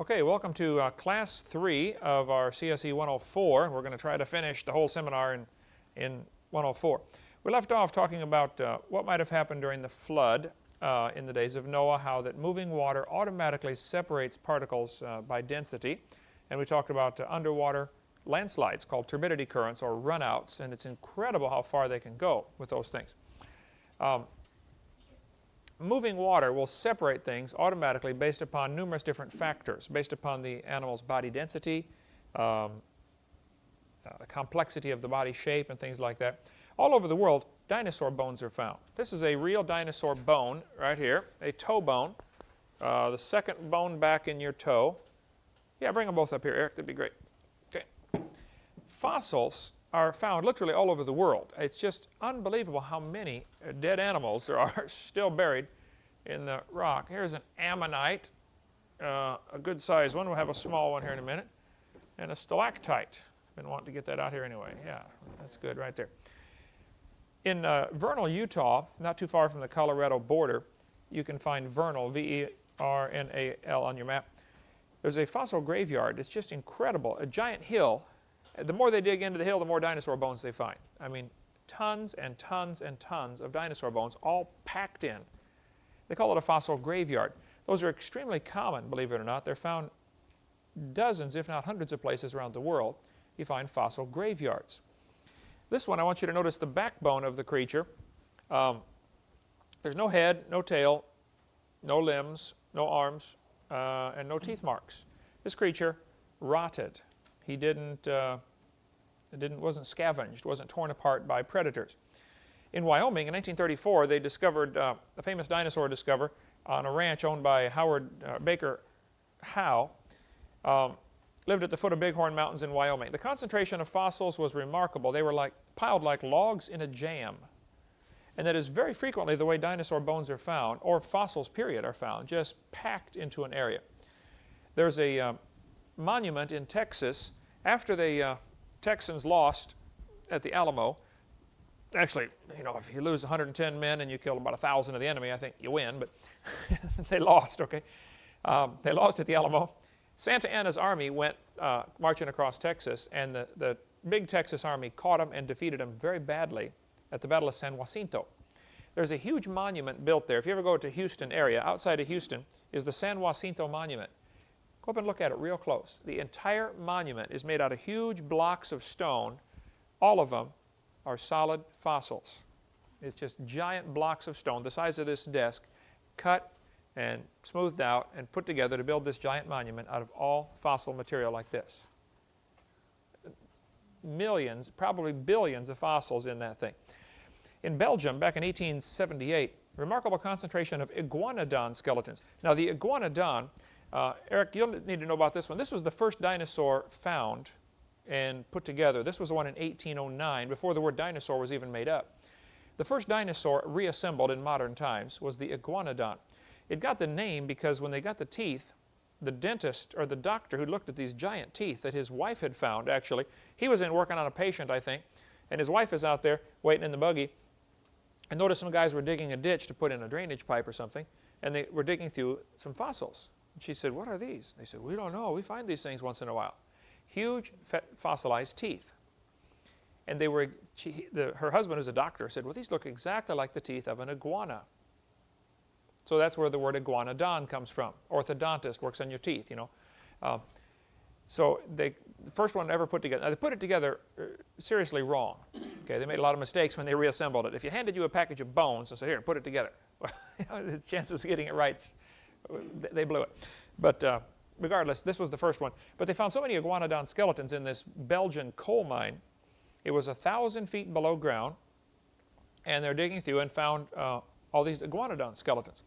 Okay, welcome to Class 3 of our CSE 104. We're going to try to finish the whole seminar in 104. We left off talking about what might have happened during the flood in the days of Noah, how that moving water automatically separates particles by density. And we talked about underwater landslides called turbidity currents or runouts, and it's incredible how far they can go with those things. Moving water will separate things automatically based upon numerous different factors, based upon the animal's body density, complexity of the body shape, and things like that. All over the world, dinosaur bones are found. This is a real dinosaur bone right here, a toe bone, the second bone back in your toe. Yeah, bring them both up here, Eric. That'd be great. Okay. Fossils are found literally all over the world. It's just unbelievable how many dead animals there are still buried in the rock. Here's an ammonite, a good sized one. We'll have a small one here in a minute. And a stalactite. Been wanting to get that out here anyway. Yeah, that's good right there. In Vernal, Utah, not too far from the Colorado border, you can find Vernal, V-E-R-N-A-L on your map. There's a fossil graveyard. It's just incredible. A giant hill. The more they dig into the hill, the more dinosaur bones they find. I mean, tons and tons and tons of dinosaur bones all packed in. They call it a fossil graveyard. Those are extremely common, believe it or not. They're found dozens, if not hundreds of places around the world. You find fossil graveyards. This one, I want you to notice the backbone of the creature. There's no head, no tail, no limbs, no arms, and no teeth marks. This creature rotted. He wasn't scavenged, wasn't torn apart by predators. In Wyoming, in 1934, they discovered a famous dinosaur discoverer on a ranch owned by Howard Baker Howe. Lived at the foot of Bighorn Mountains in Wyoming. The concentration of fossils was remarkable. They were piled like logs in a jam. And that is very frequently the way dinosaur bones are found, or fossils, period, are found, just packed into an area. There's a monument in Texas after the Texans lost at the Alamo. Actually, you know, if you lose 110 men and you kill about 1,000 of the enemy, I think you win, but they lost, okay? They lost at the Alamo. Santa Anna's army went marching across Texas, and the big Texas army caught them and defeated them very badly at the Battle of San Jacinto. There's a huge monument built there. If you ever go to Houston area, outside of Houston is the San Jacinto Monument. Go up and look at it real close. The entire monument is made out of huge blocks of stone. All of them are solid fossils. It's just giant blocks of stone the size of this desk, cut and smoothed out and put together to build this giant monument out of all fossil material like this. Millions, probably billions of fossils in that thing. In Belgium, back in 1878, remarkable concentration of iguanodon skeletons. Now the iguanodon, Eric, you'll need to know about this one. This was the first dinosaur found and put together. This was the one in 1809, before the word dinosaur was even made up. The first dinosaur reassembled in modern times was the iguanodon. It got the name because when they got the teeth, the dentist or the doctor who looked at these giant teeth that his wife had found, actually, he was in working on a patient, I think, and his wife is out there waiting in the buggy, and noticed some guys were digging a ditch to put in a drainage pipe or something, and they were digging through some fossils. And she said, "What are these?" They said, "We don't know. We find these things once in a while." Huge fossilized teeth. And they were, her husband, who's a doctor, said, "Well, these look exactly like the teeth of an iguana." So that's where the word iguanodon comes from. Orthodontist, works on your teeth, you know. So the first one ever put together, now they put it together seriously wrong. Okay, they made a lot of mistakes when they reassembled it. If you handed you a package of bones and said, "Here, put it together," well, the chances of getting it right, they blew it. But regardless, this was the first one. But they found so many iguanodon skeletons in this Belgian coal mine. It was 1,000 feet below ground, and they're digging through and found all these iguanodon skeletons.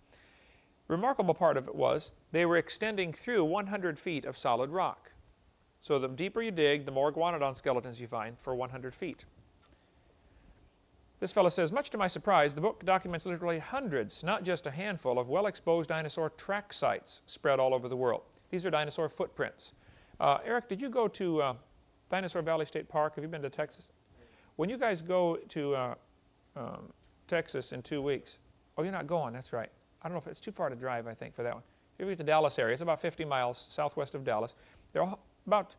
Remarkable part of it was they were extending through 100 feet of solid rock. So the deeper you dig, the more iguanodon skeletons you find for 100 feet. This fellow says, "Much to my surprise, the book documents literally hundreds, not just a handful, of well-exposed dinosaur track sites spread all over the world. These are dinosaur footprints." Eric, did you go to Dinosaur Valley State Park? Have you been to Texas? When you guys go to Texas in 2 weeks, oh, you're not going, that's right. I don't know if it's too far to drive, I think, for that one. you get to Dallas area, it's about 50 miles southwest of Dallas. There are about,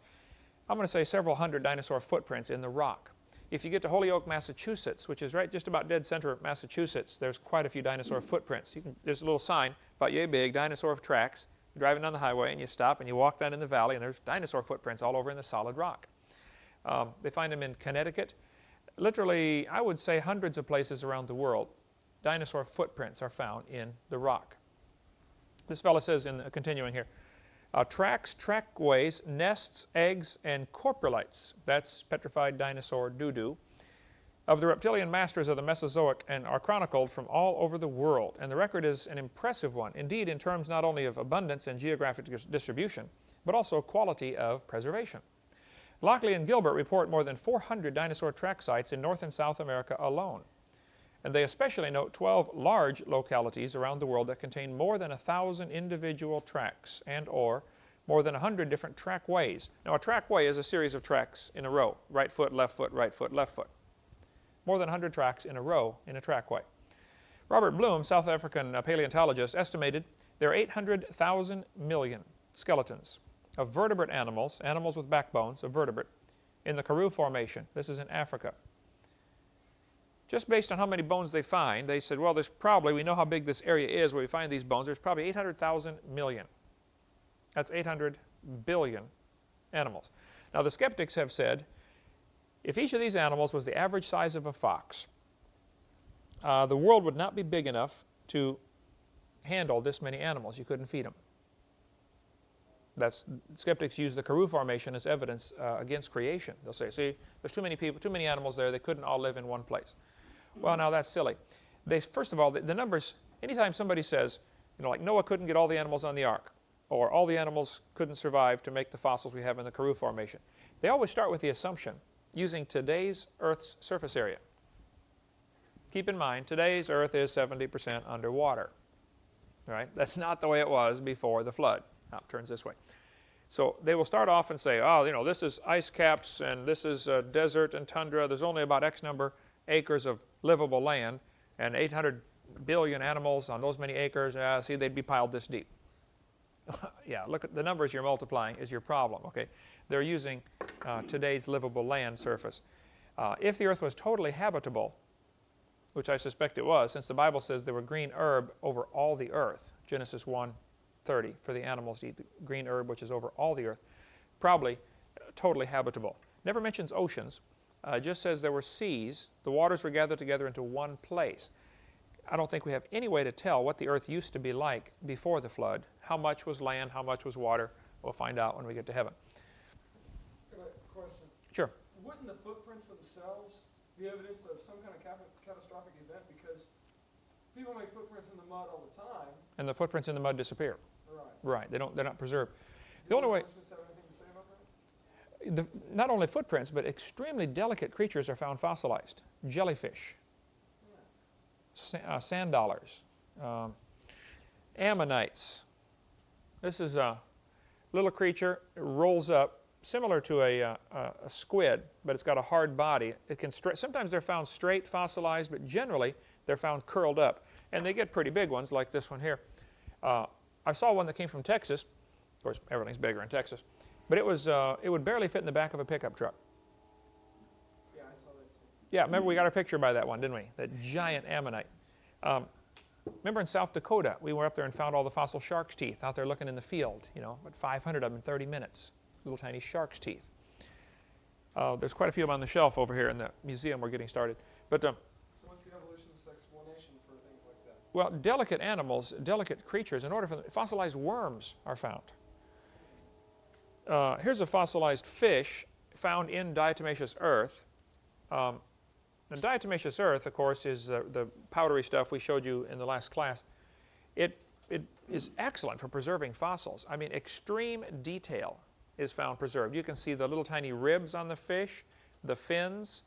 I'm going to say, several hundred dinosaur footprints in the rock. If you get to Holyoke, Massachusetts, which is right just about dead center of Massachusetts, there's quite a few dinosaur footprints. There's a little sign about yay big, dinosaur tracks. You're driving down the highway and you stop and you walk down in the valley and there's dinosaur footprints all over in the solid rock. They find them in Connecticut. Literally, I would say hundreds of places around the world, dinosaur footprints are found in the rock. This fellow says, continuing here, tracks, trackways, nests, eggs, and coprolites, that's petrified dinosaur doo-doo, of the reptilian masters of the Mesozoic and are chronicled from all over the world. And the record is an impressive one, indeed in terms not only of abundance and geographic distribution, but also quality of preservation. Lockley and Gilbert report more than 400 dinosaur track sites in North and South America alone. And they especially note 12 large localities around the world that contain more than 1,000 individual tracks and or more than 100 different trackways. Now a trackway is a series of tracks in a row, right foot, left foot, right foot, left foot. More than 100 tracks in a row in a trackway. Robert Bloom, South African paleontologist, estimated there are 800,000 million skeletons of vertebrate animals, animals with backbones of vertebrate, in the Karoo Formation. This is in Africa. Just based on how many bones they find, they said, well, there's probably, we know how big this area is where we find these bones, there's probably 800,000 million. That's 800 billion animals. Now the skeptics have said, if each of these animals was the average size of a fox, the world would not be big enough to handle this many animals. You couldn't feed them. Skeptics use the Karoo Formation as evidence against creation. They'll say, see, there's too many people, too many animals there, they couldn't all live in one place. Well, now that's silly. First of all, the numbers, anytime somebody says, like Noah couldn't get all the animals on the ark, or all the animals couldn't survive to make the fossils we have in the Karoo Formation, they always start with the assumption using today's Earth's surface area. Keep in mind, today's Earth is 70% underwater. Right? That's not the way it was before the flood. Now it turns this way. So they will start off and say, oh, this is ice caps and this is desert and tundra. There's only about X number acres of livable land and 800 billion animals on those many acres. See, they'd be piled this deep. Yeah, look at the numbers you're multiplying is your problem. Okay, they're using today's livable land surface. If the Earth was totally habitable, which I suspect it was, since the Bible says there were green herb over all the earth, Genesis 1:30, for the animals to eat the green herb which is over all the earth, probably totally habitable. Never mentions oceans, just says there were seas, the waters were gathered together into one place. I don't think we have any way to tell what the earth used to be like before the flood. How much was land, how much was water, we'll find out when we get to heaven. I have a question. Sure. Wouldn't the footprints themselves be evidence of some kind of catastrophic event? Because people make footprints in the mud all the time. And the footprints in the mud disappear. Right. Right. They're not preserved. The Do only way, evolutionists have anything to say about that? not only footprints, but extremely delicate creatures are found fossilized. Jellyfish, sand dollars, ammonites. This is a little creature. It rolls up, similar to a squid, but it's got a hard body. It can sometimes they're found straight, fossilized, but generally they're found curled up. And they get pretty big ones, like this one here. I saw one that came from Texas. Of course, everything's bigger in Texas. But it would barely fit in the back of a pickup truck. Yeah, I saw that too. Yeah, remember we got our picture by that one, didn't we? That giant ammonite. Remember in South Dakota, we were up there and found all the fossil shark's teeth out there looking in the field, about 500 of them in 30 minutes. Little tiny shark's teeth. There's quite a few of them on the shelf over here in the museum we're getting started. But so what's the evolutionist explanation for things like that? well, delicate animals, delicate creatures, in order for them, fossilized worms are found. Here's a fossilized fish found in diatomaceous earth. Now, diatomaceous earth, of course, is the powdery stuff we showed you in the last class. It is excellent for preserving fossils. I mean, extreme detail is found preserved. You can see the little tiny ribs on the fish, the fins,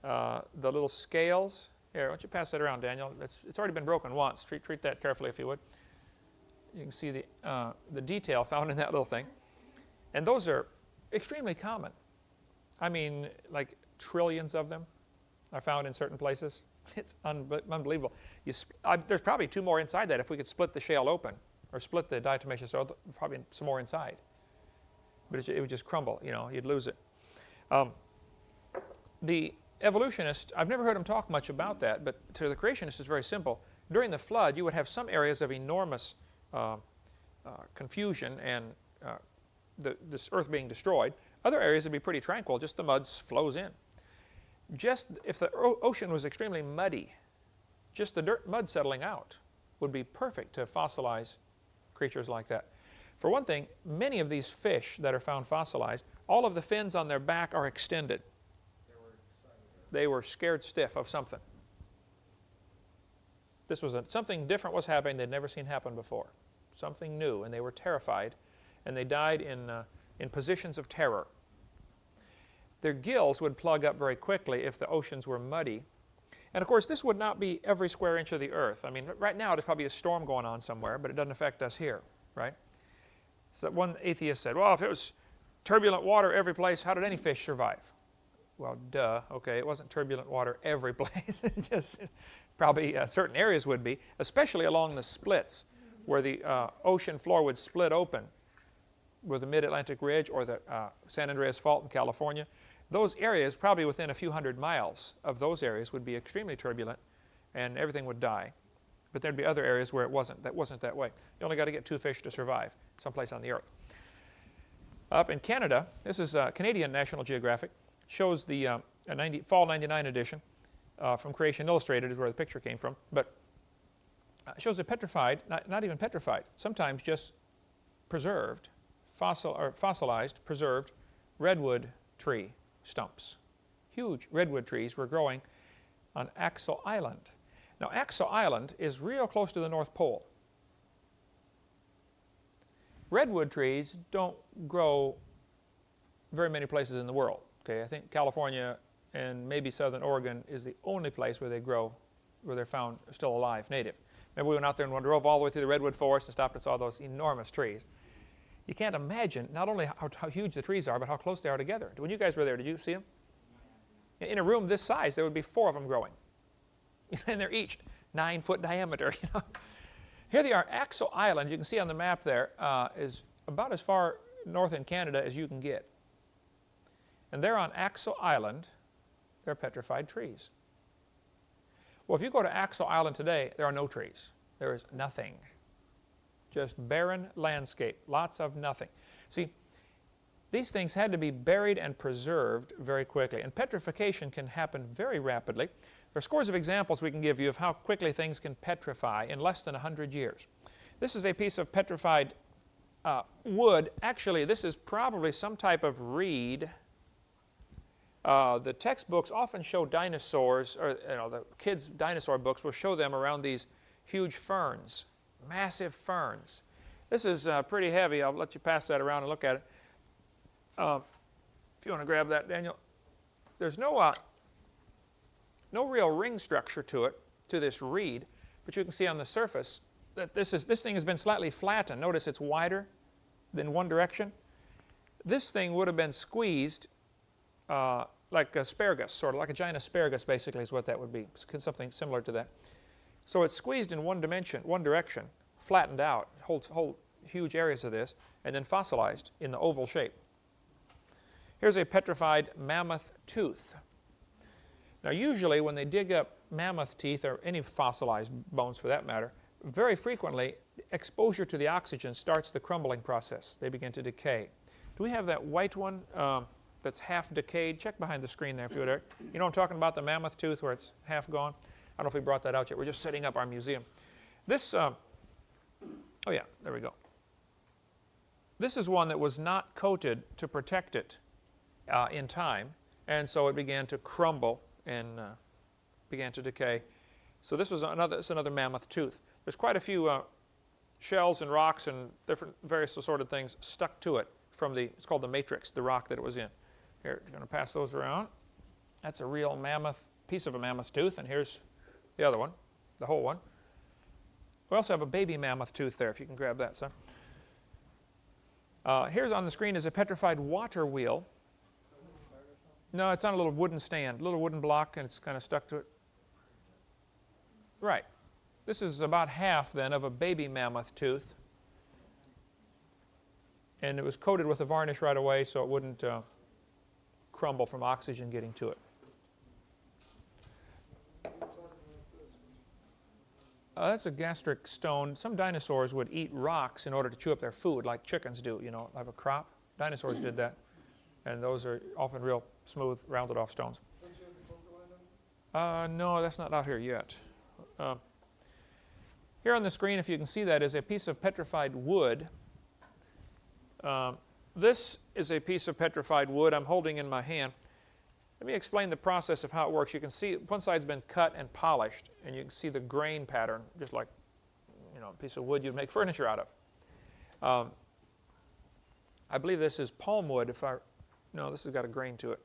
the little scales. Here, why don't you pass that around, Daniel? It's already been broken once. Treat that carefully, if you would. You can see the detail found in that little thing. And those are extremely common. I mean, like trillions of them are found in certain places. It's unbelievable. There's probably two more inside that if we could split the shell open, or split the diatomaceous soil, probably some more inside. But it would just crumble, you know, you'd lose it. The evolutionist, I've never heard him talk much about that, but to the creationist it's very simple. During the flood, you would have some areas of enormous confusion and this earth being destroyed. Other areas would be pretty tranquil, just the mud flows in. Just if the ocean was extremely muddy, just the mud settling out would be perfect to fossilize creatures like that. For one thing, many of these fish that are found fossilized, all of the fins on their back are extended. They were scared stiff of something. This was something different was happening they'd never seen happen before. Something new, and they were terrified, and they died in positions of terror. Their gills would plug up very quickly if the oceans were muddy. And of course, this would not be every square inch of the earth. I mean, right now there's probably a storm going on somewhere, but it doesn't affect us here, right? So one atheist said, well, if it was turbulent water every place, how did any fish survive? Well, duh, okay, it wasn't turbulent water every place. Just probably certain areas would be, especially along the splits where the ocean floor would split open with the Mid-Atlantic Ridge or the San Andreas Fault in California. Those areas, probably within a few hundred miles of those areas, would be extremely turbulent and everything would die. But there'd be other areas where it wasn't that way. You only got to get 2 fish to survive someplace on the earth. Up in Canada, this is Canadian National Geographic, shows the fall 99 edition from Creation Illustrated is where the picture came from, but shows a petrified, not even petrified, sometimes just preserved, fossilized, preserved redwood tree stumps. Huge redwood trees were growing on Axel Island. Now, Axel Island is real close to the North Pole. Redwood trees don't grow very many places in the world. Okay, I think California and maybe southern Oregon is the only place where they grow, where they're found still alive, native. Remember we went out there and drove all the way through the redwood forest and stopped and saw those enormous trees. You can't imagine not only how huge the trees are, but how close they are together. When you guys were there, did you see them? In a room this size, there would be 4 of them growing. And they're each 9-foot diameter. You know? Here they are, Axel Island, you can see on the map there, is about as far north in Canada as you can get. And there on Axel Island, there are petrified trees. Well, if you go to Axel Island today, there are no trees. There is nothing. Just barren landscape, lots of nothing. See, these things had to be buried and preserved very quickly, and petrification can happen very rapidly. There are scores of examples we can give you of how quickly things can petrify in less than 100 years. This is a piece of petrified wood. Actually, this is probably some type of reed. The textbooks often show dinosaurs, or the kids' dinosaur books will show them around these huge ferns, massive ferns. This is pretty heavy. I'll let you pass that around and look at it. If you want to grab that, Daniel. There's no real ring structure to it, to this reed, but you can see on the surface that this thing has been slightly flattened. Notice it's wider than one direction. This thing would have been squeezed like asparagus, sort of like a giant asparagus basically is what that would be, something similar to that. So it's squeezed in one direction, flattened out, holds whole huge areas of this, and then fossilized in the oval shape. Here's a petrified mammoth tooth. Now usually when they dig up mammoth teeth, or any fossilized bones for that matter, very frequently exposure to the oxygen starts the crumbling process. They begin to decay. Do we have that white one that's half decayed? Check behind the screen there if you would. You know what I'm talking about, the mammoth tooth where it's half gone? I don't know if we brought that out yet. We're just setting up our museum. This, oh yeah, there we go. This is one that was not coated to protect it in time, and so it began to crumble and began to decay. So this was another mammoth tooth. There's quite a few shells and rocks and different various assorted things stuck to it from it's called the matrix, the rock that it was in. Here, I'm going to pass those around. That's a real piece of a mammoth tooth, and here's the other one, the whole one. We also have a baby mammoth tooth there, if you can grab that, son. Here's on the screen is a petrified water wheel. No, it's on a little wooden stand, a little wooden block, and it's kind of stuck to it. Right. This is about half, then, of a baby mammoth tooth. And it was coated with a varnish right away so it wouldn't crumble from oxygen getting to it. That's a gastric stone. Some dinosaurs would eat rocks in order to chew up their food, like chickens do, you know, have a crop. Dinosaurs did that. And those are often real smooth, rounded off stones. No, that's not out here yet. Here on the screen, if you can see that, is a piece of petrified wood. This is a piece of petrified wood I'm holding in my hand. Let me explain the process of how it works. You can see one side's been cut and polished, and you can see the grain pattern, just like, you know, a piece of wood you'd make furniture out of. I believe this is palm wood. No, this has got a grain to it.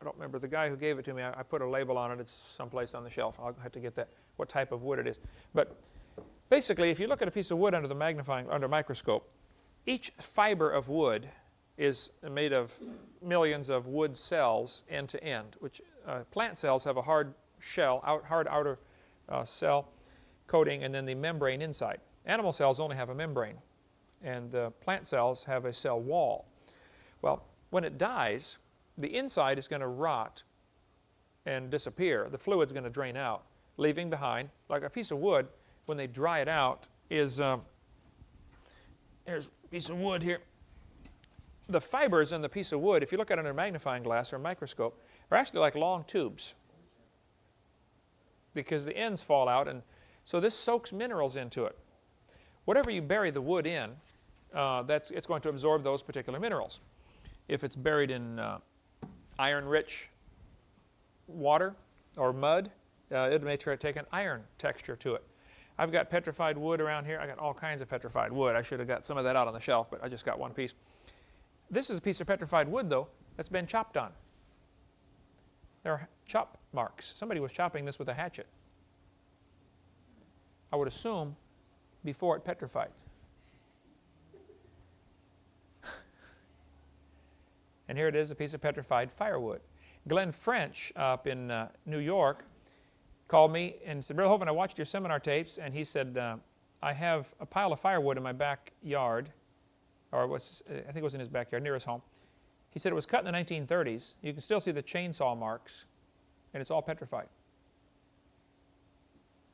I don't remember. The guy who gave it to me, I put a label on it. It's someplace on the shelf. I'll have to get that, what type of wood it is. But basically, if you look at a piece of wood under the microscope, each fiber of wood is made of millions of wood cells end to end, which plant cells have a hard shell, hard outer cell coating, and then the membrane inside. Animal cells only have a membrane, and the plant cells have a cell wall. Well, when it dies, the inside is going to rot and disappear. The fluid's going to drain out, leaving behind, like a piece of wood, when they dry it out, is, here's a piece of wood here. The fibers in the piece of wood, if you look at it under a magnifying glass or a microscope, are actually like long tubes because the ends fall out, and so this soaks minerals into it. Whatever you bury the wood in, it's going to absorb those particular minerals. If it's buried in iron-rich water or mud, it may take an iron texture to it. I've got petrified wood around here. I got all kinds of petrified wood. I should have got some of that out on the shelf, but I just got one piece. This is a piece of petrified wood, though, that's been chopped on. There are chop marks. Somebody was chopping this with a hatchet. I would assume before it petrified. And here it is, a piece of petrified firewood. Glenn French up in New York called me and said, Brother Hovind, I watched your seminar tapes, and he said, I have a pile of firewood in my backyard, or I think it was in his backyard, near his home. He said it was cut in the 1930s. You can still see the chainsaw marks, and it's all petrified.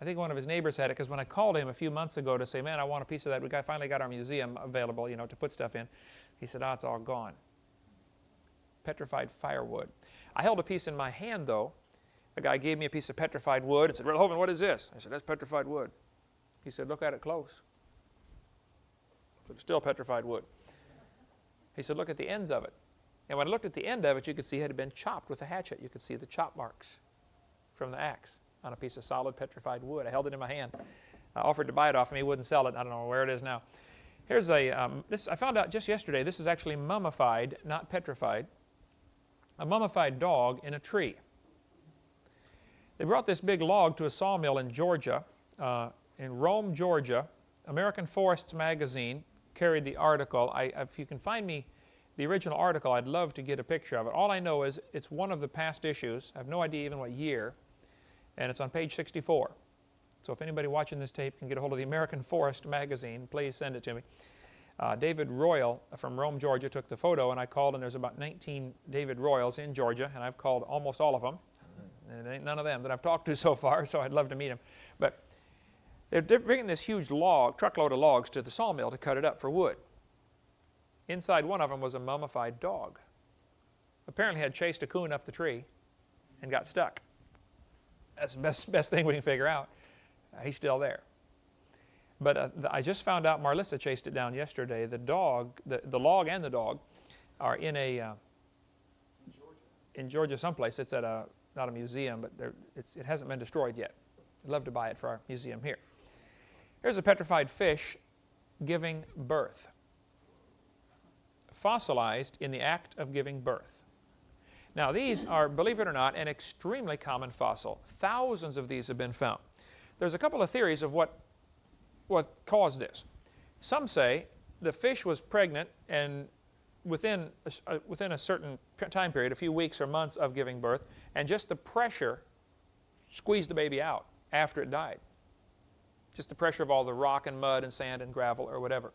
I think one of his neighbors had it, because when I called him a few months ago to say, man, I want a piece of that, we finally got our museum available, you know, to put stuff in. He said, it's all gone. Petrified firewood. I held a piece in my hand, though. A guy gave me a piece of petrified wood and said, Brother Hovind, what is this? I said, that's petrified wood. He said, look at it close. I said, it's still petrified wood. He said, look at the ends of it. And when I looked at the end of it, you could see it had been chopped with a hatchet. You could see the chop marks from the axe on a piece of solid petrified wood. I held it in my hand. I offered to buy it off him. He wouldn't sell it. I don't know where it is now. Here's this I found out just yesterday. This is actually mummified, not petrified. A mummified dog in a tree. They brought this big log to a sawmill in Georgia, in Rome, Georgia. American Forests magazine carried the article. If you can find me the original article, I'd love to get a picture of it. All I know is it's one of the past issues. I have no idea even what year, and it's on page 64. So if anybody watching this tape can get a hold of the American Forest magazine, please send it to me. David Royal from Rome, Georgia took the photo, and I called, and there's about 19 David Royals in Georgia, and I've called almost all of them. And there ain't none of them that I've talked to so far, so I'd love to meet them. But they're bringing this huge truckload of logs to the sawmill to cut it up for wood. Inside one of them was a mummified dog. Apparently had chased a coon up the tree and got stuck. That's the best thing we can figure out. He's still there. But I just found out Marlissa chased it down yesterday. The dog, the log and the dog are in in Georgia someplace. It's at not a museum, but it hasn't been destroyed yet. I'd love to buy it for our museum here. Here's a petrified fish giving birth. Fossilized in the act of giving birth. Now these are, believe it or not, an extremely common fossil. Thousands of these have been found. There's a couple of theories of what caused this. Some say the fish was pregnant and within a certain time period, a few weeks or months of giving birth, and just the pressure squeezed the baby out after it died. Just the pressure of all the rock and mud and sand and gravel or whatever.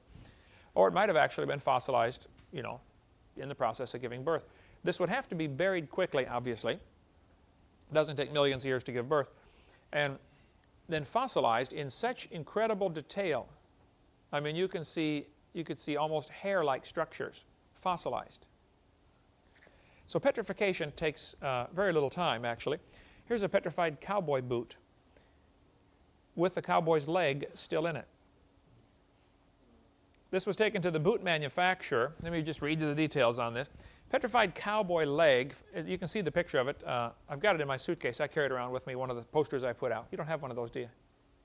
Or it might have actually been fossilized, you know, in the process of giving birth. This would have to be buried quickly, obviously. It doesn't take millions of years to give birth. And then fossilized in such incredible detail. I mean, you could see almost hair-like structures fossilized. So petrification takes very little time, actually. Here's a petrified cowboy boot with the cowboy's leg still in it. This was taken to the boot manufacturer. Let me just read you the details on this. Petrified cowboy leg. You can see the picture of it. I've got it in my suitcase. I carry it around with me, one of the posters I put out. You don't have one of those, do you?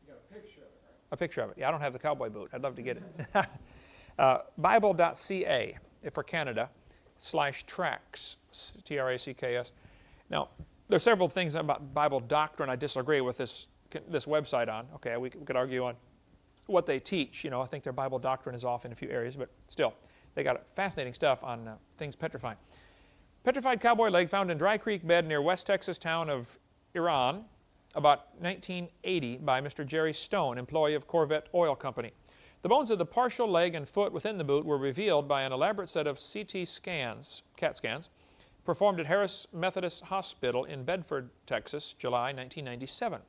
You got a picture of it, right? A picture of it. Yeah, I don't have the cowboy boot. I'd love to get it. Bible.ca for Canada /tracks, Tracks. Now, there's several things about Bible doctrine I disagree with this website on. Okay, we could argue on what they teach. You know, I think their Bible doctrine is off in a few areas, but still, they got fascinating stuff on things petrifying. Petrified cowboy leg found in Dry Creek bed near West Texas town of Iran, about 1980, by Mr. Jerry Stone, employee of Corvette Oil Company. The bones of the partial leg and foot within the boot were revealed by an elaborate set of CT scans, CAT scans, performed at Harris Methodist Hospital in Bedford, Texas, July 1997.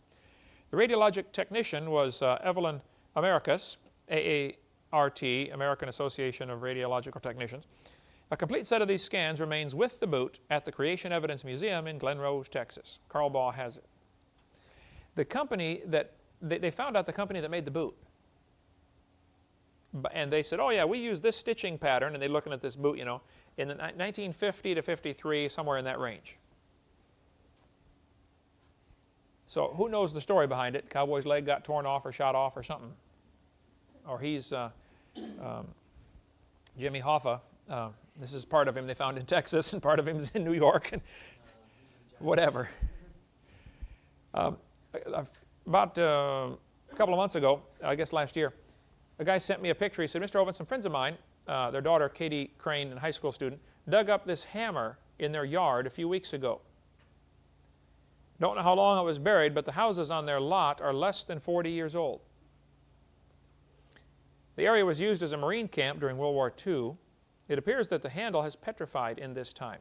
The radiologic technician was Evelyn Americas, AART, American Association of Radiological Technicians. A complete set of these scans remains with the boot at the Creation Evidence Museum in Glen Rose, Texas. Carl Baugh has it. The company that, they found out the company that made the boot. And they said, oh yeah, we use this stitching pattern, and they're looking at this boot, you know, in the 1950 to 53, somewhere in that range. So who knows the story behind it? Cowboy's leg got torn off or shot off or something. Or he's Jimmy Hoffa. This is part of him they found in Texas, and part of him is in New York, and whatever. About a couple of months ago, I guess last year, a guy sent me a picture. He said, Mr. Hovind, some friends of mine, their daughter, Katie Crane, a high school student, dug up this hammer in their yard a few weeks ago. Don't know how long it was buried, but the houses on their lot are less than 40 years old. The area was used as a Marine camp during World War II. It appears that the handle has petrified in this time.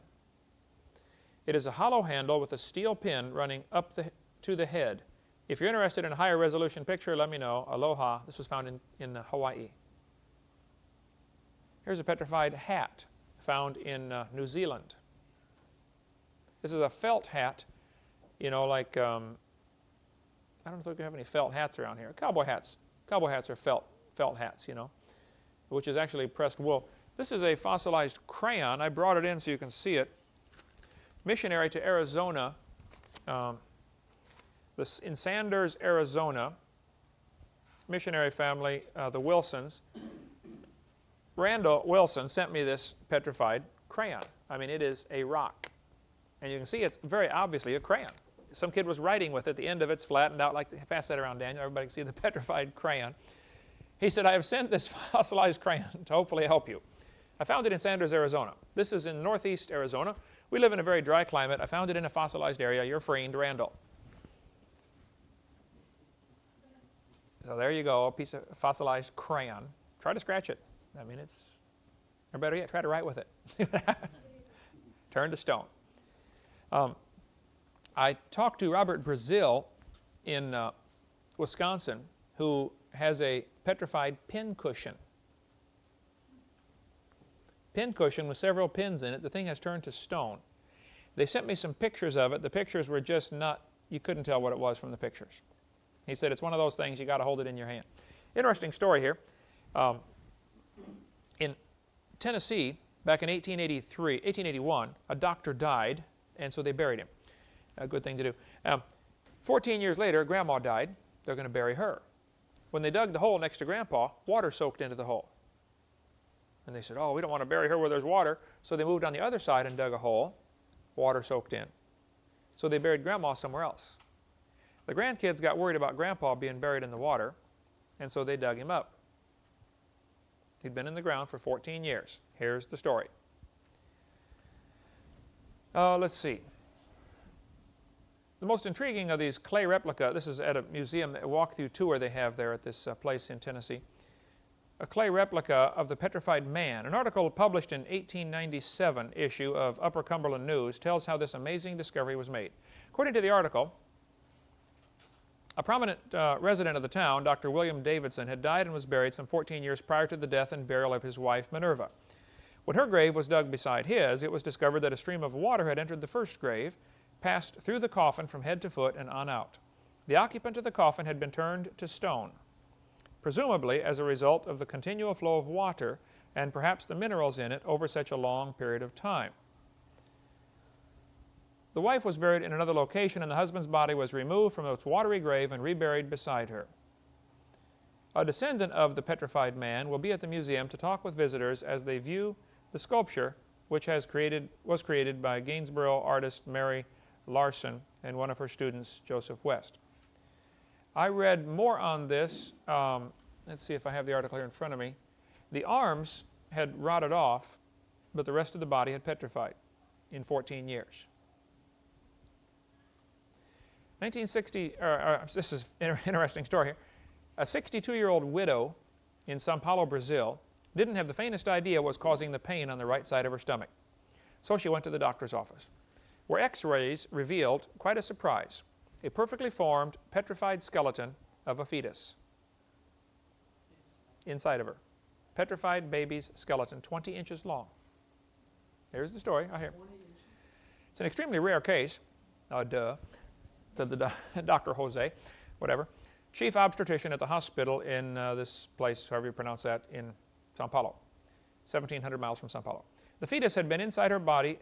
It is a hollow handle with a steel pin running up to the head. If you're interested in a higher resolution picture, let me know. Aloha. This was found in Hawaii. Here's a petrified hat found in New Zealand. This is a felt hat, you know, like, I don't know if we have any felt hats around here. Cowboy hats. Cowboy hats are felt hats, you know, which is actually pressed wool. This is a fossilized crayon. I brought it in so you can see it. Missionary to Arizona, in Sanders, Arizona, missionary family, the Wilsons. Randall Wilson sent me this petrified crayon. I mean, it is a rock. And you can see it's very obviously a crayon. Some kid was writing with it. The end of it's flattened out. Like, pass that around, Daniel. Everybody can see the petrified crayon. He said, I have sent this fossilized crayon to hopefully help you. I found it in Sanders, Arizona. This is in northeast Arizona. We live in a very dry climate. I found it in a fossilized area. Your friend, Randall. So there you go, a piece of fossilized crayon. Try to scratch it. I mean, it's, or better yet, try to write with it. Turn to stone. I talked to Robert Brazil in Wisconsin, who has a petrified pin cushion. Pin cushion with several pins in it. The thing has turned to stone. They sent me some pictures of it. The pictures were just not, you couldn't tell what it was from the pictures. He said, it's one of those things, you got to hold it in your hand. Interesting story here. In Tennessee, back in 1881, a doctor died, and so they buried him. A good thing to do. 14 years later, Grandma died. They're going to bury her. When they dug the hole next to Grandpa, water soaked into the hole. And they said, oh, we don't want to bury her where there's water. So they moved on the other side and dug a hole. Water soaked in. So they buried Grandma somewhere else. The grandkids got worried about Grandpa being buried in the water, and so they dug him up. He'd been in the ground for 14 years. Here's the story. Let's see. The most intriguing of these clay replica, this is at a museum, a walk-through tour they have there at this place in Tennessee. a clay replica of the petrified man. An article published in 1897 issue of Upper Cumberland News tells how this amazing discovery was made. According to the article, a prominent resident of the town, Dr. William Davidson, had died and was buried some 14 years prior to the death and burial of his wife, Minerva. When her grave was dug beside his, it was discovered that a stream of water had entered the first grave, passed through the coffin from head to foot and on out. The occupant of the coffin had been turned to stone, presumably as a result of the continual flow of water and perhaps the minerals in it over such a long period of time. The wife was buried in another location, and the husband's body was removed from its watery grave and reburied beside her. A descendant of the petrified man will be at the museum to talk with visitors as they view the sculpture, which was created by Gainsborough artist Mary Larson and one of her students, Joseph West. I read more on this. Let's see if I have the article here in front of me. The arms had rotted off, but the rest of the body had petrified in 14 years. 1960, this is an interesting story here. A 62-year-old widow in São Paulo, Brazil, didn't have the faintest idea what was causing the pain on the right side of her stomach. So she went to the doctor's office, where x-rays revealed quite a surprise: a perfectly formed, petrified skeleton of a fetus inside of her. Petrified baby's skeleton, 20 inches long. Here's the story. I hear. It's an extremely rare case. Said the Dr. Jose, whatever, chief obstetrician at the hospital in this place, however you pronounce that, in São Paulo, 1,700 miles from São Paulo. The fetus had been inside her body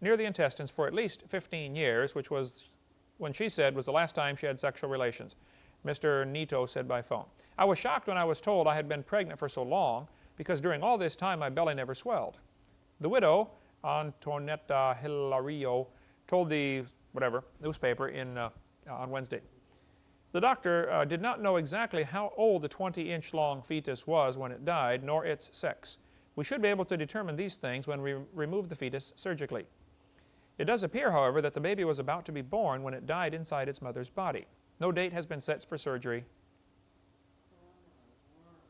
near the intestines for at least 15 years, which was, when she said, was the last time she had sexual relations. Mr. Nito said by phone. I was shocked when I was told I had been pregnant for so long, because during all this time my belly never swelled. The widow, Antonetta Hilario, told the newspaper on Wednesday. The doctor did not know exactly how old the 20-inch long fetus was when it died, nor its sex. We should be able to determine these things when we remove the fetus surgically. It does appear, however, that the baby was about to be born when it died inside its mother's body. No date has been set for surgery.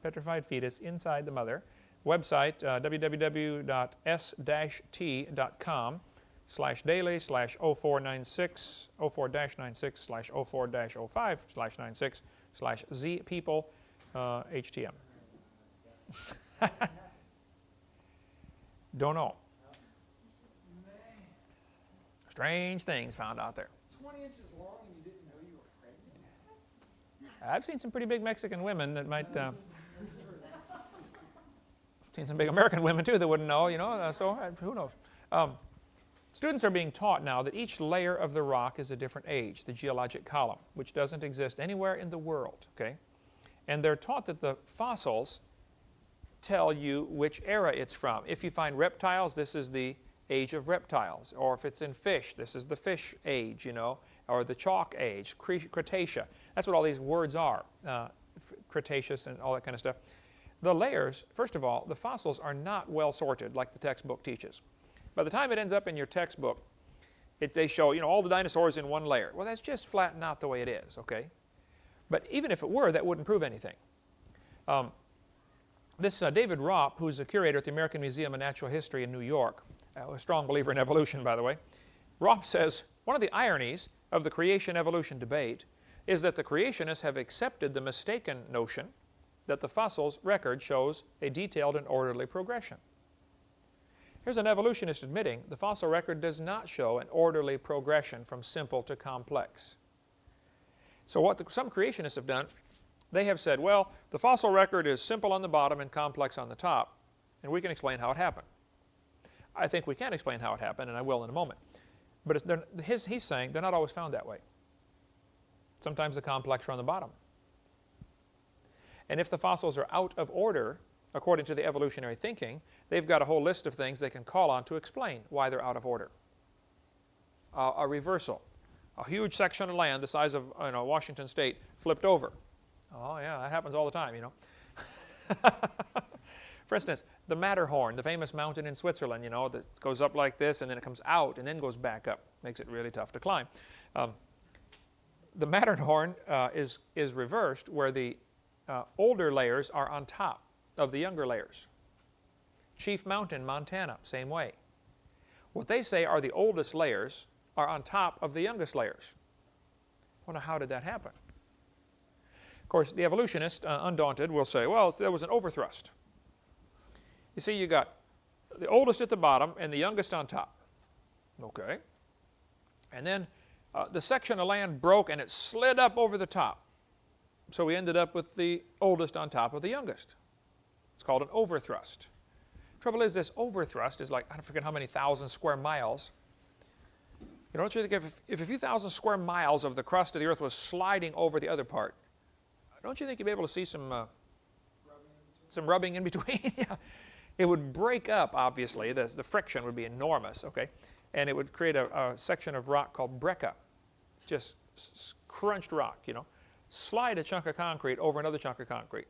Petrified fetus inside the mother. Website www.s-t.com/daily/0496 04-96/04-05/96/Z-people HTM. Don't know. Strange things found out there. 20 inches long and you didn't know you were pregnant? I've seen some pretty big Mexican women that might... seen some big American women too that wouldn't know, so who knows. Students are being taught now that each layer of the rock is a different age, the geologic column, which doesn't exist anywhere in the world, okay? And they're taught that the fossils tell you which era it's from. If you find reptiles, this is the age of reptiles. Or if it's in fish, this is the fish age, or the chalk age, Cretaceous. That's what all these words are, Cretaceous and all that kind of stuff. The layers, first of all, the fossils are not well sorted like the textbook teaches. By the time it ends up in your textbook, they show, all the dinosaurs in one layer. Well, that's just flat not the way it is, okay? But even if it were, that wouldn't prove anything. This David Ropp, who's a curator at the American Museum of Natural History in New York, a strong believer in evolution, by the way, Ropp says, one of the ironies of the creation-evolution debate is that the creationists have accepted the mistaken notion that the fossil's record shows a detailed and orderly progression. Here's an evolutionist admitting the fossil record does not show an orderly progression from simple to complex. So what some creationists have done, they have said, well, the fossil record is simple on the bottom and complex on the top, and we can explain how it happened. I think we can explain how it happened, and I will in a moment. But he's saying they're not always found that way. Sometimes the complex are on the bottom. And if the fossils are out of order, according to the evolutionary thinking, they've got a whole list of things they can call on to explain why they're out of order. A reversal. A huge section of land the size of Washington State flipped over. Oh yeah, that happens all the time, For instance, the Matterhorn, the famous mountain in Switzerland, that goes up like this and then it comes out and then goes back up. Makes it really tough to climb. The Matterhorn is reversed where the older layers are on top of the younger layers. Chief Mountain, Montana, same way. What they say are the oldest layers are on top of the youngest layers. Well, now, how did that happen? Of course, the evolutionist, undaunted, will say, well, there was an overthrust. You see, you got the oldest at the bottom and the youngest on top. Okay. And then the section of land broke and it slid up over the top. So we ended up with the oldest on top of the youngest. It's called an overthrust. Trouble is, this overthrust is like, I don't forget how many thousand square miles. You know, don't you think if a few thousand square miles of the crust of the earth was sliding over the other part, don't you think you'd be able to see some rubbing in between? Yeah. It would break up, obviously. The friction would be enormous, okay? And it would create a section of rock called breccia, just crunched rock, you know. Slide a chunk of concrete over another chunk of concrete.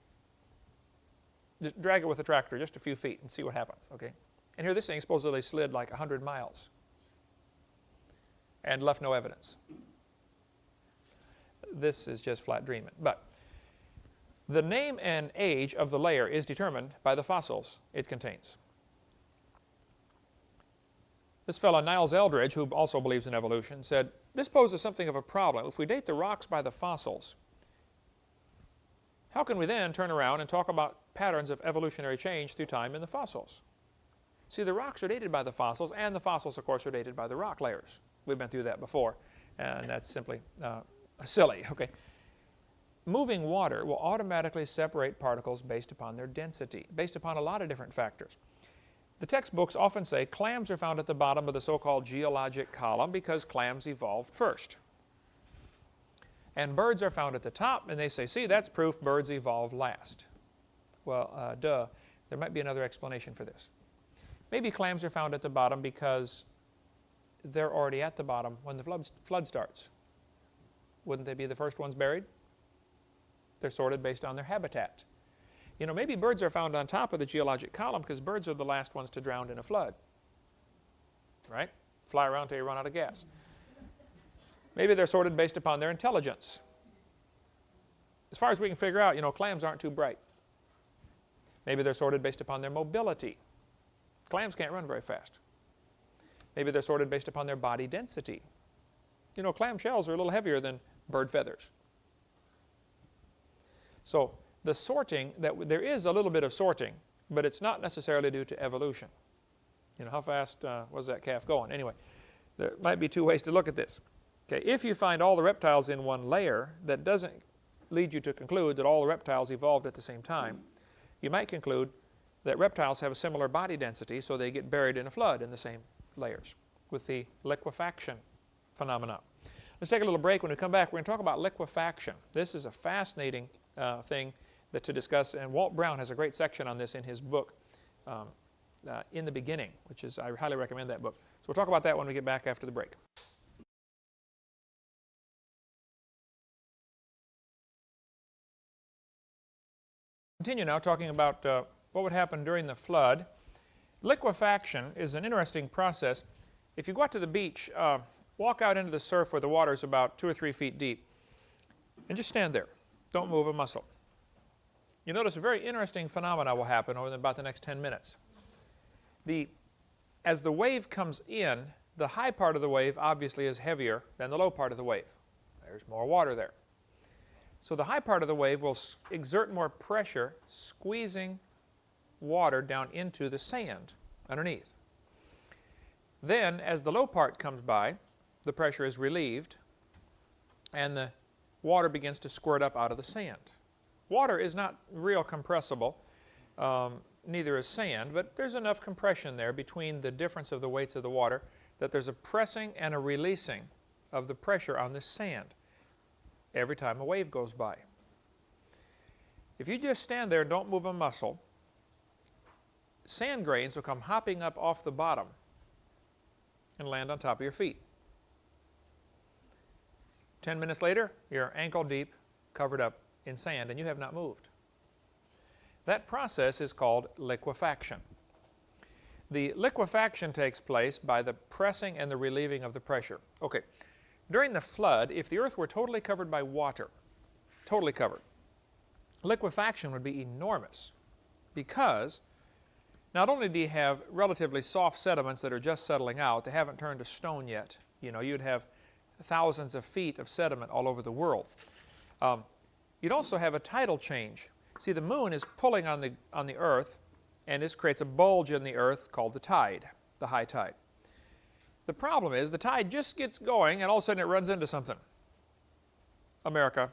Just drag it with a tractor just a few feet and see what happens, okay? And here this thing supposedly slid like 100 miles and left no evidence. This is just flat dreaming. But the name and age of the layer is determined by the fossils it contains. This fellow, Niles Eldredge, who also believes in evolution, said, this poses something of a problem. If we date the rocks by the fossils, how can we then turn around and talk about patterns of evolutionary change through time in the fossils? See, the rocks are dated by the fossils, and the fossils, of course, are dated by the rock layers. We've been through that before, and that's simply silly, okay? Moving water will automatically separate particles based upon their density, based upon a lot of different factors. The textbooks often say clams are found at the bottom of the so-called geologic column because clams evolved first. And birds are found at the top, and they say, see, that's proof birds evolved last. Well, duh, there might be another explanation for this. Maybe clams are found at the bottom because they're already at the bottom when the flood starts. Wouldn't they be the first ones buried? They're sorted based on their habitat. You know, maybe birds are found on top of the geologic column because birds are the last ones to drown in a flood. Right? Fly around until you run out of gas. Maybe they're sorted based upon their intelligence. As far as we can figure out, you know, clams aren't too bright. Maybe they're sorted based upon their mobility. Clams can't run very fast. Maybe they're sorted based upon their body density. You know, clam shells are a little heavier than bird feathers. So the sorting, there is a little bit of sorting, but it's not necessarily due to evolution. You know, how fast was that calf going? Anyway, there might be two ways to look at this. Okay, if you find all the reptiles in one layer, that doesn't lead you to conclude that all the reptiles evolved at the same time. You might conclude that reptiles have a similar body density, so they get buried in a flood in the same layers with the liquefaction phenomenon. Let's take a little break. When we come back, we're going to talk about liquefaction. This is a fascinating thing to discuss, and Walt Brown has a great section on this in his book, In the Beginning, which is, I highly recommend that book. So we'll talk about that when we get back after the break. Continue now talking about what would happen during the flood. Liquefaction is an interesting process. If you go out to the beach, walk out into the surf where the water is about 2 or 3 feet deep, and just stand there. Don't move a muscle. You notice a very interesting phenomena will happen over about the next 10 minutes. As the wave comes in, the high part of the wave obviously is heavier than the low part of the wave. There's more water there. So the high part of the wave will exert more pressure, squeezing water down into the sand underneath. Then, as the low part comes by, the pressure is relieved, and the water begins to squirt up out of the sand. Water is not real compressible, neither is sand, but there's enough compression there between the difference of the weights of the water that there's a pressing and a releasing of the pressure on the sand every time a wave goes by. If you just stand there and don't move a muscle, sand grains will come hopping up off the bottom and land on top of your feet. 10 minutes later, you're ankle deep, covered up in sand, and you have not moved. That process is called liquefaction. The liquefaction takes place by the pressing and the relieving of the pressure. Okay, during the flood, if the earth were totally covered by water, totally covered, liquefaction would be enormous because not only do you have relatively soft sediments that are just settling out, they haven't turned to stone yet. You know, you'd have thousands of feet of sediment all over the world. You'd also have a tidal change. See, the moon is pulling on the earth, and this creates a bulge in the earth called the tide, the high tide. The problem is the tide just gets going, and all of a sudden it runs into something. America,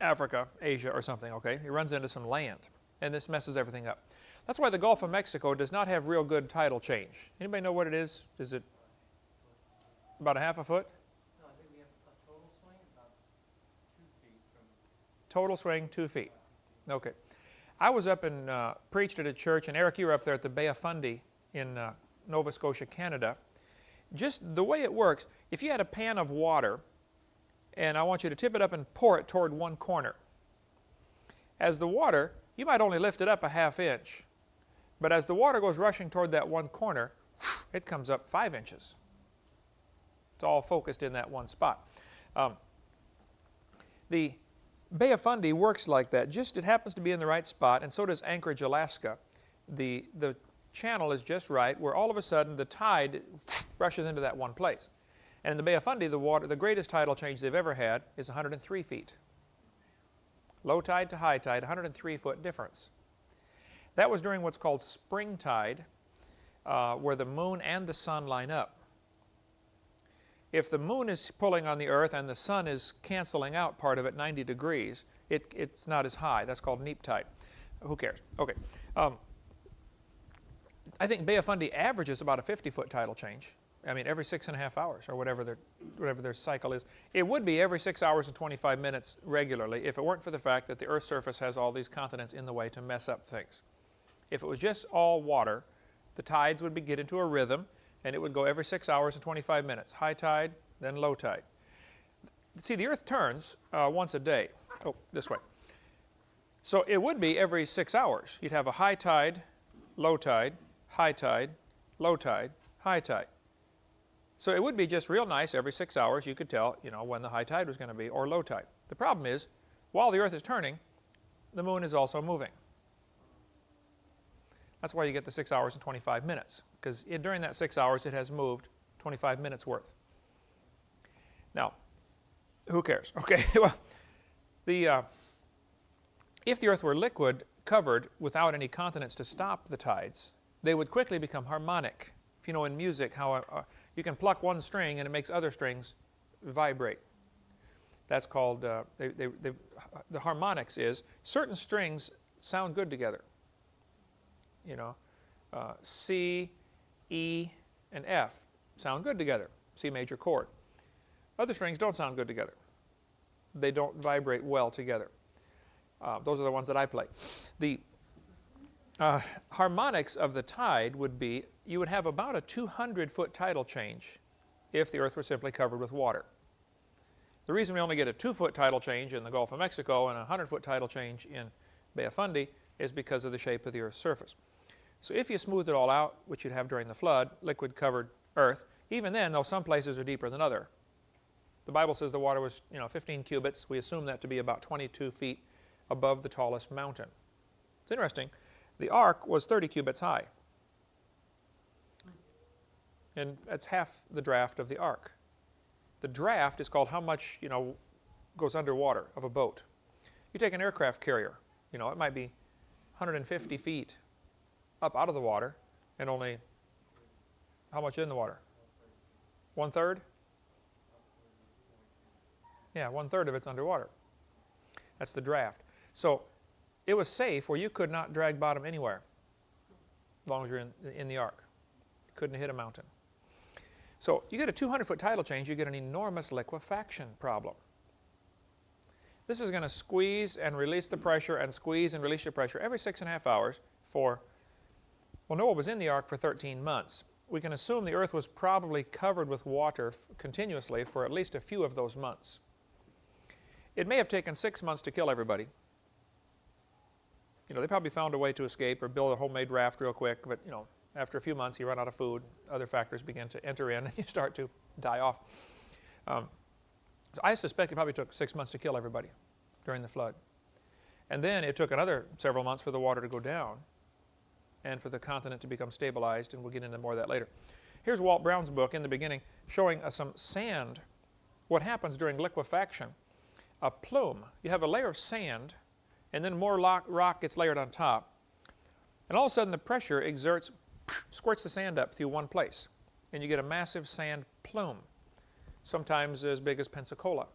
Africa, Asia, or something, okay? It runs into some land, and this messes everything up. That's why the Gulf of Mexico does not have real good tidal change. Anybody know what it is? Is it about a half a foot? No, I think we have a total swing about 2 feet from... Total swing, 2 feet. Okay. I was up and preached at a church, and Eric, you were up there at the Bay of Fundy in Nova Scotia, Canada. Just the way it works, if you had a pan of water, and I want you to tip it up and pour it toward one corner. As the water, you might only lift it up a ½ inch, but as the water goes rushing toward that one corner, it comes up 5 inches. It's all focused in that one spot. The Bay of Fundy works like that. Just it happens to be in the right spot, and so does Anchorage, Alaska. The channel is just right, where all of a sudden the tide rushes into that one place. And in the Bay of Fundy, the greatest tidal change they've ever had is 103 feet. Low tide to high tide, 103-foot difference. That was during what's called spring tide, where the moon and the sun line up. If the moon is pulling on the earth and the sun is canceling out part of it 90 degrees, it's not as high. That's called neap tide. Who cares? Okay. I think Bay of Fundy averages about a 50-foot tidal change. I mean, every 6.5 hours, or whatever their cycle is. It would be every 6 hours and 25 minutes regularly if it weren't for the fact that the Earth's surface has all these continents in the way to mess up things. If it was just all water, the tides would get into a rhythm, and it would go every 6 hours and 25 minutes. High tide, then low tide. See, the Earth turns once a day. Oh, this way. So it would be every 6 hours. You'd have a high tide, low tide, high tide, low tide, high tide. So it would be just real nice every 6 hours you could tell, you know, when the high tide was going to be, or low tide. The problem is, while the Earth is turning, the moon is also moving. That's why you get the 6 hours and 25 minutes, because during that 6 hours it has moved 25 minutes worth. Now, who cares? Okay, well, if the Earth were liquid, covered, without any continents to stop the tides, they would quickly become harmonic. If you know in music how you can pluck one string and it makes other strings vibrate. That's called, the harmonics is, certain strings sound good together. You know, C, E, and F sound good together, C major chord. Other strings don't sound good together. They don't vibrate well together. Those are the ones that I play. The harmonics of the tide would be, you would have about a 200-foot tidal change if the Earth were simply covered with water. The reason we only get a 2-foot tidal change in the Gulf of Mexico and a 100-foot tidal change in Bay of Fundy is because of the shape of the Earth's surface. So if you smooth it all out, which you'd have during the flood, liquid-covered Earth, even then, though some places are deeper than other. The Bible says the water was, 15 cubits. We assume that to be about 22 feet above the tallest mountain. It's interesting. The ark was 30 cubits high. And that's half the draft of the ark. The draft is called how much, goes underwater of a boat. You take an aircraft carrier, it might be 150 feet up out of the water, and only how much in the water? 1/3? Yeah, 1/3 of it's underwater. That's the draft. So it was safe where you could not drag bottom anywhere as long as you're in the ark. You couldn't hit a mountain. So you get a 200-foot tidal change, you get an enormous liquefaction problem. This is going to squeeze and release the pressure and squeeze and release the pressure every 6.5 hours for, well, Noah was in the ark for 13 months. We can assume the Earth was probably covered with water continuously for at least a few of those months. It may have taken 6 months to kill everybody. They probably found a way to escape or build a homemade raft real quick, but, after a few months you run out of food, other factors begin to enter in, and you start to die off. So I suspect it probably took 6 months to kill everybody during the flood. And then it took another several months for the water to go down, and for the continent to become stabilized, and we'll get into more of that later. Here's Walt Brown's book in the beginning showing some sand, what happens during liquefaction. A plume, you have a layer of sand, and then more rock gets layered on top, and all of a sudden the pressure exerts, squirts the sand up through one place, and you get a massive sand plume, sometimes as big as Pensacola.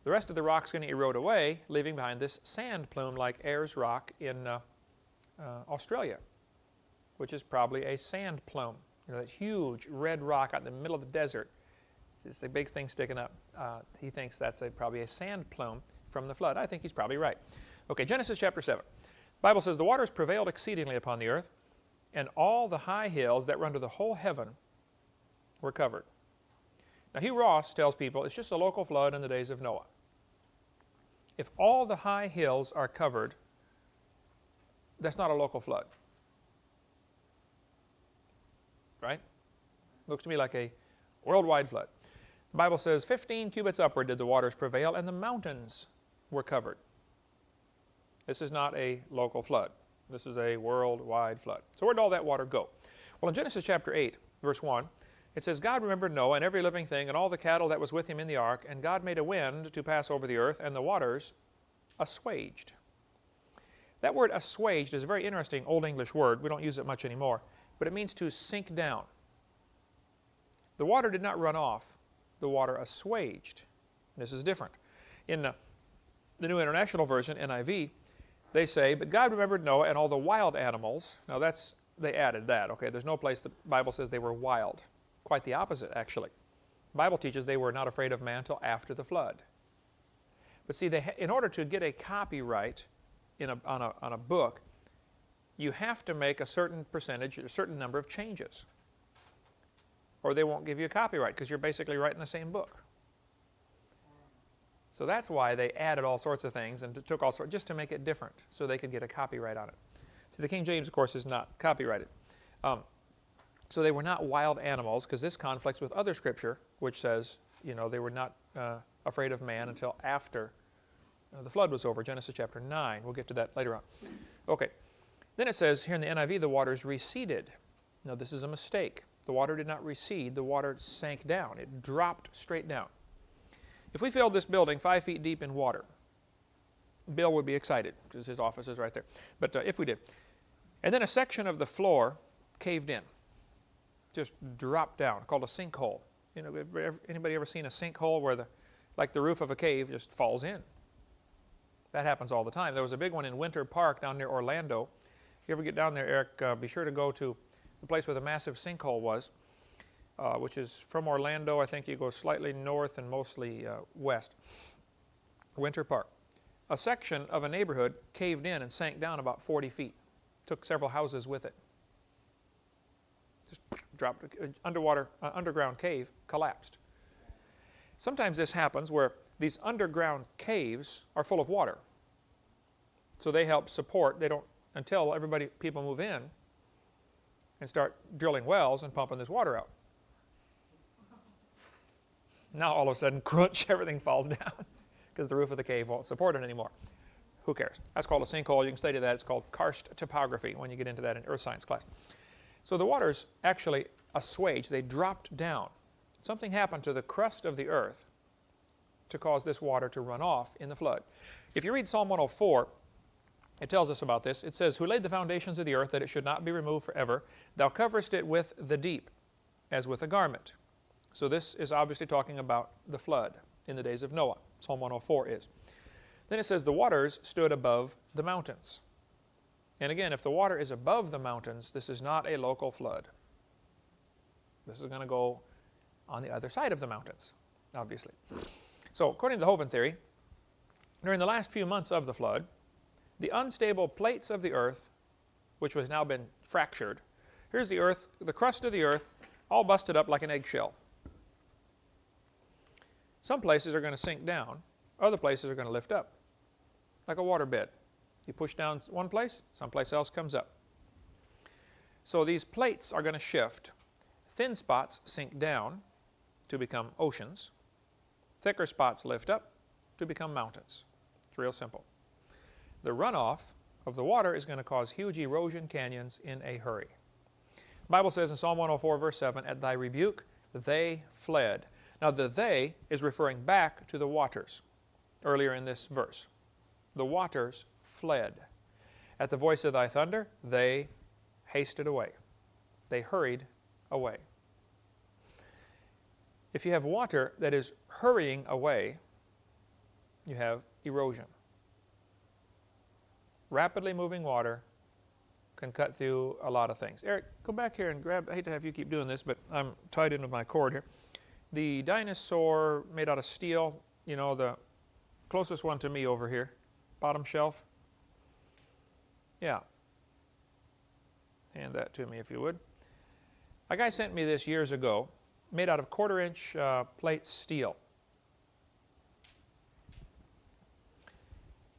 The rest of the rock's going to erode away, leaving behind this sand plume like Ayers Rock in Australia, which is probably a sand plume. You know, that huge red rock out in the middle of the desert. It's a big thing sticking up. He thinks that's probably a sand plume from the flood. I think he's probably right. Okay, Genesis chapter 7. The Bible says, the waters prevailed exceedingly upon the earth, and all the high hills that run to the whole heaven were covered. Now, Hugh Ross tells people it's just a local flood in the days of Noah. If all the high hills are covered, that's not a local flood. Right? Looks to me like a worldwide flood. The Bible says 15 cubits upward did the waters prevail, and the mountains were covered. This is not a local flood. This is a worldwide flood. So where did all that water go? Well, in Genesis chapter 8, verse 1, it says, God remembered Noah and every living thing and all the cattle that was with him in the ark, and God made a wind to pass over the earth, and the waters assuaged. That word assuaged is a very interesting Old English word. We don't use it much anymore, but it means to sink down. The water did not run off. The water assuaged. This is different. In the New International Version, NIV, they say, but God remembered Noah and all the wild animals. Now they added that, okay? There's no place the Bible says they were wild. Quite the opposite, actually. The Bible teaches they were not afraid of man until after the flood. But see, in order to get a copyright on a book, you have to make a certain percentage, a certain number of changes, or they won't give you a copyright because you're basically writing the same book. So that's why they added all sorts of things and took all sorts, just to make it different, so they could get a copyright on it. See, the King James, of course, is not copyrighted. So they were not wild animals, because this conflicts with other scripture, which says, you know, they were not afraid of man until after the flood was over. Genesis chapter 9. We'll get to that later on. Okay. Then it says here in the NIV, the waters receded. Now, this is a mistake. The water did not recede. The water sank down. It dropped straight down. If we filled this building 5 feet deep in water, Bill would be excited, because his office is right there. But if we did. And then a section of the floor caved in. Just dropped down, called a sinkhole. You know, anybody ever seen a sinkhole where like the roof of a cave just falls in? That happens all the time. There was a big one in Winter Park down near Orlando. If you ever get down there, Eric, be sure to go to the place where the massive sinkhole was, which is from Orlando. I think you go slightly north and mostly west. Winter Park. A section of a neighborhood caved in and sank down about 40 feet. Took several houses with it. Just dropped, underground cave collapsed. Sometimes this happens where these underground caves are full of water. So they help support, they don't, until people move in and start drilling wells and pumping this water out. Now all of a sudden, crunch, everything falls down because the roof of the cave won't support it anymore. Who cares? That's called a sinkhole. You can study that. It's called karst topography when you get into that in earth science class. So the waters actually assuaged. They dropped down. Something happened to the crust of the earth to cause this water to run off in the flood. If you read Psalm 104, it tells us about this. It says, who laid the foundations of the earth that it should not be removed forever? Thou coverest it with the deep, as with a garment. So this is obviously talking about the flood in the days of Noah. Psalm 104 is. Then it says, the waters stood above the mountains. And again, if the water is above the mountains, this is not a local flood. This is going to go on the other side of the mountains, obviously. So according to the Hovind theory, during the last few months of the flood, the unstable plates of the earth, which has now been fractured, here's the earth, the crust of the earth, all busted up like an eggshell. Some places are going to sink down. Other places are going to lift up, like a waterbed. You push down one place, someplace else comes up. So these plates are going to shift. Thin spots sink down to become oceans. Thicker spots lift up to become mountains. It's real simple. The runoff of the water is going to cause huge erosion canyons in a hurry. The Bible says in Psalm 104, verse 7, at thy rebuke they fled. Now the they is referring back to the waters earlier in this verse. The waters fled. At the voice of thy thunder, they hasted away. They hurried away. If you have water that is hurrying away, you have erosion. Rapidly moving water can cut through a lot of things. Eric, go back here and grab, I hate to have you keep doing this, but I'm tied in with my cord here. The dinosaur made out of steel, you know, the closest one to me over here, bottom shelf. Yeah. Hand that to me if you would. A guy sent me this years ago, made out of 1/4-inch plate steel.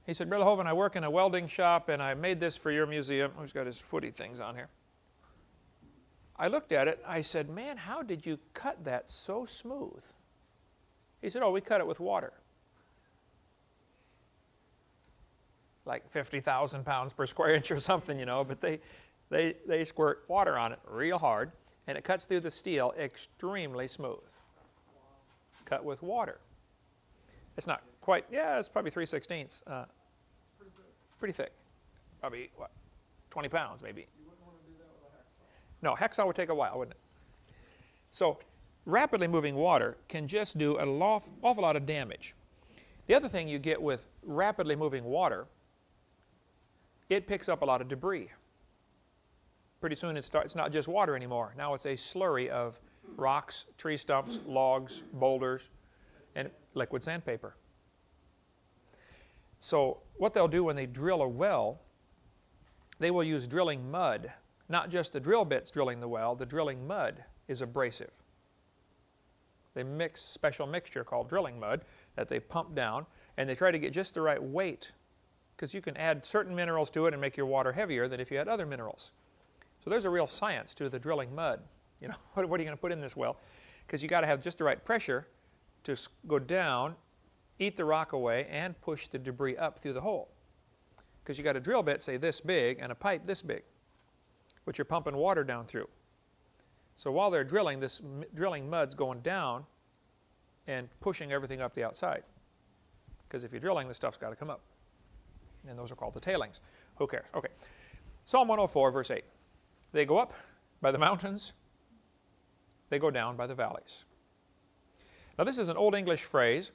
He said, Brother Hovind, I work in a welding shop and I made this for your museum. Oh, he's got his footy things on here. I looked at it, I said, man, how did you cut that so smooth? He said, oh, we cut it with water. Like 50,000 pounds per square inch or something, you know, but they squirt water on it real hard and it cuts through the steel extremely smooth. Cut with water. It's not quite, yeah, it's probably 3/16. Pretty thick. Probably, what, 20 pounds maybe. You wouldn't want to do that with a hacksaw. No, hacksaw would take a while, wouldn't it? So rapidly moving water can just do an awful lot of damage. The other thing you get with rapidly moving water, it picks up a lot of debris. Pretty soon it's not just water anymore. Now it's a slurry of rocks, tree stumps, logs, boulders, and liquid sandpaper. So what they'll do when they drill a well, they will use drilling mud. Not just the drill bits drilling the well, the drilling mud is abrasive. They mix special mixture called drilling mud that they pump down, and they try to get just the right weight, because you can add certain minerals to it and make your water heavier than if you had other minerals. So there's a real science to the drilling mud. You know, what are you going to put in this well? Because you got to have just the right pressure to go down, eat the rock away, and push the debris up through the hole. Because you got a drill bit, say this big, and a pipe this big, which you're pumping water down through. So while they're drilling, this drilling mud's going down and pushing everything up the outside. Because if you're drilling, the stuff's got to come up. And those are called the tailings. Who cares? Okay. Psalm 104, verse 8. They go up by the mountains. They go down by the valleys. Now this is an Old English phrase,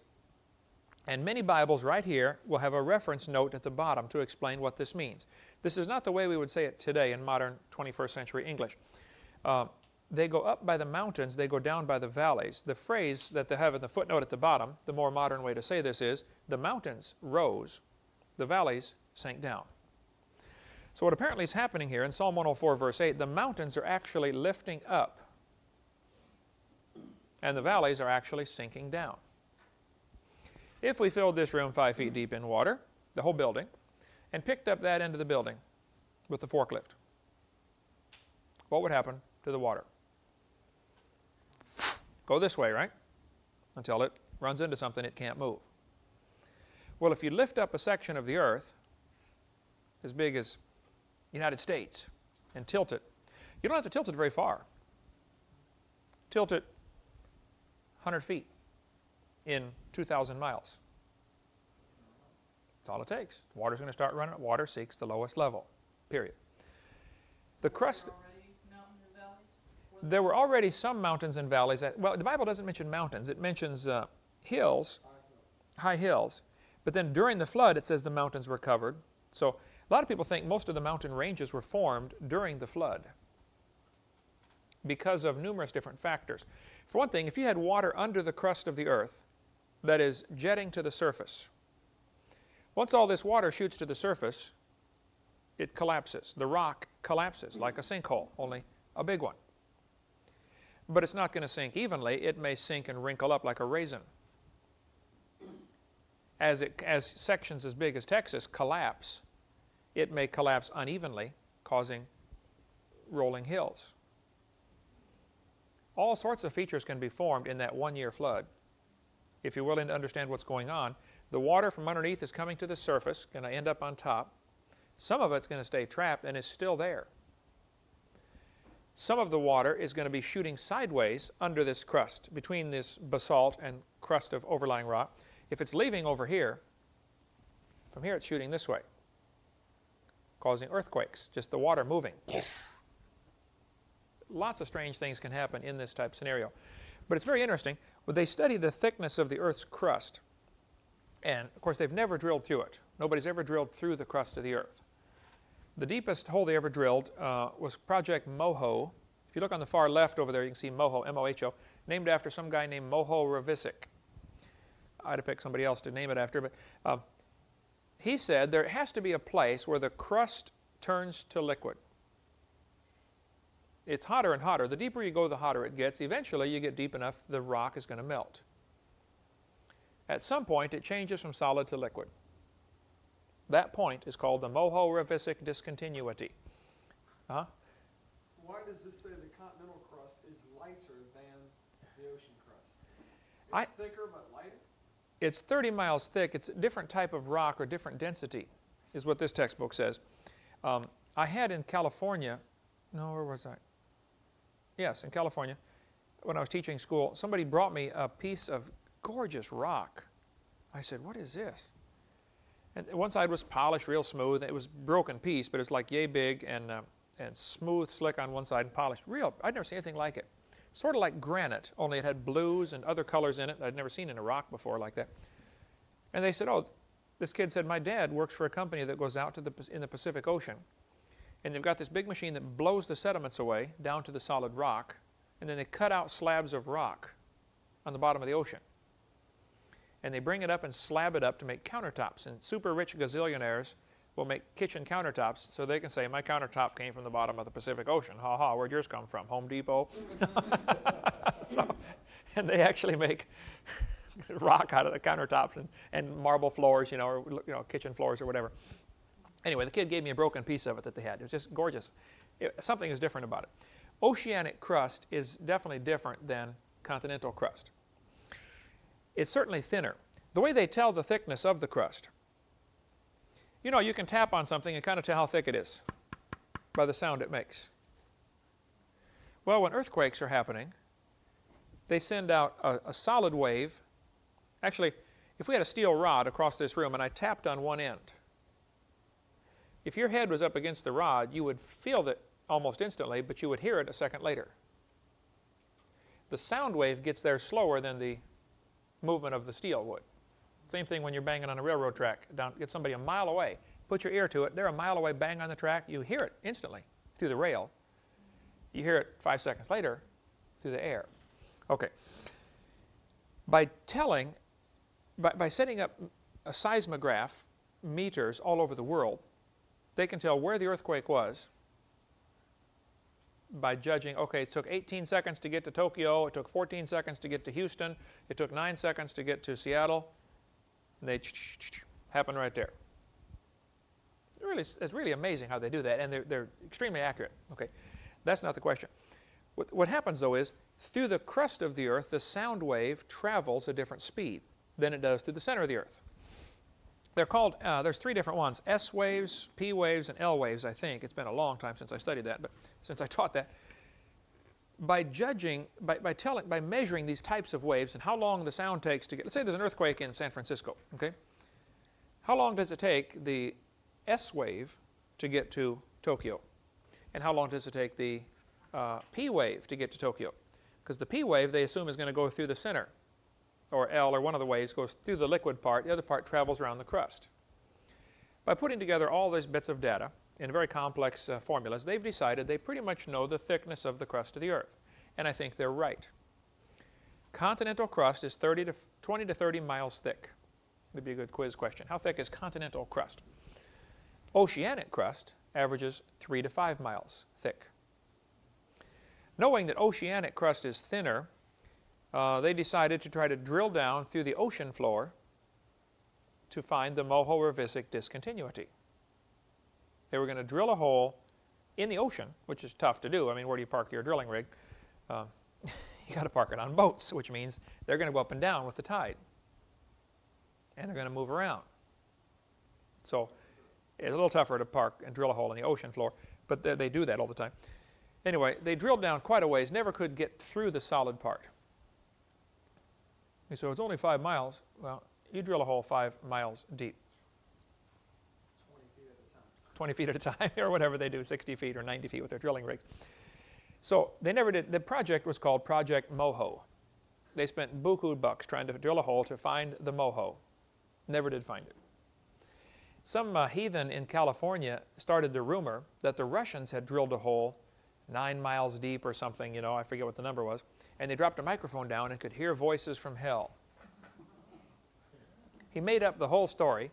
and many Bibles right here will have a reference note at the bottom to explain what this means. This is not the way we would say it today in modern 21st century English. They go up by the mountains, they go down by the valleys. The phrase that they have in the footnote at the bottom, the more modern way to say this is, the mountains rose, the valleys sank down. So what apparently is happening here in Psalm 104, verse 8, the mountains are actually lifting up, and the valleys are actually sinking down. If we filled this room 5 feet deep in water, the whole building, and picked up that end of the building with the forklift, what would happen to the water? Go this way, right? Until it runs into something it can't move. Well, if you lift up a section of the earth as big as the United States and tilt it, you don't have to tilt it very far. Tilt it 100 feet in 2,000 miles. That's all it takes. Water's going to start running. Water seeks the lowest level, period. The crust... There were already some mountains and valleys. Well, the Bible doesn't mention mountains. It mentions hills, high hills. But then during the flood, it says the mountains were covered. So a lot of people think most of the mountain ranges were formed during the flood because of numerous different factors. For one thing, if you had water under the crust of the earth that is jetting to the surface, once all this water shoots to the surface, it collapses. The rock collapses like a sinkhole, only a big one. But it's not going to sink evenly. It may sink and wrinkle up like a raisin. As sections as big as Texas collapse, it may collapse unevenly, causing rolling hills. All sorts of features can be formed in that one-year flood. If you're willing to understand what's going on, the water from underneath is coming to the surface, going to end up on top. Some of it's going to stay trapped and is still there. Some of the water is going to be shooting sideways under this crust, between this basalt and crust of overlying rock. If it's leaving over here, from here it's shooting this way, causing earthquakes, just the water moving. Lots of strange things can happen in this type scenario. But it's very interesting. When they study the thickness of the Earth's crust, and of course they've never drilled through it. Nobody's ever drilled through the crust of the Earth. The deepest hole they ever drilled was Project Moho. If you look on the far left over there, you can see Moho, M-O-H-O, named after some guy named Moho Ravisic. I'd have picked somebody else to name it after, but he said there has to be a place where the crust turns to liquid. It's hotter and hotter. The deeper you go, the hotter it gets. Eventually, you get deep enough, the rock is going to melt. At some point, it changes from solid to liquid. That point is called the Moho-Ravisic discontinuity. Why does this say the continental crust is lighter than the ocean crust? It's thicker but lighter? It's 30 miles thick. It's a different type of rock or different density, is what this textbook says. I had in California, no, where was I? Yes, in California, when I was teaching school, somebody brought me a piece of gorgeous rock. I said, what is this? And one side was polished real smooth. It was a broken piece, but it was like yay big and smooth, slick on one side and polished. Real, I'd never seen anything like it. Sort of like granite, only it had blues and other colors in it I'd never seen in a rock before like that. And they said, oh, this kid said, my dad works for a company that goes out to in the Pacific Ocean. And they've got this big machine that blows the sediments away down to the solid rock. And then they cut out slabs of rock on the bottom of the ocean. And they bring it up and slab it up to make countertops. And super rich gazillionaires will make kitchen countertops so they can say, my countertop came from the bottom of the Pacific Ocean. Ha ha, where'd yours come from? Home Depot? And they actually make rock out of the countertops and marble floors, or kitchen floors or whatever. Anyway, the kid gave me a broken piece of it that they had. It was just gorgeous. Something is different about it. Oceanic crust is definitely different than continental crust. It's certainly thinner. The way they tell the thickness of the crust, you can tap on something and kind of tell how thick it is by the sound it makes. Well, when earthquakes are happening, they send out a solid wave. Actually, if we had a steel rod across this room and I tapped on one end, if your head was up against the rod, you would feel it almost instantly, but you would hear it a second later. The sound wave gets there slower than the movement of the steel would. Same thing when you're banging on a railroad track. Get somebody a mile away, put your ear to it, they're a mile away, bang on the track, you hear it instantly through the rail. You hear it 5 seconds later through the air. Okay. By setting up a seismograph meters all over the world, they can tell where the earthquake was by judging, okay, it took 18 seconds to get to Tokyo, it took 14 seconds to get to Houston, it took 9 seconds to get to Seattle, and they happen right there. It's really amazing how they do that, and they're extremely accurate. Okay, that's not the question. What happens, though, is through the crust of the Earth, the sound wave travels a different speed than it does through the center of the Earth. They're called, there's 3 different ones, S waves, P waves, and L waves, I think. It's been a long time since I studied that, but since I taught that. By measuring these types of waves and how long the sound takes to get, let's say there's an earthquake in San Francisco, okay? How long does it take the S wave to get to Tokyo? And how long does it take the P wave to get to Tokyo? Because the P wave, they assume, is going to go through the center. Or L, or one of the waves, goes through the liquid part. The other part travels around the crust. By putting together all these bits of data in very complex formulas, they've decided they pretty much know the thickness of the crust of the Earth. And I think they're right. Continental crust is 20 to 30 miles thick. Would be a good quiz question. How thick is continental crust? Oceanic crust averages 3 to 5 miles thick. Knowing that oceanic crust is thinner, they decided to try to drill down through the ocean floor to find the Moho-Ravisic discontinuity. They were going to drill a hole in the ocean, which is tough to do. I mean, where do you park your drilling rig? You got to park it on boats, which means they're going to go up and down with the tide. And they're going to move around. So It's a little tougher to park and drill a hole in the ocean floor, but they do that all the time. Anyway, they drilled down quite a ways, never could get through the solid part. And so it's only 5 miles. Well, you drill a hole 5 miles deep. 20 feet at a time. 20 feet at a time, or whatever they do, 60 feet or 90 feet with their drilling rigs. So they never did. The project was called Project Moho. They spent buku bucks trying to drill a hole to find the moho. Never did find it. Some heathen in California started the rumor that the Russians had drilled a hole 9 miles deep or something, you know, I forget what the number was, and they dropped a microphone down and could hear voices from hell. He made up the whole story,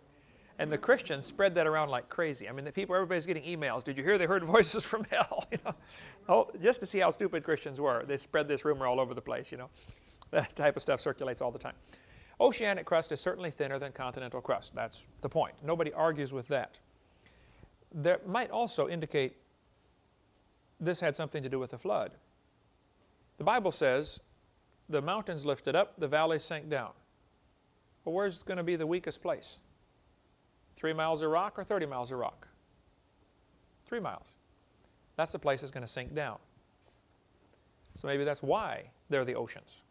and the Christians spread that around like crazy. I mean, the people, everybody's getting emails. Did you hear they heard voices from hell? You know, oh, just to see how stupid Christians were, they spread this rumor all over the place, you know. That type of stuff circulates all the time. Oceanic crust is certainly thinner than continental crust. That's the point. Nobody argues with that. That might also indicate this had something to do with the flood. The Bible says the mountains lifted up, the valleys sank down. Well, where's going to be the weakest place? 3 miles of rock or 30 miles of rock? 3 miles. That's the place that's going to sink down. So maybe that's why they're the oceans.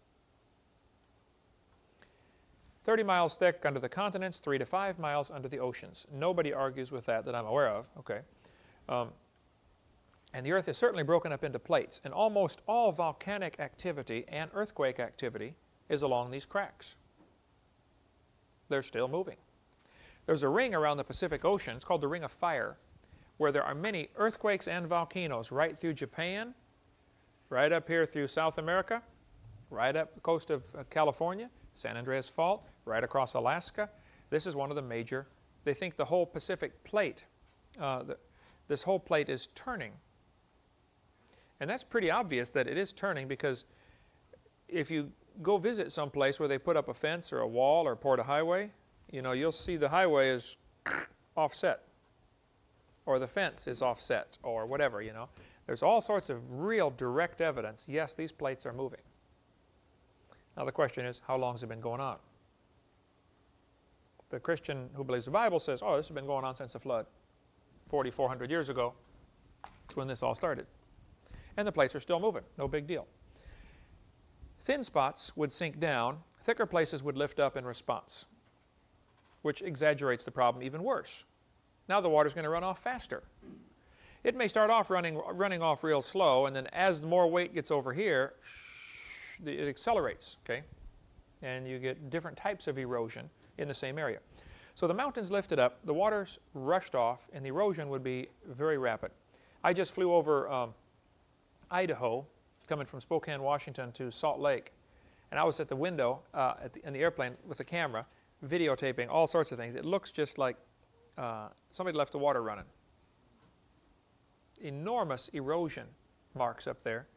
30 miles thick under the continents, 3 to 5 miles under the oceans. Nobody argues with that I'm aware of. Okay. And the earth is certainly broken up into plates, and almost all volcanic activity and earthquake activity is along these cracks. They're still moving. There's a ring around the Pacific Ocean, it's called the Ring of Fire, where there are many earthquakes and volcanoes right through Japan, right up here through South America, right up the coast of California, San Andreas Fault, right across Alaska. This is one of the major, they think the whole Pacific plate, this whole plate is turning. And that's pretty obvious that it is turning, because if you go visit some place where they put up a fence or a wall or poured a highway, you know, you'll see the highway is offset, or the fence is offset, or whatever, you know. There's all sorts of real direct evidence, yes, these plates are moving. Now the question is, how long has it been going on? The Christian who believes the Bible says, oh, this has been going on since the flood. 4,400 years ago, that's when this all started. And the plates are still moving, no big deal. Thin spots would sink down, thicker places would lift up in response, which exaggerates the problem even worse. Now the water's going to run off faster. It may start off running off real slow, and then as more weight gets over here, it accelerates, okay? And you get different types of erosion in the same area. So the mountains lifted up, the water's rushed off, and the erosion would be very rapid. I just flew over Idaho, coming from Spokane, Washington to Salt Lake, and I was at the window in the airplane with the camera, videotaping all sorts of things. It looks just like somebody left the water running. Enormous erosion marks up there.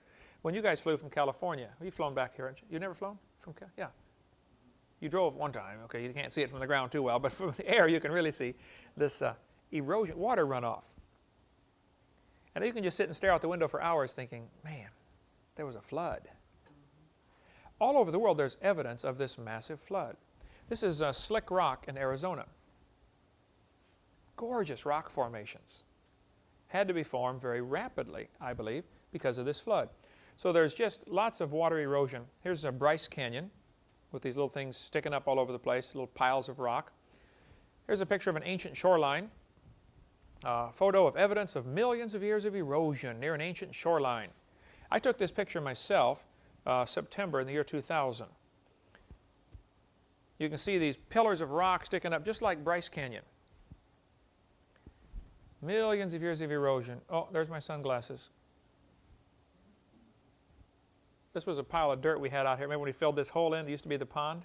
When you guys flew from California, you've flown back here, haven't you? You've never flown from California? Yeah. You drove one time, okay, you can't see it from the ground too well, but from the air you can really see this erosion, water runoff. And you can just sit and stare out the window for hours thinking, man, there was a flood. All over the world there's evidence of this massive flood. This is Slick Rock in Arizona. Gorgeous rock formations. Had to be formed very rapidly, I believe, because of this flood. So there's just lots of water erosion. Here's a Bryce Canyon with these little things sticking up all over the place, little piles of rock. Here's a picture of an ancient shoreline. Photo of evidence of millions of years of erosion near an ancient shoreline. I took this picture myself September in the year 2000. You can see these pillars of rock sticking up just like Bryce Canyon. Millions of years of erosion. Oh, there's my sunglasses. This was a pile of dirt we had out here. Remember when we filled this hole in? It used to be the pond.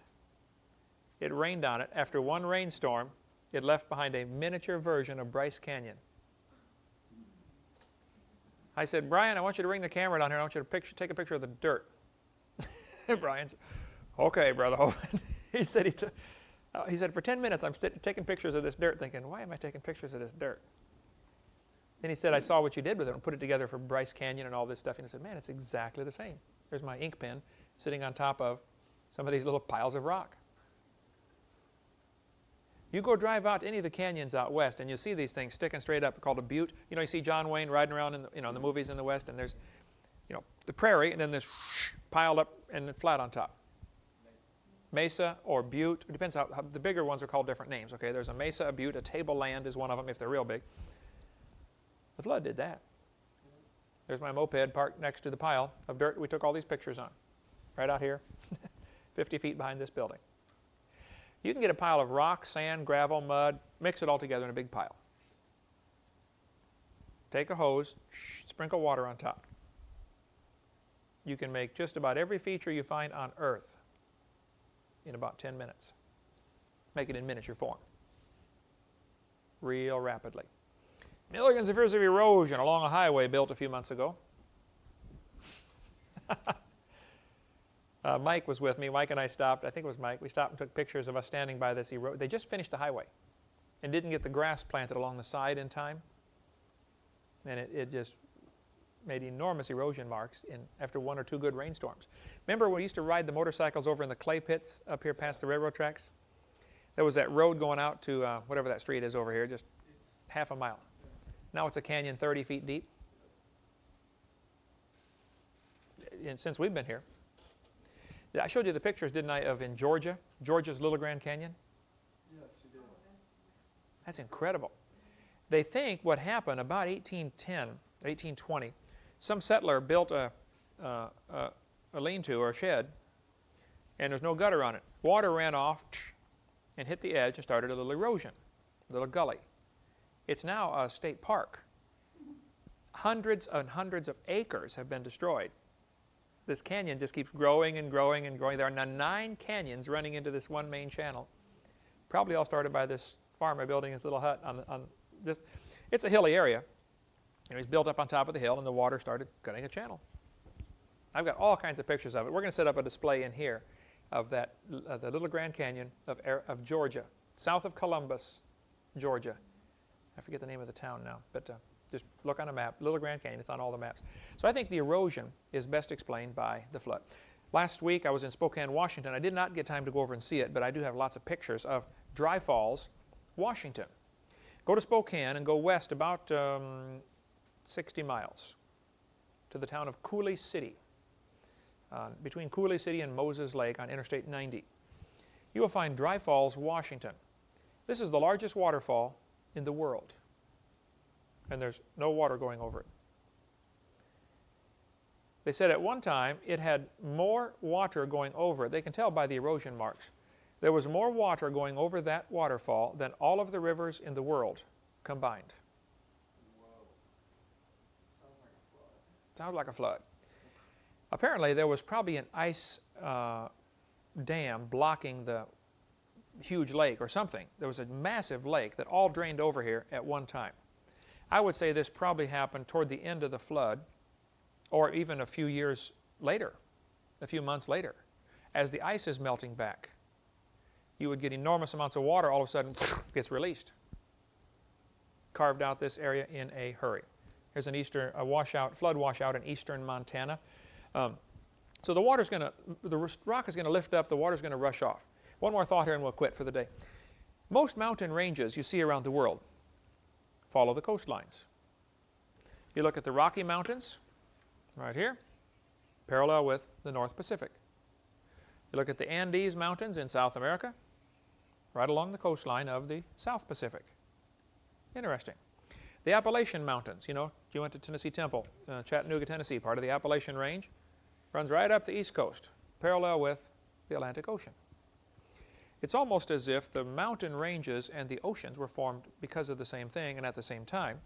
It rained on it. After one rainstorm, it left behind a miniature version of Bryce Canyon. I said, Brian, I want you to bring the camera down here. I want you to take a picture of the dirt. Brian said, okay, Brother Hovind. He said, for 10 minutes I'm taking pictures of this dirt thinking, why am I taking pictures of this dirt? Then he said, I saw what you did with it and put it together for Bryce Canyon and all this stuff. And he said, man, it's exactly the same. There's my ink pen sitting on top of some of these little piles of rock. You go drive out to any of the canyons out west, and you'll see these things sticking straight up called a butte. You know, you see John Wayne riding around in the, in the movies in the west, and there's, the prairie, and then this piled up and then flat on top. Mesa or butte. It depends how the bigger ones are called different names. Okay, there's a mesa, a butte, a tableland is one of them if they're real big. The flood did that. There's my moped parked next to the pile of dirt we took all these pictures on, right out here, 50 feet behind this building. You can get a pile of rock, sand, gravel, mud, mix it all together in a big pile. Take a hose, sprinkle water on top. You can make just about every feature you find on Earth in about 10 minutes. Make it in miniature form. Real rapidly. Millions of years of erosion along a highway built a few months ago. Mike was with me. Mike and I stopped. I think it was Mike. We stopped and took pictures of us standing by this erosion. They just finished the highway and didn't get the grass planted along the side in time. And it just made enormous erosion marks after 1 or 2 good rainstorms. Remember when we used to ride the motorcycles over in the clay pits up here past the railroad tracks? There was that road going out to whatever that street is over here, just half a mile. Now it's a canyon 30 feet deep. And since we've been here. I showed you the pictures, didn't I, of in Georgia, Georgia's Little Grand Canyon? Yes, you did. That's incredible. They think what happened about 1810, 1820, some settler built a lean-to or a shed, and there's no gutter on it. Water ran off and hit the edge and started a little erosion, a little gully. It's now a state park. Hundreds and hundreds of acres have been destroyed. This canyon just keeps growing and growing and growing. There are now 9 canyons running into this one main channel. Probably all started by this farmer building his little hut on this. It's a hilly area. He's built up on top of the hill, and the water started cutting a channel. I've got all kinds of pictures of it. We're going to set up a display in here of that, the Little Grand Canyon of Georgia, south of Columbus, Georgia. I forget the name of the town now, but just look on a map, Little Grand Canyon, it's on all the maps. So I think the erosion is best explained by the flood. Last week I was in Spokane, Washington. I did not get time to go over and see it, but I do have lots of pictures of Dry Falls, Washington. Go to Spokane and go west about 60 miles to the town of Coulee City, between Coulee City and Moses Lake on Interstate 90. You will find Dry Falls, Washington. This is the largest waterfall in the world, and there's no water going over it. They said at one time it had more water going over it. They can tell by the erosion marks. There was more water going over that waterfall than all of the rivers in the world combined. Whoa. Sounds like a flood. Sounds like a flood. Apparently there was probably an ice dam blocking the huge lake or something. There was a massive lake that all drained over here at one time. I would say this probably happened toward the end of the flood, or even a few years later, a few months later. As the ice is melting back, you would get enormous amounts of water all of a sudden gets released. Carved out this area in a hurry. Here's a flood washout in eastern Montana. So the rock is going to lift up, the water's going to rush off. One more thought here and we'll quit for the day. Most mountain ranges you see around the world follow the coastlines. You look at the Rocky Mountains, right here, parallel with the North Pacific. You look at the Andes Mountains in South America, right along the coastline of the South Pacific. Interesting. The Appalachian Mountains, you went to Tennessee Temple, Chattanooga, Tennessee, part of the Appalachian Range, runs right up the East Coast, parallel with the Atlantic Ocean. It's almost as if the mountain ranges and the oceans were formed because of the same thing and at the same time.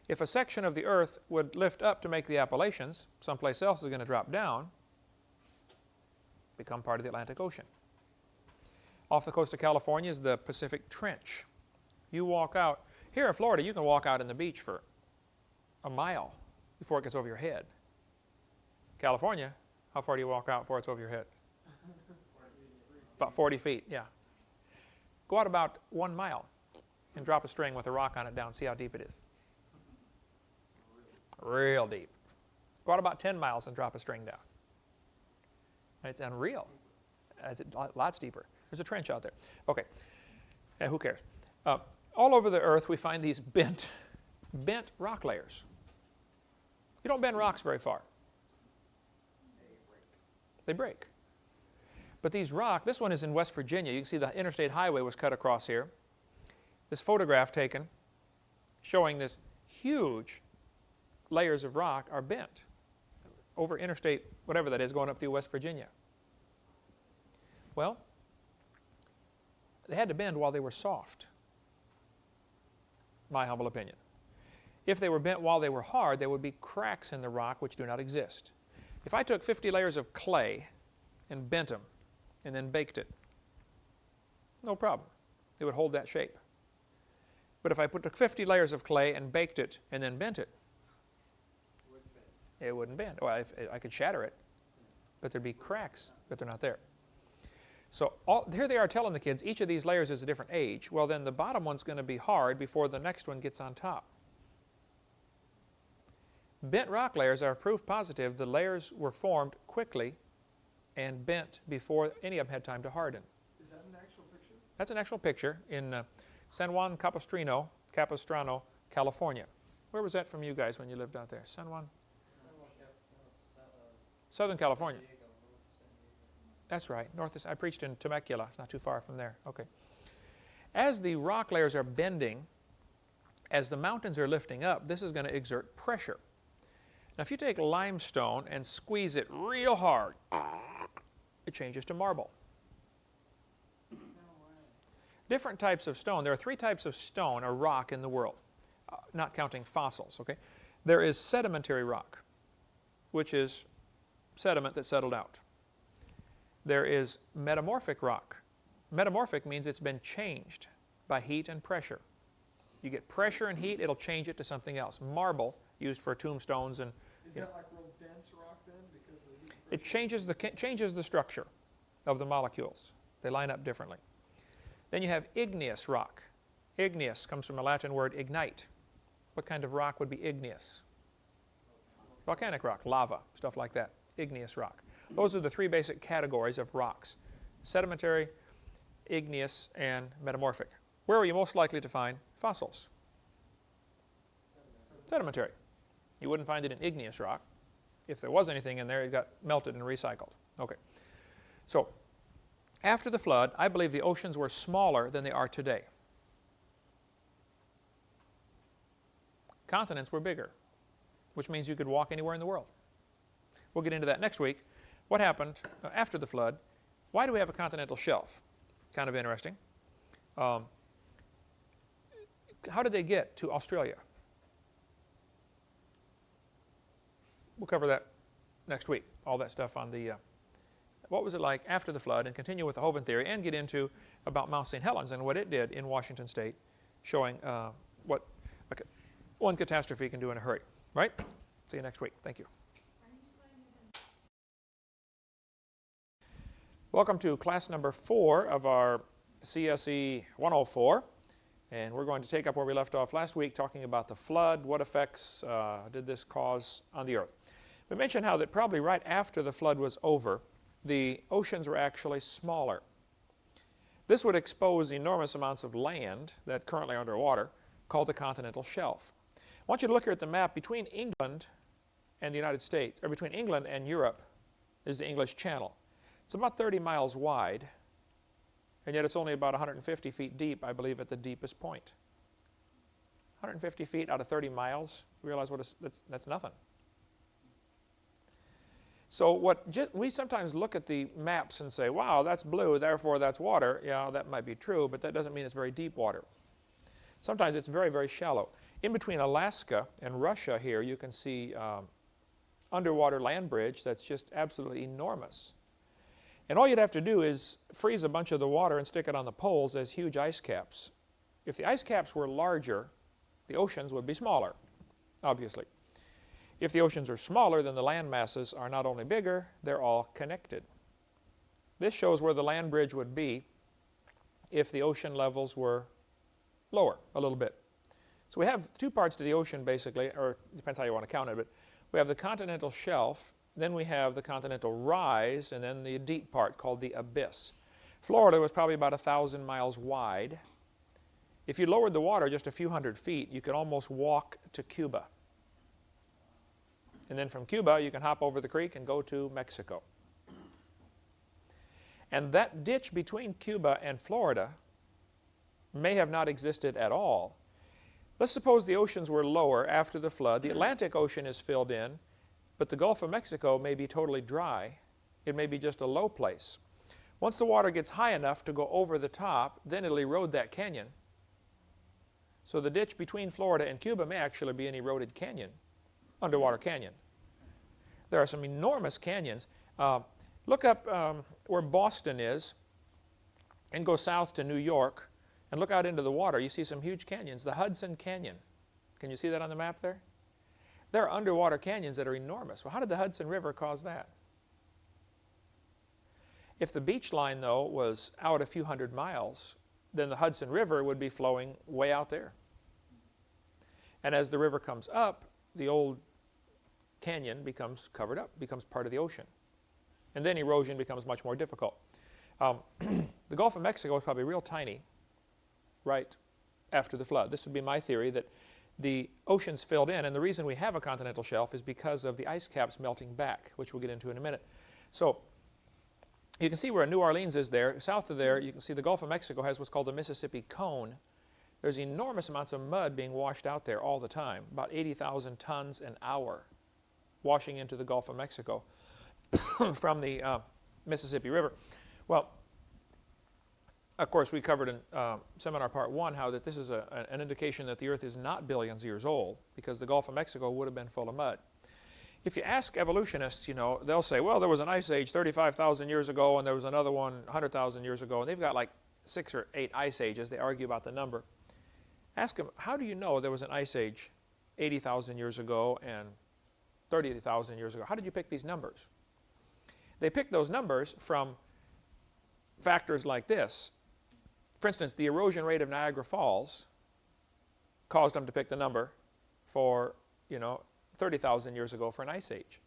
If a section of the earth would lift up to make the Appalachians, someplace else is going to drop down, become part of the Atlantic Ocean. Off the coast of California is the Pacific Trench. You walk out, here in Florida, you can walk out on the beach for a mile before it gets over your head. California, how far do you walk out before it's over your head? About 40 feet, yeah. Go out about 1 mile and drop a string with a rock on it down, see how deep it is. Real deep. Go out about 10 miles and drop a string down. It's unreal. It's lots deeper. There's a trench out there. Okay. who cares? All over the earth we find these bent rock layers. You don't bend rocks very far. They break. But these this one is in West Virginia. You can see the interstate highway was cut across here. This photograph taken showing this huge layers of rock are bent over interstate, whatever that is, going up through West Virginia. Well, they had to bend while they were soft, my humble opinion. If they were bent while they were hard, there would be cracks in the rock which do not exist. If I took 50 layers of clay and bent them and then baked it, no problem. It would hold that shape. But if I took 50 layers of clay and baked it and then bent it, it wouldn't bend. Well, I could shatter it, but there'd be cracks, but they're not there. So here they are telling the kids each of these layers is a different age. Well, then the bottom one's going to be hard before the next one gets on top. Bent rock layers are proof positive the layers were formed quickly and bent before any of them had time to harden. Is that an actual picture? That's an actual picture in San Juan Capistrano, California. Where was that from you guys when you lived out there? San Juan? Southern California. That's right. I preached in Temecula. It's not too far from there. Okay. As the rock layers are bending, as the mountains are lifting up, this is going to exert pressure. Now, if you take limestone and squeeze it real hard, it changes to marble. Different types of stone. There are 3 types of stone or rock in the world, not counting fossils. Okay, there is sedimentary rock, which is sediment that settled out. There is metamorphic rock. Metamorphic means it's been changed by heat and pressure. You get pressure and heat, it'll change it to something else. Marble, used for tombstones and... Is that like real dense rock then? Because of the heat and It changes the structure of the molecules. They line up differently. Then you have igneous rock. Igneous comes from a Latin word ignite. What kind of rock would be igneous? Volcanic rock, lava, stuff like that. Igneous rock. Those are the 3 basic categories of rocks: sedimentary, igneous, and metamorphic. Where are you most likely to find fossils? Sedimentary. You wouldn't find it in igneous rock. If there was anything in there, it got melted and recycled. Okay. So, after the flood, I believe the oceans were smaller than they are today. Continents were bigger, which means you could walk anywhere in the world. We'll get into that next week. What happened after the flood? Why do we have a continental shelf? Kind of interesting. How did they get to Australia? We'll cover that next week, all that stuff on the, what was it like after the flood, and continue with the Hovind theory, and get into about Mount St. Helens and what it did in Washington State, showing what one catastrophe can do in a hurry. Right? See you next week. Thank you. Welcome to class number 4 of our CSE 104, and we're going to take up where we left off last week, talking about the flood. What effects did this cause on the earth? We mentioned how that probably right after the flood was over, the oceans were actually smaller. This would expose enormous amounts of land that currently are underwater, called the continental shelf. I want you to look here at the map. Between England and the United States, or between England and Europe, is the English Channel. It's about 30 miles wide, and yet it's only about 150 feet deep, I believe, at the deepest point. 150 feet out of 30 miles, you realize that's nothing. So we sometimes look at the maps and say, wow, that's blue, therefore that's water. Yeah, that might be true, but that doesn't mean it's very deep water. Sometimes it's very, very shallow. In between Alaska and Russia here, you can see underwater land bridge that's just absolutely enormous. And all you'd have to do is freeze a bunch of the water and stick it on the poles as huge ice caps. If the ice caps were larger, the oceans would be smaller, obviously. If the oceans are smaller, then the land masses are not only bigger, they're all connected. This shows where the land bridge would be if the ocean levels were lower a little bit. So we have 2 parts to the ocean, basically, or it depends how you want to count it, but we have the continental shelf, then we have the continental rise, and then the deep part called the abyss. Florida was probably about 1,000 miles wide, If you lowered the water just a few hundred feet, you could almost walk to Cuba. And then from Cuba, you can hop over the creek and go to Mexico. And that ditch between Cuba and Florida may have not existed at all. Let's suppose the oceans were lower after the flood. The Atlantic Ocean is filled in, but the Gulf of Mexico may be totally dry. It may be just a low place. Once the water gets high enough to go over the top, then it'll erode that canyon. So the ditch between Florida and Cuba may actually be an eroded canyon, underwater canyon. There are some enormous canyons. Look up where Boston is and go south to New York and look out into the water. You see some huge canyons. The Hudson Canyon. Can you see that on the map there? There are underwater canyons that are enormous. Well, how did the Hudson River cause that? If the beach line, though, was out a few hundred miles, then the Hudson River would be flowing way out there. And as the river comes up, the old canyon becomes covered up, becomes part of the ocean. And then erosion becomes much more difficult. The Gulf of Mexico is probably real tiny right after the flood. This would be my theory, that the oceans filled in, and the reason we have a continental shelf is because of the ice caps melting back, which we'll get into in a minute. So you can see where New Orleans is there. South of there, you can see the Gulf of Mexico has what's called the Mississippi Cone. There's enormous amounts of mud being washed out there all the time, about 80,000 tons an hour washing into the Gulf of Mexico from the Mississippi River. Well, of course, we covered in seminar part 1 how that this is an indication that the Earth is not billions of years old, because the Gulf of Mexico would have been full of mud. If you ask evolutionists, you know, they'll say, well, there was an ice age 35,000 years ago, and there was another one 100,000 years ago, and they've got like 6 or 8 ice ages. They argue about the number. Ask them, how do you know there was an ice age 80,000 years ago and 30,000 years ago? How did you pick these numbers? They picked those numbers from factors like this. For instance, the erosion rate of Niagara Falls caused them to pick the number for, 30,000 years ago for an ice age.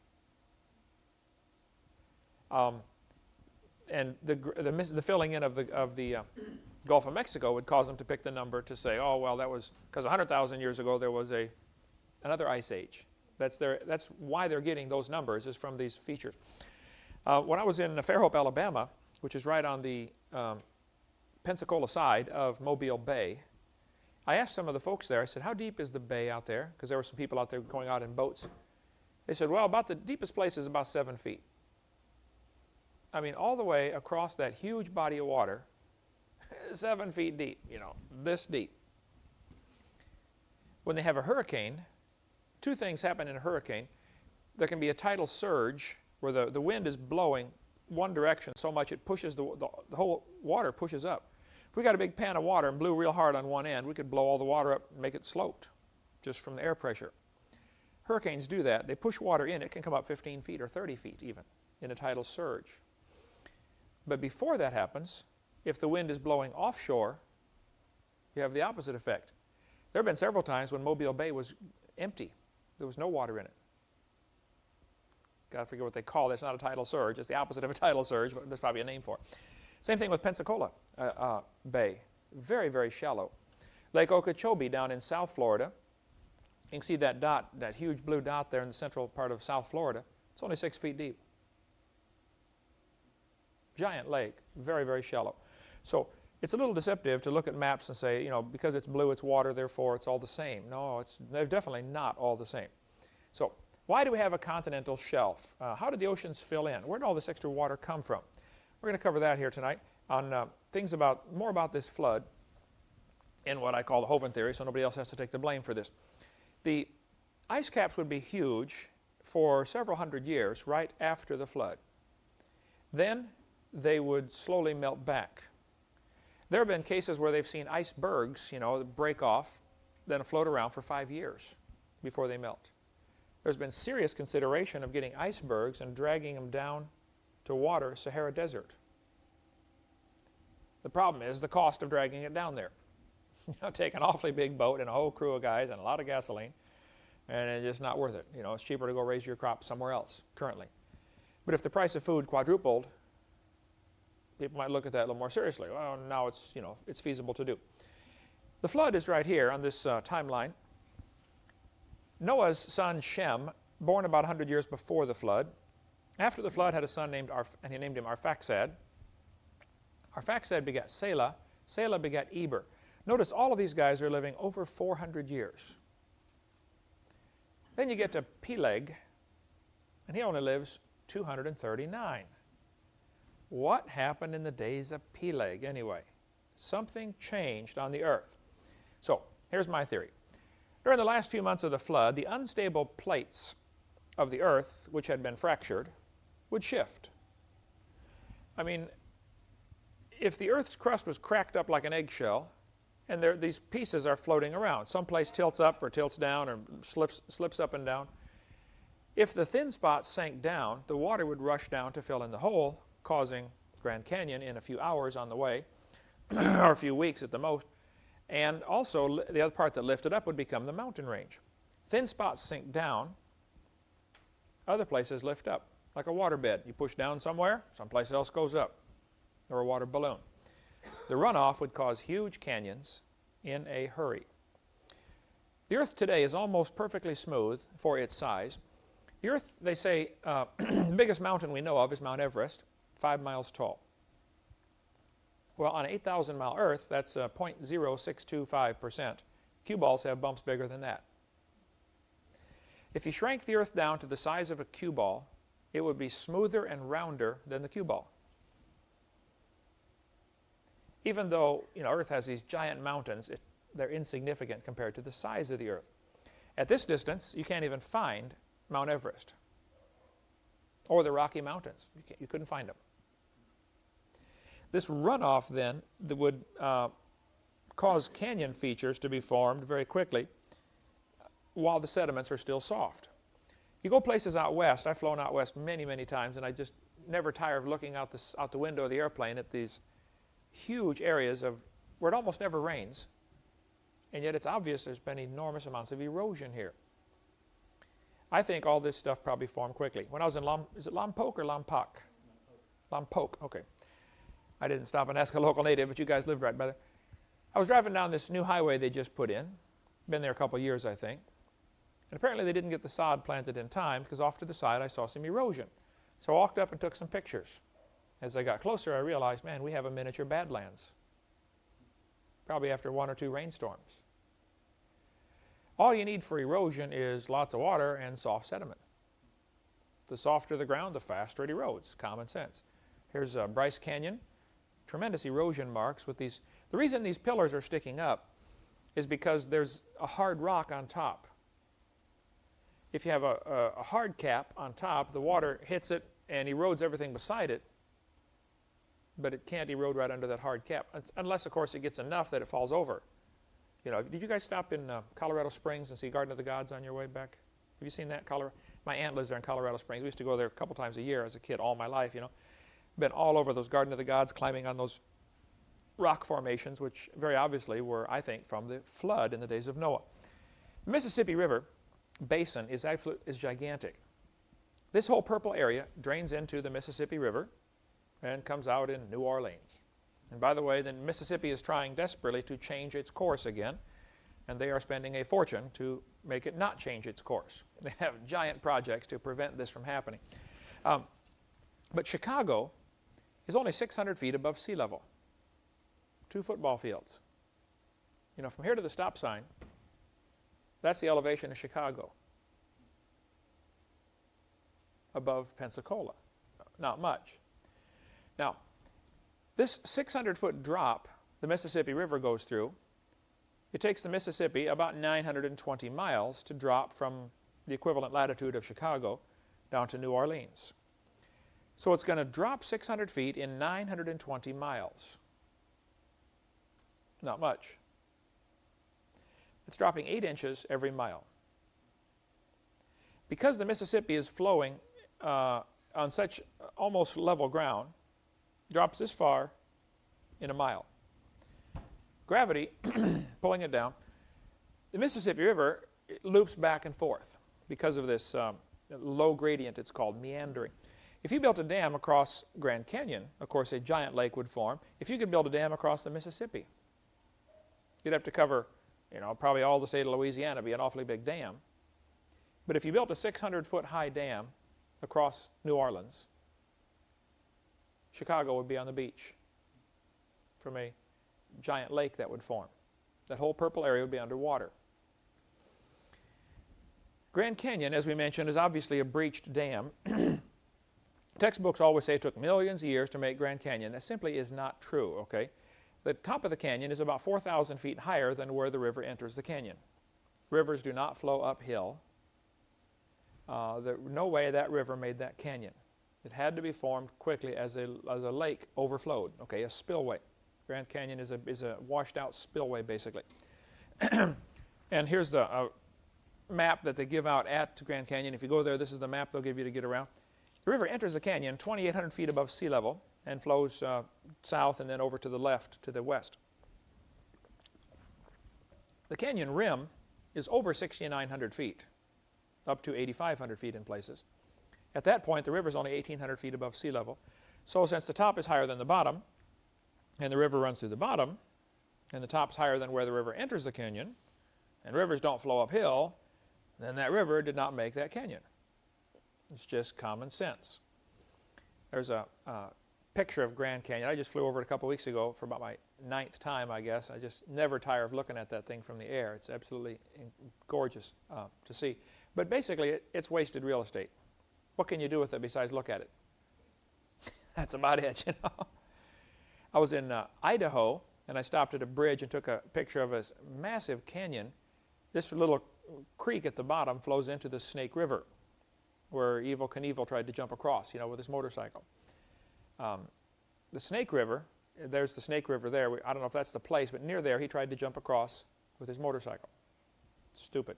And the filling in of the Gulf of Mexico would cause them to pick the number to say, oh, well, that was because 100,000 years ago there was another ice age. That's why they're getting those numbers, is from these features. When I was in Fairhope, Alabama, which is right on the Pensacola side of Mobile Bay, I asked some of the folks there, I said, how deep is the bay out there? Because there were some people out there going out in boats. They said, well, about the deepest place is about 7 feet. I mean, all the way across that huge body of water, 7 feet deep, this deep. When they have a hurricane, 2 things happen in a hurricane. There can be a tidal surge where the wind is blowing one direction so much it pushes the whole water pushes up. If we got a big pan of water and blew real hard on one end, we could blow all the water up and make it sloped just from the air pressure. Hurricanes do that. They push water in. It can come up 15 feet or 30 feet even in a tidal surge. But before that happens, if the wind is blowing offshore, you have the opposite effect. There have been several times when Mobile Bay was empty. There was no water in it. Got to figure what they call it. It's not a tidal surge. It's the opposite of a tidal surge, but there's probably a name for it. Same thing with Pensacola Bay. Very, very shallow. Lake Okeechobee down in South Florida. You can see that dot, that huge blue dot there in the central part of South Florida. It's only 6 feet deep. Giant lake. Very, very shallow. So it's a little deceptive to look at maps and say, because it's blue, it's water, therefore it's all the same. No, they're definitely not all the same. So why do we have a continental shelf? How did the oceans fill in? Where did all this extra water come from? We're going to cover that here tonight on more about this flood in what I call the Hovind theory, so nobody else has to take the blame for this. The ice caps would be huge for several hundred years right after the flood. Then they would slowly melt back. There have been cases where they've seen icebergs, break off, then float around for 5 years before they melt. There's been serious consideration of getting icebergs and dragging them down to water Sahara Desert. The problem is the cost of dragging it down there. Take an awfully big boat and a whole crew of guys and a lot of gasoline, and it's just not worth it. It's cheaper to go raise your crops somewhere else currently. But if the price of food quadrupled, people might look at that a little more seriously. Well, now it's feasible to do. The flood is right here on this timeline. Noah's son Shem, born about 100 years before the flood. After the flood, had a son named and he named him Arphaxad. Arphaxad begat Selah. Selah begat Eber. Notice all of these guys are living over 400 years. Then you get to Peleg, and he only lives 239. What happened in the days of Peleg anyway? Something changed on the earth. So, here's my theory. During the last few months of the flood, the unstable plates of the earth, which had been fractured, would shift. I mean, if the earth's crust was cracked up like an eggshell, and these pieces are floating around, someplace tilts up or tilts down or slips up and down, if the thin spots sank down, the water would rush down to fill in the hole, causing Grand Canyon in a few hours on the way, or a few weeks at the most. And also, the other part that lifted up would become the mountain range. Thin spots sink down, other places lift up, like a water bed. You push down somewhere, someplace else goes up, or a water balloon. The runoff would cause huge canyons in a hurry. The earth today is almost perfectly smooth for its size. The earth, they say, the biggest mountain we know of is Mount Everest, 5 miles tall. Well, on an 8,000-mile Earth, that's 0.0625%. Cue balls have bumps bigger than that. If you shrank the Earth down to the size of a cue ball, it would be smoother and rounder than the cue ball. Even though Earth has these giant mountains, they're insignificant compared to the size of the Earth. At this distance, you can't even find Mount Everest or the Rocky Mountains. You couldn't find them. This runoff then would cause canyon features to be formed very quickly while the sediments are still soft. You go places out west. I've flown out west many, many times, and I just never tire of looking out the window of the airplane at these huge areas where it almost never rains, and yet it's obvious there's been enormous amounts of erosion here. I think all this stuff probably formed quickly. When I was in is it Lompoc or Lompoc? Lompoc, okay. I didn't stop and ask a local native, but you guys lived right by there. I was driving down this new highway they just put in. Been there a couple years, I think. And apparently they didn't get the sod planted in time, because off to the side I saw some erosion. So I walked up and took some pictures. As I got closer, I realized, man, we have a miniature Badlands. Probably after 1 or 2 rainstorms. All you need for erosion is lots of water and soft sediment. The softer the ground, the faster it erodes. Common sense. Here's Bryce Canyon. Tremendous erosion marks with these. The reason these pillars are sticking up is because there's a hard rock on top. If you have a hard cap on top, the water hits it and erodes everything beside it, but it can't erode right under that hard cap, unless, of course, it gets enough that it falls over. Did you guys stop in Colorado Springs and see Garden of the Gods on your way back? Have you seen that? My aunt lives there in Colorado Springs. We used to go there a couple times a year as a kid, all my life, Been all over those Garden of the Gods, climbing on those rock formations, which very obviously were, I think, from the flood in the days of Noah. The Mississippi River basin is gigantic. This whole purple area drains into the Mississippi River and comes out in New Orleans. And by the way, the Mississippi is trying desperately to change its course again, and they are spending a fortune to make it not change its course. They have giant projects to prevent this from happening. But Chicago is only 600 feet above sea level. 2 football fields. From here to the stop sign, that's the elevation of Chicago. Above Pensacola. Not much. Now, this 600-foot drop the Mississippi River goes through, it takes the Mississippi about 920 miles to drop from the equivalent latitude of Chicago down to New Orleans. So it's going to drop 600 feet in 920 miles. Not much. It's dropping 8 inches every mile. Because the Mississippi is flowing on such almost level ground, drops this far in a mile. Gravity pulling it down. The Mississippi River loops back and forth because of this low gradient, it's called meandering. If you built a dam across Grand Canyon, of course a giant lake would form. If you could build a dam across the Mississippi, You'd have to cover, probably all the state of Louisiana. It'd be an awfully big dam. But if you built a 600-foot high dam across New Orleans, Chicago would be on the beach from a giant lake that would form. That whole purple area would be underwater. Grand Canyon, as we mentioned, is obviously a breached dam. Textbooks always say it took millions of years to make Grand Canyon. That simply is not true, okay? The top of the canyon is about 4,000 feet higher than where the river enters the canyon. Rivers do not flow uphill. No way that river made that canyon. It had to be formed quickly as a lake overflowed, okay, a spillway. Grand Canyon is a washed out spillway, basically. And here's the map that they give out at Grand Canyon. If you go there, this is the map they'll give you to get around. The river enters the canyon 2,800 feet above sea level and flows south and then over to the left, to the west. The canyon rim is over 6,900 feet, up to 8,500 feet in places. At that point, the river is only 1,800 feet above sea level. So since the top is higher than the bottom, and the river runs through the bottom, and the top's higher than where the river enters the canyon, and rivers don't flow uphill, then that river did not make that canyon. It's just common sense. There's a picture of Grand Canyon. I just flew over it a couple weeks ago for about my 9th time, I guess. I just never tire of looking at that thing from the air. It's absolutely gorgeous to see. But basically, it's wasted real estate. What can you do with it besides look at it? That's about it, I was in Idaho, and I stopped at a bridge and took a picture of a massive canyon. This little creek at the bottom flows into the Snake River, where Evel Knievel tried to jump across, with his motorcycle. The Snake River, there's the Snake River there. I don't know if that's the place, but near there he tried to jump across with his motorcycle. Stupid.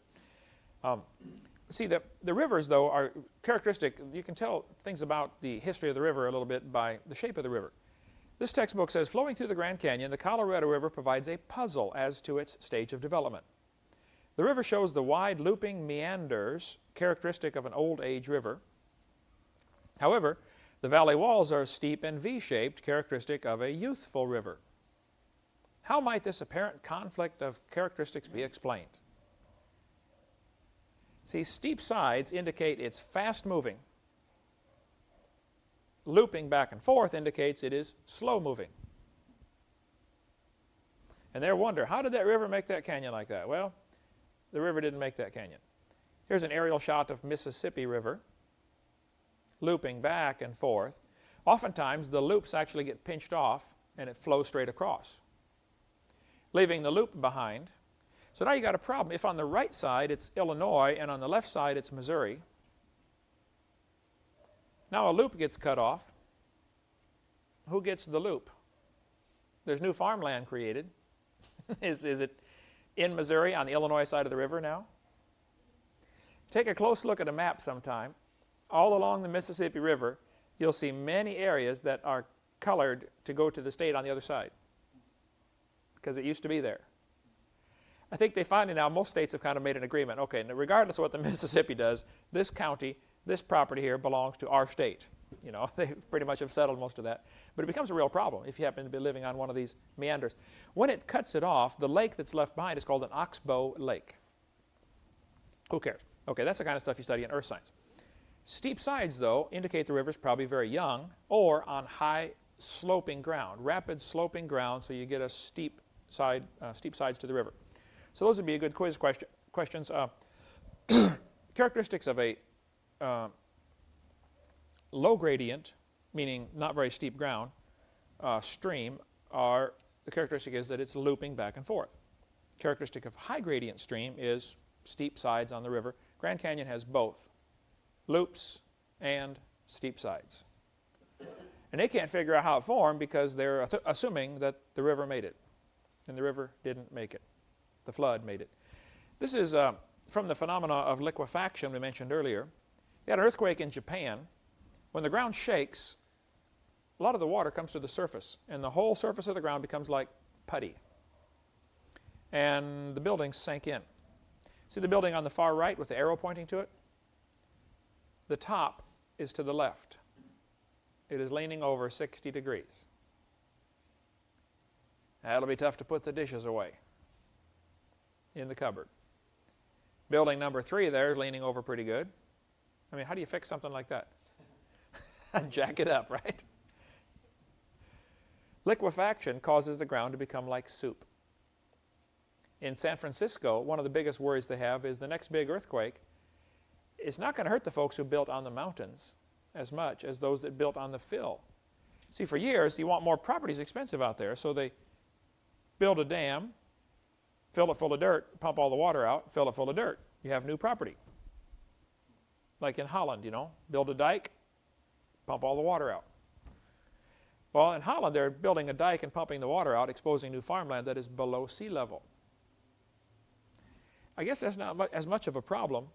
See, the rivers, though, are characteristic. You can tell things about the history of the river a little bit by the shape of the river. This textbook says, flowing through the Grand Canyon, the Colorado River provides a puzzle as to its stage of development. The river shows the wide looping meanders characteristic of an old age river. However, the valley walls are steep and V-shaped, characteristic of a youthful river. How might this apparent conflict of characteristics be explained? See, steep sides indicate it's fast-moving. Looping back and forth indicates it is slow-moving. And they wonder, how did that river make that canyon like that? Well, the river didn't make that canyon. Here's an aerial shot of Mississippi River, looping back and forth. Oftentimes, the loops actually get pinched off, and it flows straight across, leaving the loop behind. So now you got a problem. If on the right side it's Illinois, and on the left side it's Missouri, now a loop gets cut off. Who gets the loop? There's new farmland created. Is it in Missouri on the Illinois side of the river now? Take a close look at a map sometime. All along the Mississippi River, you'll see many areas that are colored to go to the state on the other side, because it used to be there. I think they finally now, most states have kind of made an agreement. Okay, now regardless of what the Mississippi does, this county, this property here belongs to our state. They pretty much have settled most of that. But it becomes a real problem if you happen to be living on one of these meanders. When it cuts it off, the lake that's left behind is called an oxbow lake. Who cares? Okay, that's the kind of stuff you study in earth science. Steep sides, though, indicate the river's probably very young or on high sloping ground, rapid sloping ground, so you get a steep sides to the river. So those would be a good quiz questions. Characteristics of a low gradient, meaning not very steep ground, stream, the characteristic is that it's looping back and forth. Characteristic of high gradient stream is steep sides on the river. Grand Canyon has both, loops and steep sides. And they can't figure out how it formed because they're assuming that the river made it. And the river didn't make it. The flood made it. This is from the phenomena of liquefaction we mentioned earlier. You had an earthquake in Japan. When the ground shakes, a lot of the water comes to the surface, and the whole surface of the ground becomes like putty. And the buildings sank in. See the building on the far right with the arrow pointing to it? The top is to the left. It is leaning over 60 degrees. That'll be tough to put the dishes away. in the cupboard. Building number 3 there is leaning over pretty good. I mean, how do you fix something like that? Jack it up, right? Liquefaction causes the ground to become like soup. In San Francisco, one of the biggest worries they have is the next big earthquake. It's not going to hurt the folks who built on the mountains as much as those that built on the fill. See, for years, you want more properties expensive out there, so they build a dam, fill it full of dirt, pump all the water out, fill it full of dirt. You have new property. Like in Holland, you know, build a dike, pump all the water out. Well, in Holland, they're building a dike and pumping the water out, exposing new farmland that is below sea level. I guess that's not as much of a problem,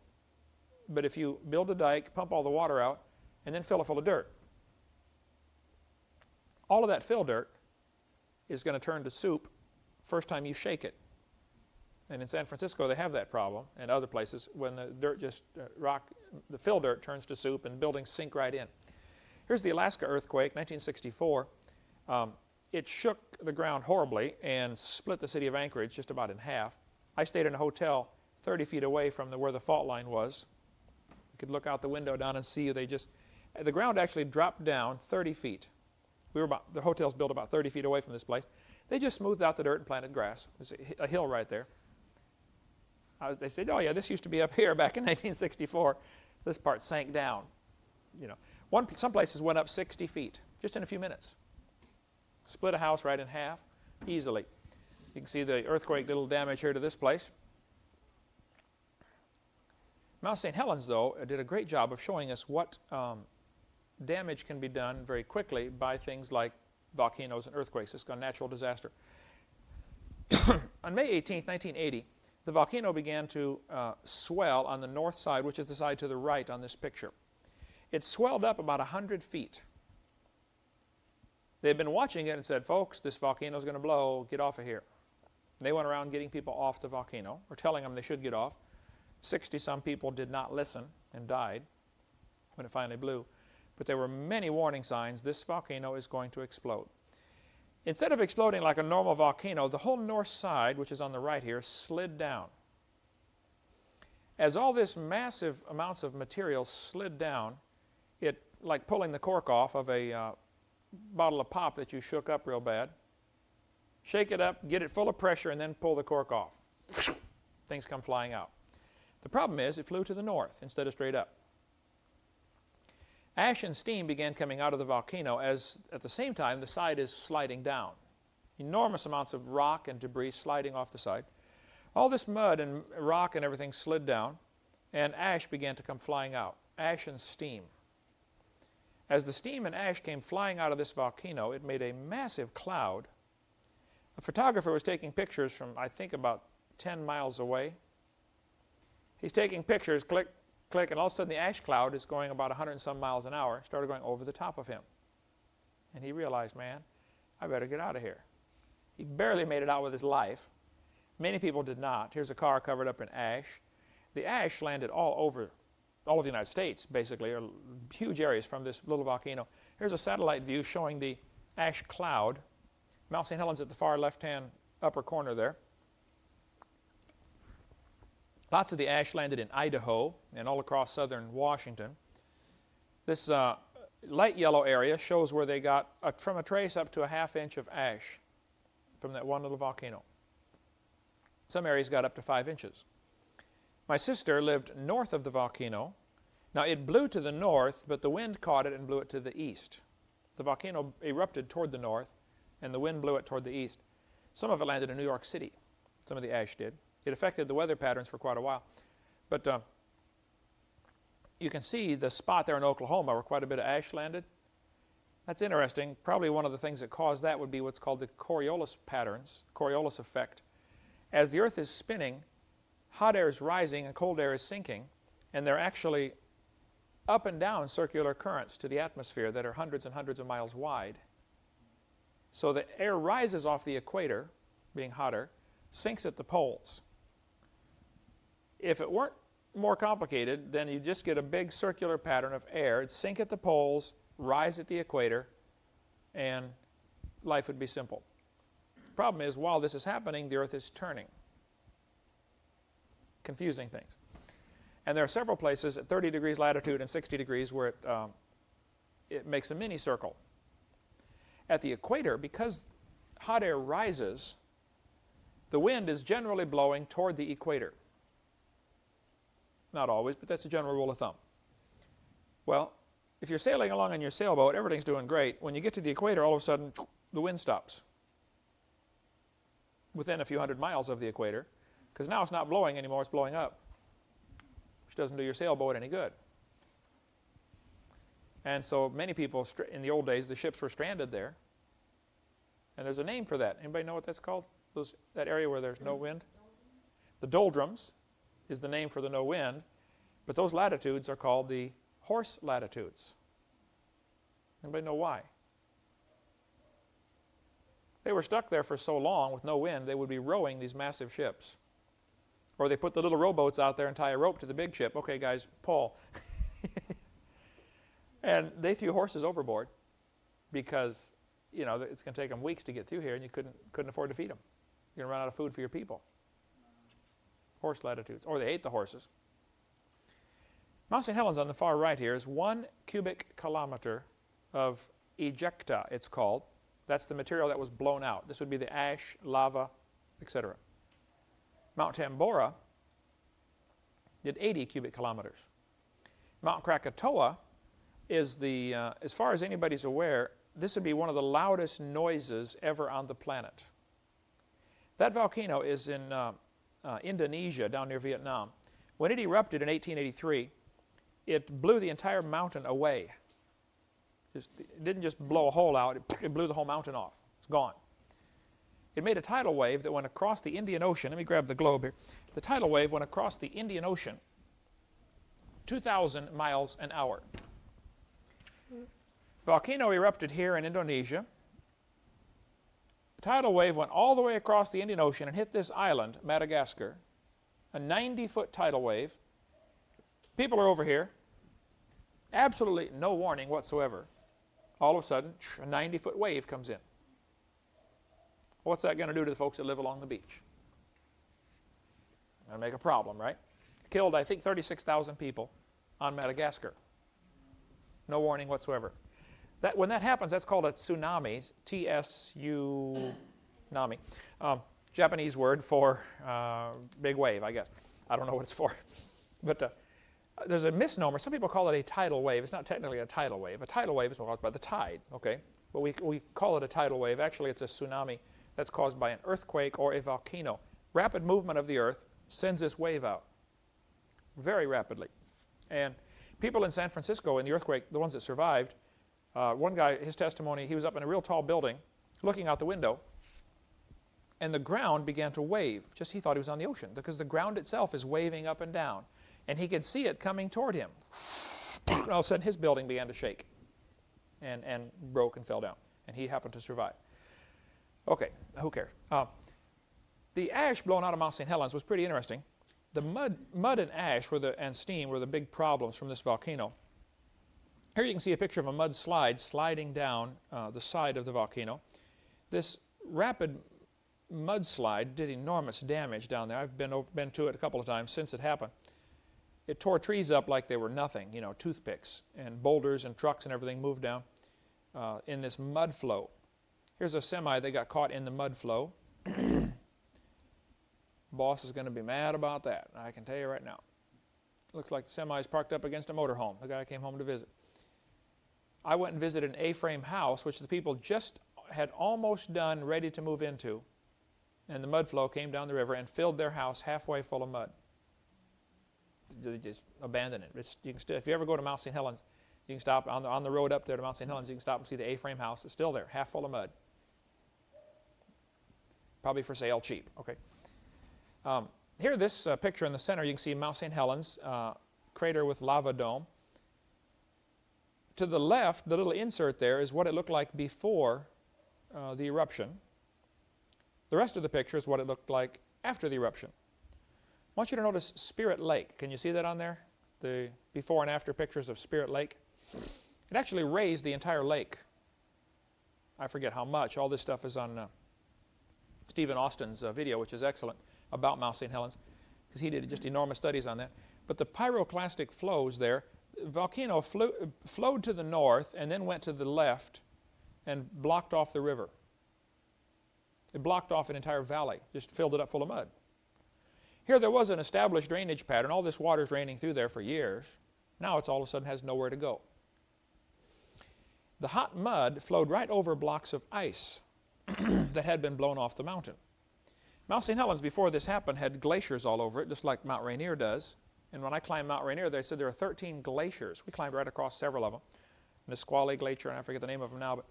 but if you build a dike, pump all the water out, and then fill it full of dirt, all of that fill dirt is going to turn to soup first time you shake it. And in San Francisco, they have that problem, and other places, when the dirt just the fill dirt turns to soup and buildings sink right in. Here's the Alaska earthquake, 1964. It shook the ground horribly and split the city of Anchorage just about in half. I stayed in a hotel 30 feet away from where the fault line was. You could look out the window down and see the ground actually dropped down 30 feet. The hotel's built about 30 feet away from this place. They just smoothed out the dirt and planted grass. There's a hill right there. They said, oh yeah, this used to be up here back in 1964. This part sank down. You know, some places went up 60 feet just in a few minutes. Split a house right in half easily. You can see the earthquake did a little damage here to this place. Mount St. Helens, though, did a great job of showing us what damage can be done very quickly by things like volcanoes and earthquakes. It's a natural disaster. On May 18, 1980, the volcano began to swell on the north side, which is the side to the right on this picture. It swelled up about 100 feet. They'd been watching it and said, folks, this volcano's going to blow, get off of here. And they went around getting people off the volcano, or telling them they should get off. 60-some people did not listen and died when it finally blew. But there were many warning signs this volcano is going to explode. Instead of exploding like a normal volcano, the whole north side, which is on the right here, slid down. As all this massive amounts of material slid down, it, like pulling the cork off of a bottle of pop that you shook up real bad, shake it up, get it full of pressure, and then pull the cork off. Things come flying out. The problem is it flew to the north instead of straight up. Ash and steam began coming out of the volcano as, at the same time, the side is sliding down. Enormous amounts of rock and debris sliding off the side. All this mud and rock and everything slid down, and ash began to come flying out. Ash and steam. As the steam and ash came flying out of this volcano, it made a massive cloud. A photographer was taking pictures from, I think, about 10 miles away. He's taking pictures, click, click, and all of a sudden the ash cloud is going about 100 and some miles an hour, started going over the top of him. And he realized, man, I better get out of here. He barely made it out with his life. Many people did not. Here's a car covered up in ash. The ash landed all over all of the United States, basically, or huge areas from this little volcano. Here's a satellite view showing the ash cloud. Mount St. Helens at the far left-hand upper corner there. Lots of the ash landed in Idaho and all across southern Washington. This light yellow area shows where they got from a trace up to a ½ inch of ash from that one little volcano. Some areas got up to 5 inches. My sister lived north of the volcano. Now it blew to the north, but the wind caught it and blew it to the east. The volcano erupted toward the north, and the wind blew it toward the east. Some of it landed in New York City. Some of the ash did. It affected the weather patterns for quite a while. But you can see the spot there in Oklahoma where quite a bit of ash landed. That's interesting. Probably one of the things that caused that would be what's called the Coriolis patterns, Coriolis effect. As the Earth is spinning, hot air is rising and cold air is sinking, and they're actually up and down circular currents to the atmosphere that are hundreds and hundreds of miles wide. So the air rises off the equator, being hotter, sinks at the poles. If it weren't more complicated, then you just get a big circular pattern of air. It'd sink at the poles, rise at the equator, and life would be simple. The problem is, while this is happening, the Earth is turning. confusing things. And there are several places at 30 degrees latitude and 60 degrees where it makes a mini circle. At the equator, because hot air rises, the wind is generally blowing toward the equator. Not always, but that's a general rule of thumb. Well, if you're sailing along in your sailboat, everything's doing great. When you get to the equator, all of a sudden, the wind stops within a few hundred miles of the equator, because now it's not blowing anymore, it's blowing up, which doesn't do your sailboat any good. And so many people, in the old days, the ships were stranded there. And there's a name for that. Anybody know what that's called? That area where there's no wind? The doldrums is the name for the no wind, but those latitudes are called the horse latitudes. Anybody know why? They were stuck there for so long with no wind, they would be rowing these massive ships. Or they put the little rowboats out there and tie a rope to the big ship. Okay, guys, pull. And they threw horses overboard because, you know, it's going to take them weeks to get through here, and you couldn't afford to feed them. You're going to run out of food for your people. Horse latitudes. Or they ate the horses. Mount St. Helens on the far right here is 1 cubic kilometer of ejecta, it's called. That's the material that was blown out. This would be the ash, lava, etc. Mount Tambora did 80 cubic kilometers. Mount Krakatoa is the, as far as anybody's aware, this would be one of the loudest noises ever on the planet. That volcano is in Indonesia, down near Vietnam. When it erupted in 1883, it blew the entire mountain away. It didn't just blow a hole out, it blew the whole mountain off. It's gone. It made a tidal wave that went across the Indian Ocean. Let me grab the globe here. The tidal wave went across the Indian Ocean 2,000 miles an hour. Volcano erupted here in Indonesia. The tidal wave went all the way across the Indian Ocean and hit this island, Madagascar. A 90-foot tidal wave. People are over here. Absolutely no warning whatsoever. All of a sudden, a 90-foot wave comes in. What's that going to do to the folks that live along the beach? Going to make a problem, right? Killed, I think, 36,000 people on Madagascar. No warning whatsoever. When that happens, that's called a tsunami, T-S-U-nami. Japanese word for big wave, I guess. I don't know what it's for. But there's a misnomer. Some people call it a tidal wave. It's not technically a tidal wave. A tidal wave is caused by the tide, okay? But we call it a tidal wave. Actually, it's a tsunami that's caused by an earthquake or a volcano. Rapid movement of the earth sends this wave out very rapidly. And people in San Francisco in the earthquake, the ones that survived, one guy, his testimony, he was up in a real tall building looking out the window, and the ground began to wave. Just he thought he was on the ocean because the ground itself is waving up and down. And he could see it coming toward him. And all of a sudden, his building began to shake and broke and fell down. And he happened to survive. Okay, who cares? The ash blown out of Mount St. Helens was pretty interesting. The mud and ash and steam were the big problems from this volcano. Here you can see a picture of a mud slide sliding down the side of the volcano. This rapid mudslide did enormous damage down there. I've been to it a couple of times since it happened. It tore trees up like they were nothing, you know, toothpicks, and boulders and trucks and everything moved down in this mud flow. Here's a semi that got caught in the mud flow. Boss is going to be mad about that, I can tell you right now. Looks like the semi is parked up against a motorhome. The guy came home to visit. I went and visited an A-frame house, which the people just had almost done, ready to move into, and the mud flow came down the river and filled their house halfway full of mud. They just abandon it. You can if you ever go to Mount St. Helens, you can stop on the road up there to Mount St. Helens. You can stop and see the A-frame house. It's still there, half full of mud. Probably for sale, cheap. Okay. Here, this picture in the center, you can see Mount St. Helens, crater with lava dome. To the left, the little insert there is what it looked like before the eruption. The rest of the picture is what it looked like after the eruption. I want you to notice Spirit Lake. Can you see that on there? The before and after pictures of Spirit Lake. It actually raised the entire lake. I forget how much. All this stuff is on Stephen Austin's video, which is excellent, about Mount St. Helens. because he did just enormous studies on that. But the pyroclastic flows there, the volcano flowed to the north and then went to the left and blocked off the river. It blocked off an entire valley, just filled it up full of mud. Here there was an established drainage pattern. All this water is draining through there for years. Now it's all of a sudden has nowhere to go. The hot mud flowed right over blocks of ice that had been blown off the mountain. Mount St. Helens, before this happened, had glaciers all over it, just like Mount Rainier does. And when I climbed Mount Rainier, they said there are 13 glaciers. We climbed right across several of them. Nisqually Glacier, and I forget the name of them now. But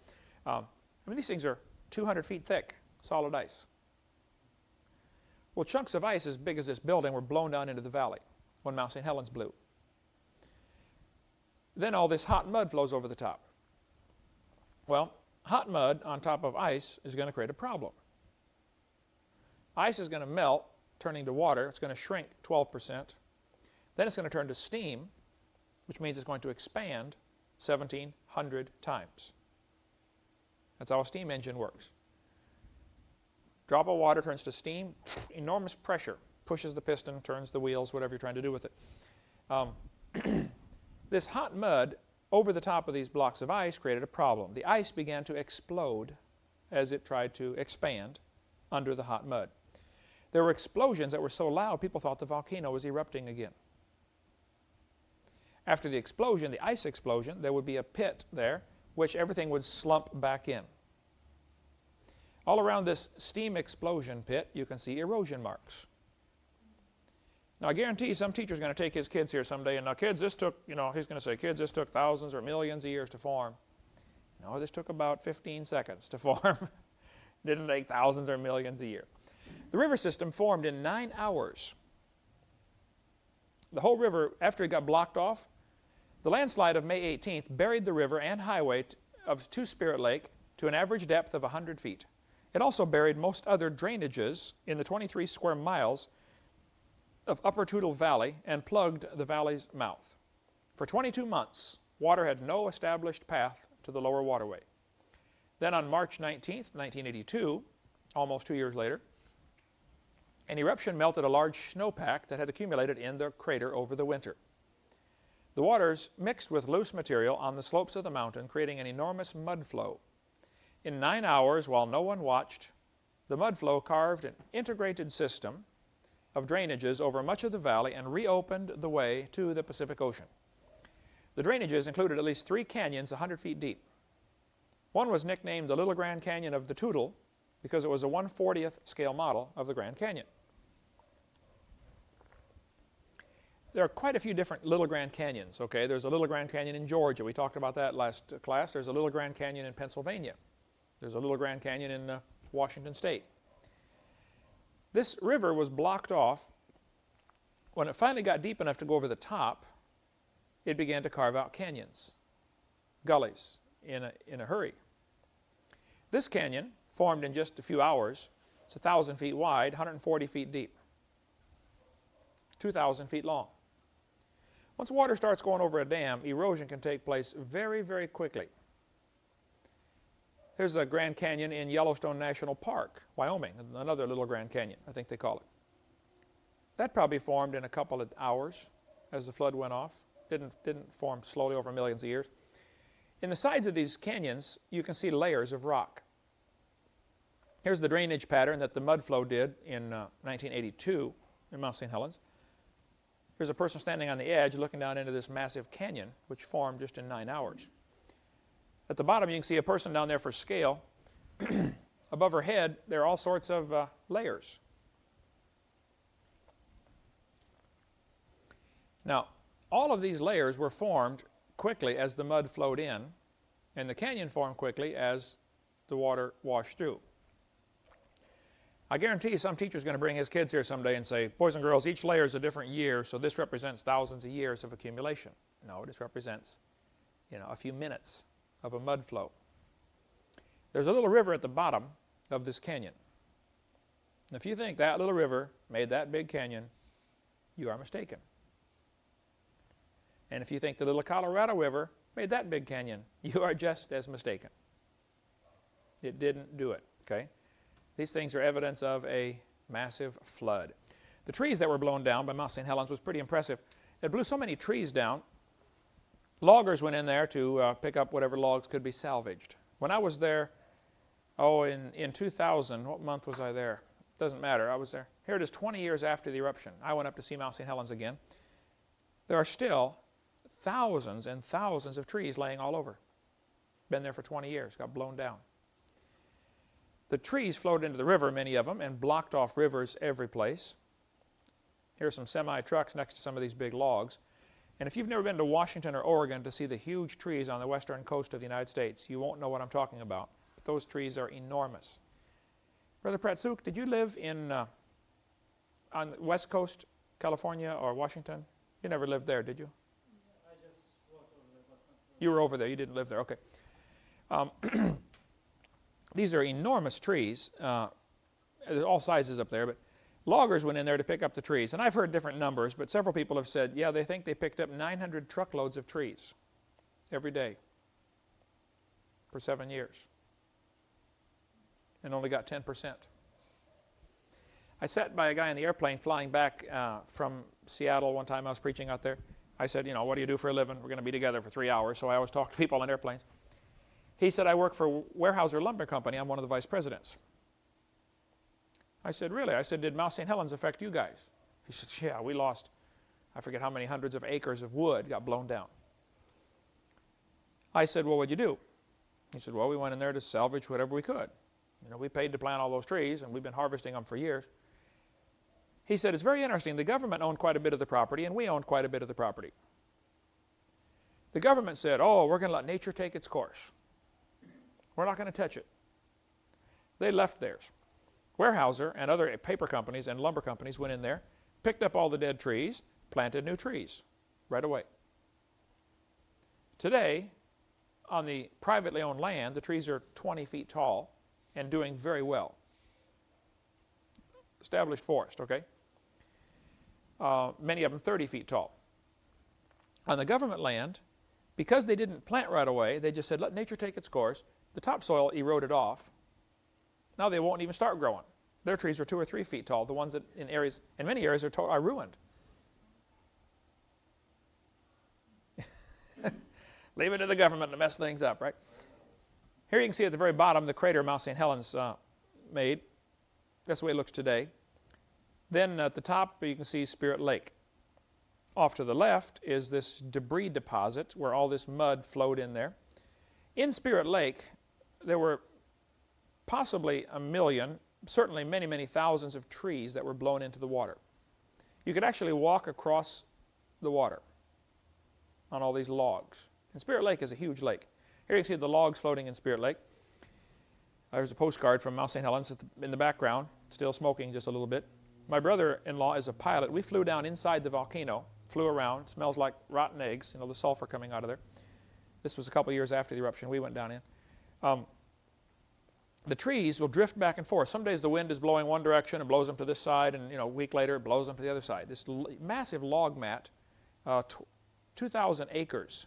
I mean, these things are 200 feet thick, solid ice. Well, chunks of ice as big as this building were blown down into the valley when Mount St. Helens blew. Then all this hot mud flows over the top. Well, hot mud on top of ice is going to create a problem. Ice is going to melt, turning to water. It's going to shrink 12%. Then it's going to turn to steam, which means it's going to expand 1,700 times. That's how a steam engine works. Drop of water turns to steam, enormous pressure, pushes the piston, turns the wheels, whatever you're trying to do with it. This hot mud over the top of these blocks of ice created a problem. The ice began to explode as it tried to expand under the hot mud. There were explosions that were so loud people thought the volcano was erupting again. After the explosion, the ice explosion, there would be a pit there, which everything would slump back in. All around this steam explosion pit, you can see erosion marks. Now, I guarantee you some teacher's going to take his kids here someday, and now, kids, this took, he's going to say, kids, this took thousands or millions of years to form. No, this took about 15 seconds to form. Didn't take thousands or millions a year. The river system formed in 9 hours. The whole river, after it got blocked off, the landslide of May 18th buried the river and highway to Spirit Lake to an average depth of 100 feet. It also buried most other drainages in the 23 square miles of Upper Toutle Valley and plugged the valley's mouth. For 22 months, water had no established path to the lower waterway. Then on March 19th, 1982, almost 2 years later, an eruption melted a large snowpack that had accumulated in the crater over the winter. The waters mixed with loose material on the slopes of the mountain, creating an enormous mud flow. In 9 hours, while no one watched, the mud flow carved an integrated system of drainages over much of the valley and reopened the way to the Pacific Ocean. The drainages included at least 3 canyons 100 feet deep. One was nicknamed the Little Grand Canyon of the Toutle because it was a 1/40th scale model of the Grand Canyon. There are quite a few different Little Grand Canyons, okay? There's a Little Grand Canyon in Georgia. We talked about that last class. There's a Little Grand Canyon in Pennsylvania. There's a Little Grand Canyon in Washington State. This river was blocked off. When it finally got deep enough to go over the top, it began to carve out canyons, gullies, in a hurry. This canyon formed in just a few hours. It's 1,000 feet wide, 140 feet deep, 2,000 feet long. Once water starts going over a dam, erosion can take place very, very quickly. Here's a Grand Canyon in Yellowstone National Park, Wyoming, another Little Grand Canyon, I think they call it. That probably formed in a couple of hours as the flood went off. Didn't form slowly over millions of years. In the sides of these canyons, you can see layers of rock. Here's the drainage pattern that the mud flow did in 1982 in Mount St. Helens. Here's a person standing on the edge looking down into this massive canyon, which formed just in 9 hours. At the bottom, you can see a person down there for scale. Above her head, there are all sorts of layers. Now, all of these layers were formed quickly as the mud flowed in, and the canyon formed quickly as the water washed through. I guarantee you some teacher's going to bring his kids here someday and say, boys and girls, each layer is a different year, so this represents thousands of years of accumulation. No, this represents, a few minutes of a mud flow. There's a little river at the bottom of this canyon. And if you think that little river made that big canyon, you are mistaken. And if you think the little Colorado River made that big canyon, you are just as mistaken. It didn't do it, okay? These things are evidence of a massive flood. The trees that were blown down by Mount St. Helens was pretty impressive. It blew so many trees down, loggers went in there to pick up whatever logs could be salvaged. When I was there, in 2000, what month was I there? Doesn't matter, I was there. Here it is 20 years after the eruption. I went up to see Mount St. Helens again. There are still thousands and thousands of trees laying all over. Been there for 20 years, got blown down. The trees flowed into the river, many of them, and blocked off rivers every place. Here's some semi-trucks next to some of these big logs. And if you've never been to Washington or Oregon to see the huge trees on the western coast of the United States, you won't know what I'm talking about. But those trees are enormous. Brother Pratsuk, did you live on the west coast, California or Washington? You never lived there, did you? I just was over there, but not You were over there, you didn't live there, okay. These are enormous trees. There's all sizes up there, but loggers went in there to pick up the trees. And I've heard different numbers, but several people have said, yeah, they think they picked up 900 truckloads of trees every day for 7 years and only got 10%. I sat by a guy in the airplane flying back from Seattle one time. I was preaching out there. I said, you know, what do you do for a living? We're going to be together for 3 hours, so I always talk to people on airplanes. He said, I work for Weyerhaeuser Lumber Company. I'm one of the vice presidents. I said, really? I said, did Mount St. Helens affect you guys? He said, yeah, we lost, I forget how many hundreds of acres of wood got blown down. I said, well, what'd you do? He said, well, we went in there to salvage whatever we could. You know, we paid to plant all those trees, and we've been harvesting them for years. He said, it's very interesting. The government owned quite a bit of the property, and we owned quite a bit of the property. The government said, oh, we're going to let nature take its course. We're not going to touch it. They left theirs. Weyerhaeuser and other paper companies and lumber companies went in there, picked up all the dead trees, planted new trees right away. Today, on the privately owned land, the trees are 20 feet tall and doing very well. Established forest, okay? Many of them 30 feet tall. On the government land, because they didn't plant right away, they just said, let nature take its course. The topsoil eroded off. Now they won't even start growing. Their trees are 2 or 3 feet tall. The ones that in many areas are ruined. Leave it to the government to mess things up, right? Here you can see at the very bottom the crater Mount St. Helens made. That's the way it looks today. Then at the top you can see Spirit Lake. Off to the left is this debris deposit where all this mud flowed in there. In Spirit Lake, there were possibly 1 million, certainly many, many thousands of trees that were blown into the water. You could actually walk across the water on all these logs. And Spirit Lake is a huge lake. Here you can see the logs floating in Spirit Lake. There's a postcard from Mount St. Helens in the background, still smoking just a little bit. My brother-in-law is a pilot. We flew down inside the volcano, flew around, smells like rotten eggs, you know, the sulfur coming out of there. This was a couple years after the eruption. We went down in. The trees will drift back and forth. Some days the wind is blowing one direction and blows them to this side, and a week later it blows them to the other side. This massive log mat, 2,000 acres,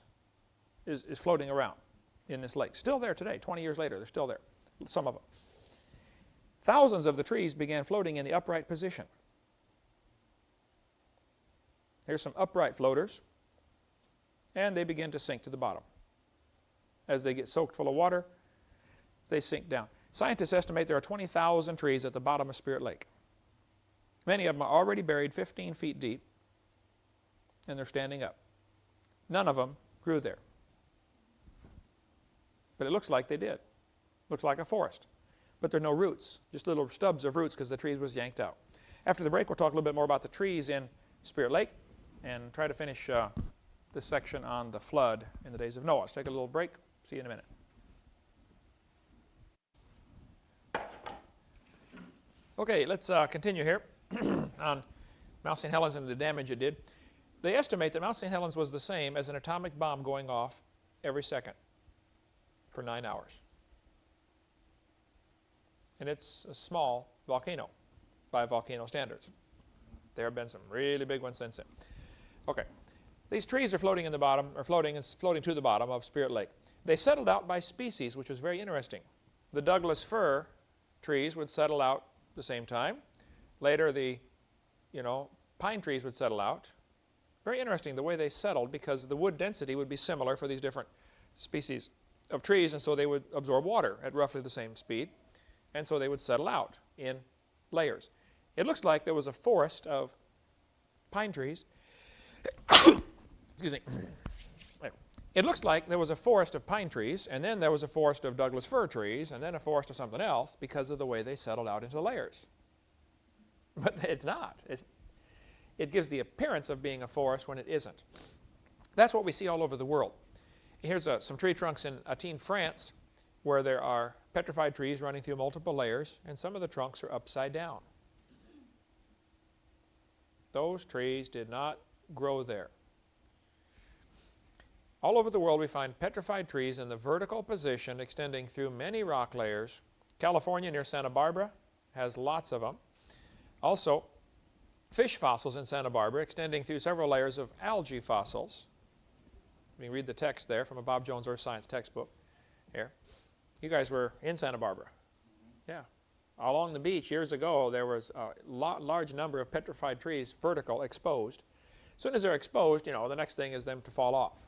is floating around in this lake. Still there today. 20 years later, they're still there, some of them. Thousands of the trees began floating in the upright position. Here's some upright floaters, and they begin to sink to the bottom. As they get soaked full of water, they sink down. Scientists estimate there are 20,000 trees at the bottom of Spirit Lake. Many of them are already buried 15 feet deep, and they're standing up. None of them grew there. But it looks like they did. Looks like a forest. But there are no roots, just little stubs of roots because the trees was yanked out. After the break, we'll talk a little bit more about the trees in Spirit Lake and try to finish this section on the flood in the days of Noah. Let's take a little break. See you in a minute. Okay, let's continue here on Mount St. Helens and the damage it did. They estimate that Mount St. Helens was the same as an atomic bomb going off every second for 9 hours. And it's a small volcano by volcano standards. There have been some really big ones since then. Okay, these trees are floating in the bottom, or floating to the bottom of Spirit Lake. They settled out by species, which was very interesting. The Douglas fir trees would settle out the same time. Later, the pine trees would settle out. Very interesting the way they settled, because the wood density would be similar for these different species of trees, and so they would absorb water at roughly the same speed, and so they would settle out in layers. It looks like there was a forest of pine trees. Excuse me. It looks like there was a forest of pine trees, and then there was a forest of Douglas fir trees, and then a forest of something else, because of the way they settled out into layers. But it's not. It gives the appearance of being a forest when it isn't. That's what we see all over the world. Here's some tree trunks in Athens, France, where there are petrified trees running through multiple layers, and some of the trunks are upside down. Those trees did not grow there. All over the world we find petrified trees in the vertical position extending through many rock layers. California near Santa Barbara has lots of them. Also, fish fossils in Santa Barbara extending through several layers of algae fossils. You can read the text there from a Bob Jones Earth Science textbook here. You guys were in Santa Barbara. Yeah. Along the beach years ago, there was a large number of petrified trees, vertical, exposed. As soon as they're exposed, the next thing is them to fall off.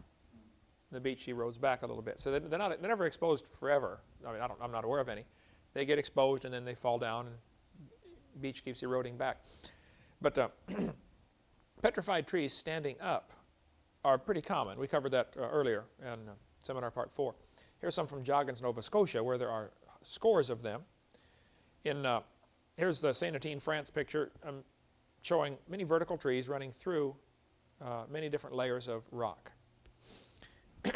The beach erodes back a little bit. So they're never exposed forever. I mean, I'm not aware of any. They get exposed and then they fall down and the beach keeps eroding back. But petrified trees standing up are pretty common. We covered that earlier in seminar part 4. Here's some from Joggins, Nova Scotia, where there are scores of them. Here's the St. Etienne, France picture showing many vertical trees running through many different layers of rock.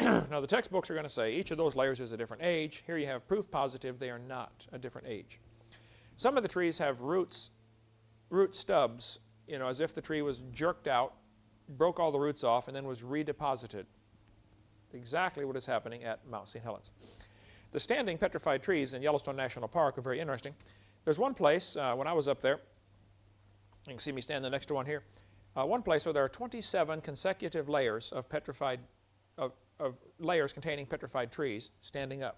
Now the textbooks are going to say each of those layers is a different age. Here you have proof positive they are not a different age. Some of the trees have root stubs, as if the tree was jerked out, broke all the roots off, and then was redeposited. Exactly what is happening at Mount St. Helens. The standing petrified trees in Yellowstone National Park are very interesting. There's one place, when I was up there, you can see me standing next to one here, one place where there are 27 consecutive layers of layers containing petrified trees standing up.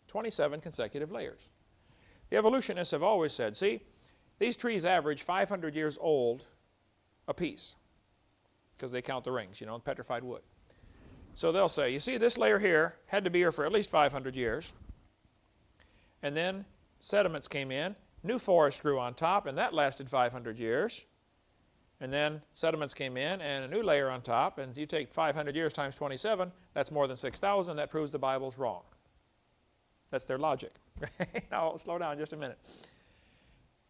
27 consecutive layers. The evolutionists have always said, see, these trees average 500 years old apiece, because they count the rings, petrified wood. So they'll say, you see, this layer here had to be here for at least 500 years, and then sediments came in, new forest grew on top, and that lasted 500 years. And then sediments came in and a new layer on top, and you take 500 years times 27, that's more than 6,000. That proves the Bible's wrong. That's their logic. Now, slow down just a minute.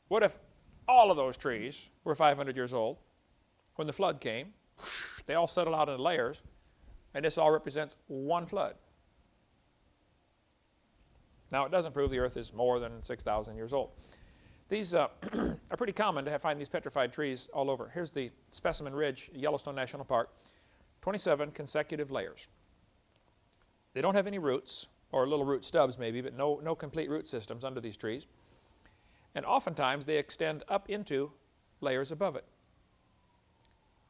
What if all of those trees were 500 years old? When the flood came, they all settled out into layers, and this all represents one flood. Now, it doesn't prove the earth is more than 6,000 years old. These are pretty common to find these petrified trees all over. Here's the Specimen Ridge, Yellowstone National Park. 27 consecutive layers. They don't have any roots, or little root stubs maybe, but no complete root systems under these trees. And oftentimes they extend up into layers above it.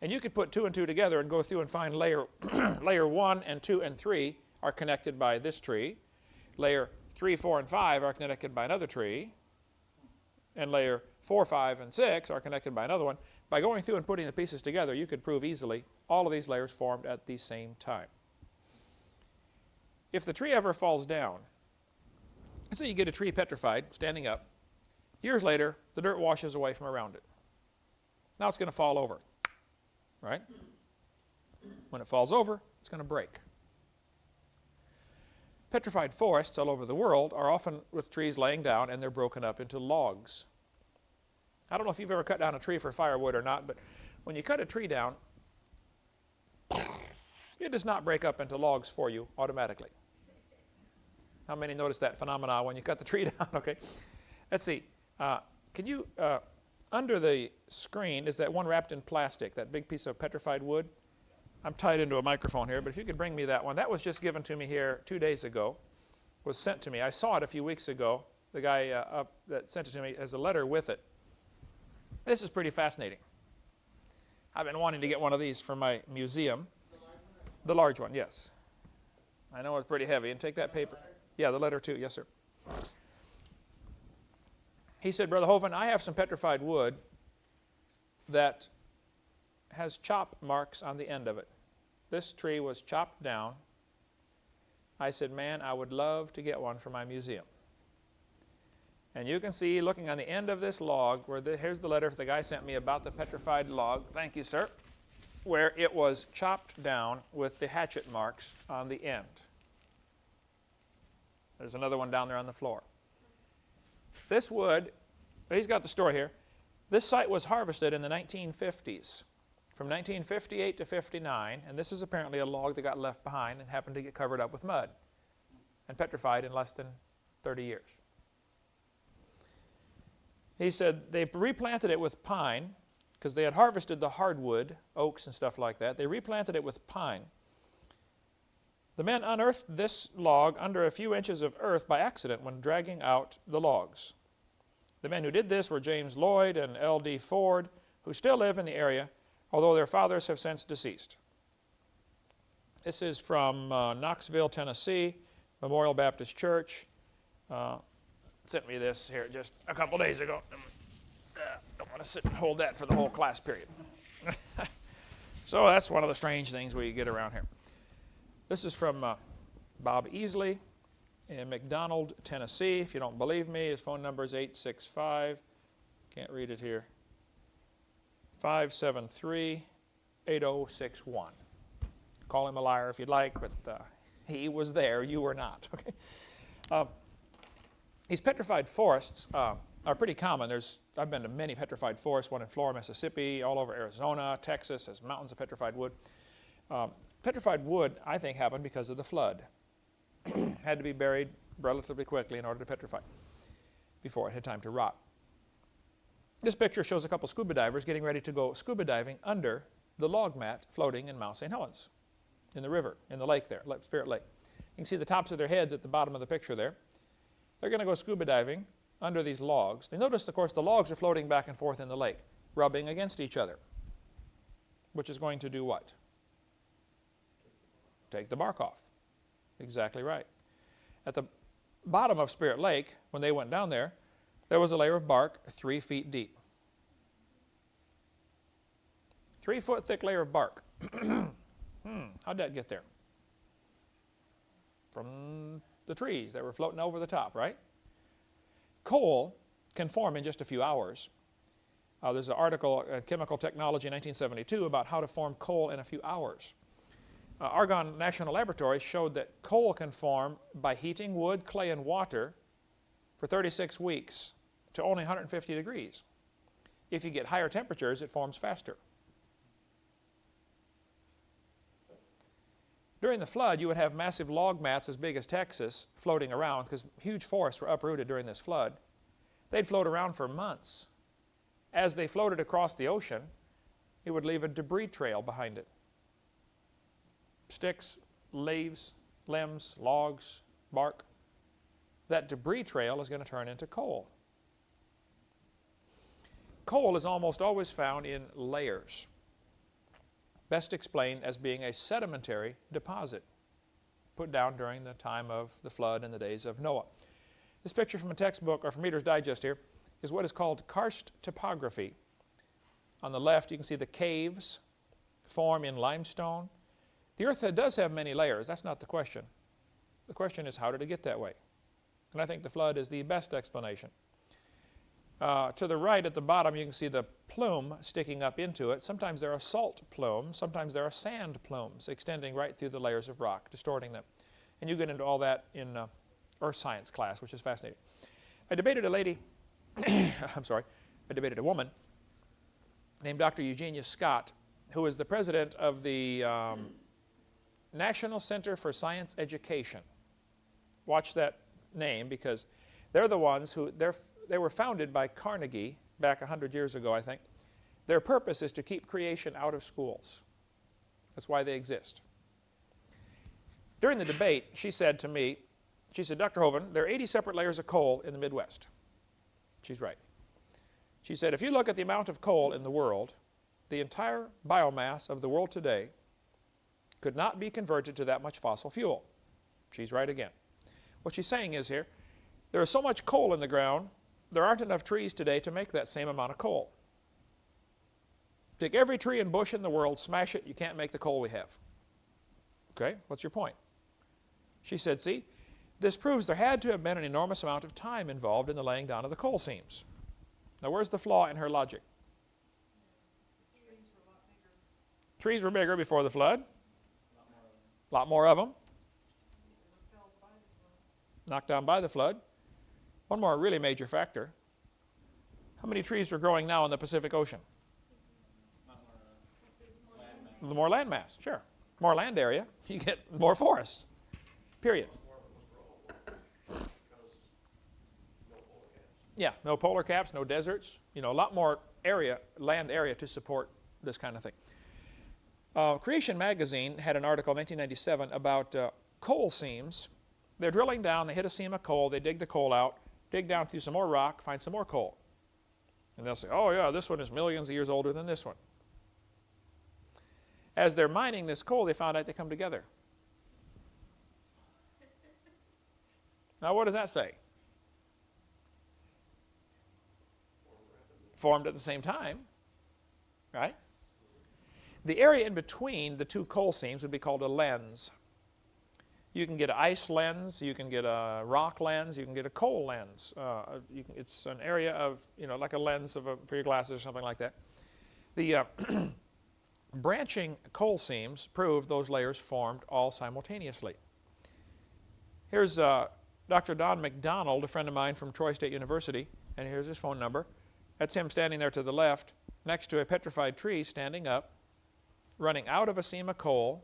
And you could put 2 and 2 together and go through and find layer 1 and 2 and 3 are connected by this tree. Layer 3, 4, and 5 are connected by another tree. And layer 4, 5, and 6 are connected by another one. By going through and putting the pieces together, you could prove easily all of these layers formed at the same time. If the tree ever falls down, let's say you get a tree petrified, standing up, years later, the dirt washes away from around it. Now it's going to fall over, right? When it falls over, it's going to break. Petrified forests all over the world are often with trees laying down, and they're broken up into logs. I don't know if you've ever cut down a tree for firewood or not, but when you cut a tree down, it does not break up into logs for you automatically. How many notice that phenomena when you cut the tree down? Okay, let's see. Can you, under the screen, is that one wrapped in plastic, that big piece of petrified wood? I'm tied into a microphone here, but if you could bring me that one. That was just given to me here 2 days ago, was sent to me. I saw it a few weeks ago. The guy that sent it to me has a letter with it. This is pretty fascinating. I've been wanting to get one of these for my museum. The large one, yes. I know it's pretty heavy. And take that paper. Yeah, the letter too. Yes, sir. He said, Brother Hovind, I have some petrified wood, that has chop marks on the end of it. This tree was chopped down. I said, man, I would love to get one for my museum. And you can see, looking on the end of this log, here's the letter the guy sent me about the petrified log. Thank you, sir. Where it was chopped down with the hatchet marks on the end. There's another one down there on the floor. This wood, he's got the story here. This site was harvested in the 1950s, from 1958 to 59, and this is apparently a log that got left behind and happened to get covered up with mud and petrified in less than 30 years. He said they replanted it with pine because they had harvested the hardwood, oaks and stuff like that. They replanted it with pine. The men unearthed this log under a few inches of earth by accident when dragging out the logs. The men who did this were James Lloyd and L.D. Ford, who still live in the area, although their fathers have since deceased. This is from Knoxville, Tennessee, Memorial Baptist Church. Sent me this here just a couple days ago. Don't want to sit and hold that for the whole class period. So that's one of the strange things we get around here. This is from Bob Easley in McDonald, Tennessee. If you don't believe me, his phone number is 865, can't read it here, 573-8061. Call him a liar if you'd like, but he was there, you were not. Okay. These petrified forests are pretty common. I've been to many petrified forests, one in Florida, Mississippi, all over Arizona, Texas. There's mountains of petrified wood. Petrified wood, I think, happened because of the flood. Had to be buried relatively quickly in order to petrify before it had time to rot. This picture shows a couple scuba divers getting ready to go scuba diving under the log mat floating in Mount St. Helens, in the river, in the lake there, Spirit Lake. You can see the tops of their heads at the bottom of the picture there. They're going to go scuba diving under these logs. They notice, of course, the logs are floating back and forth in the lake, rubbing against each other, which is going to do what? Take the bark off. Exactly right. At the bottom of Spirit Lake, when they went down there, there was a layer of bark 3 feet deep. 3 foot thick layer of bark. How'd that get there? From the trees that were floating over the top, right? Coal can form in just a few hours. There's an article in Chemical Technology in 1972 about how to form coal in a few hours. Argonne National Laboratory showed that coal can form by heating wood, clay, and water for 36 weeks to only 150 degrees. If you get higher temperatures, it forms faster. During the flood, you would have massive log mats as big as Texas floating around because huge forests were uprooted during this flood. They'd float around for months. As they floated across the ocean, it would leave a debris trail behind it. Sticks, leaves, limbs, logs, bark. That debris trail is going to turn into coal. Coal is almost always found in layers, best explained as being a sedimentary deposit put down during the time of the flood in the days of Noah. This picture from a textbook, or from Reader's Digest here, is what is called karst topography. On the left, you can see the caves form in limestone. The earth does have many layers. That's not the question. The question is, how did it get that way? And I think the flood is the best explanation. To the right at the bottom, you can see the plume sticking up into it. Sometimes there are salt plumes. Sometimes there are sand plumes extending right through the layers of rock, distorting them. And you get into all that in earth science class, which is fascinating. I debated a lady, I debated a woman named Dr. Eugenia Scott, who is the president of the National Center for Science Education. Watch that name because they're the ones who, they were founded by Carnegie back 100 years ago, I think. Their purpose is to keep creation out of schools. That's why they exist. During the debate, she said to me, she said, Dr. Hovind, there are 80 separate layers of coal in the Midwest. She's right. She said, if you look at the amount of coal in the world, the entire biomass of the world today could not be converted to that much fossil fuel. She's right again. What she's saying is here, there is so much coal in the ground, there aren't enough trees today to make that same amount of coal. Take every tree and bush in the world, smash it, you can't make the coal we have. Okay, what's your point? She said, see, this proves there had to have been an enormous amount of time involved in the laying down of the coal seams. Now, where's the flaw in her logic? Trees were bigger before the flood. A lot more of them. Knocked down by the flood. One more really major factor. How many trees are growing now in the Pacific Ocean? More land mass, sure. More land area, you get more forests. Period. Yeah, no polar caps, no deserts. You know, a lot more area, land area to support this kind of thing. Creation Magazine had an article in 1997 about coal seams. They're drilling down, they hit a seam of coal, they dig the coal out, dig down through some more rock, find some more coal. And they'll say, oh yeah, this one is millions of years older than this one. As they're mining this coal, they found out they come together. Now what does that say? Formed at the same time, right? The area in between the two coal seams would be called a lens. You can get an ice lens, you can get a rock lens, you can get a coal lens. It's an area of, you know, like a lens for your glasses or something like that. The branching coal seams proved those layers formed all simultaneously. Here's Dr. Don McDonald, a friend of mine from Troy State University, and here's his phone number. That's him standing there to the left, next to a petrified tree standing up, running out of a seam of coal,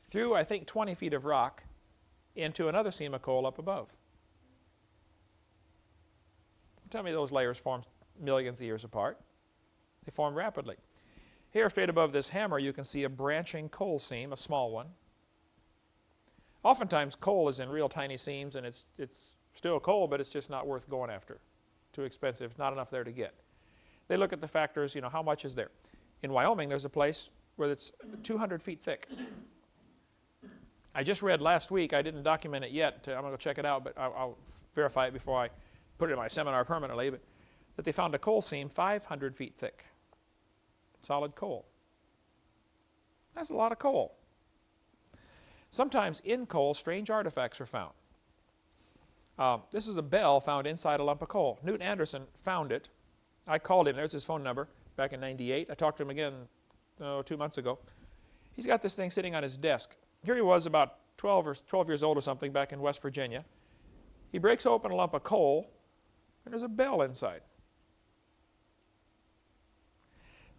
through, I think, 20 feet of rock, into another seam of coal up above. Tell me those layers formed millions of years apart. They formed rapidly. Here, straight above this hammer, you can see a branching coal seam, a small one. Oftentimes, coal is in real tiny seams, and it's still coal, but it's just not worth going after. Too expensive, not enough there to get. They look at the factors, you know, how much is there? In Wyoming, there's a place where it's 200 feet thick. I just read last week, I didn't document it yet, I'm going to go check it out, but I'll verify it before I put it in my seminar permanently, but that they found a coal seam 500 feet thick. Solid coal. That's a lot of coal. Sometimes in coal, strange artifacts are found. This is a bell found inside a lump of coal. Newt Anderson found it. I called him. There's his phone number back in '98. I talked to him again 2 months ago. He's got this thing sitting on his desk. Here he was about 12 years old or something back in West Virginia. He breaks open a lump of coal, and there's a bell inside.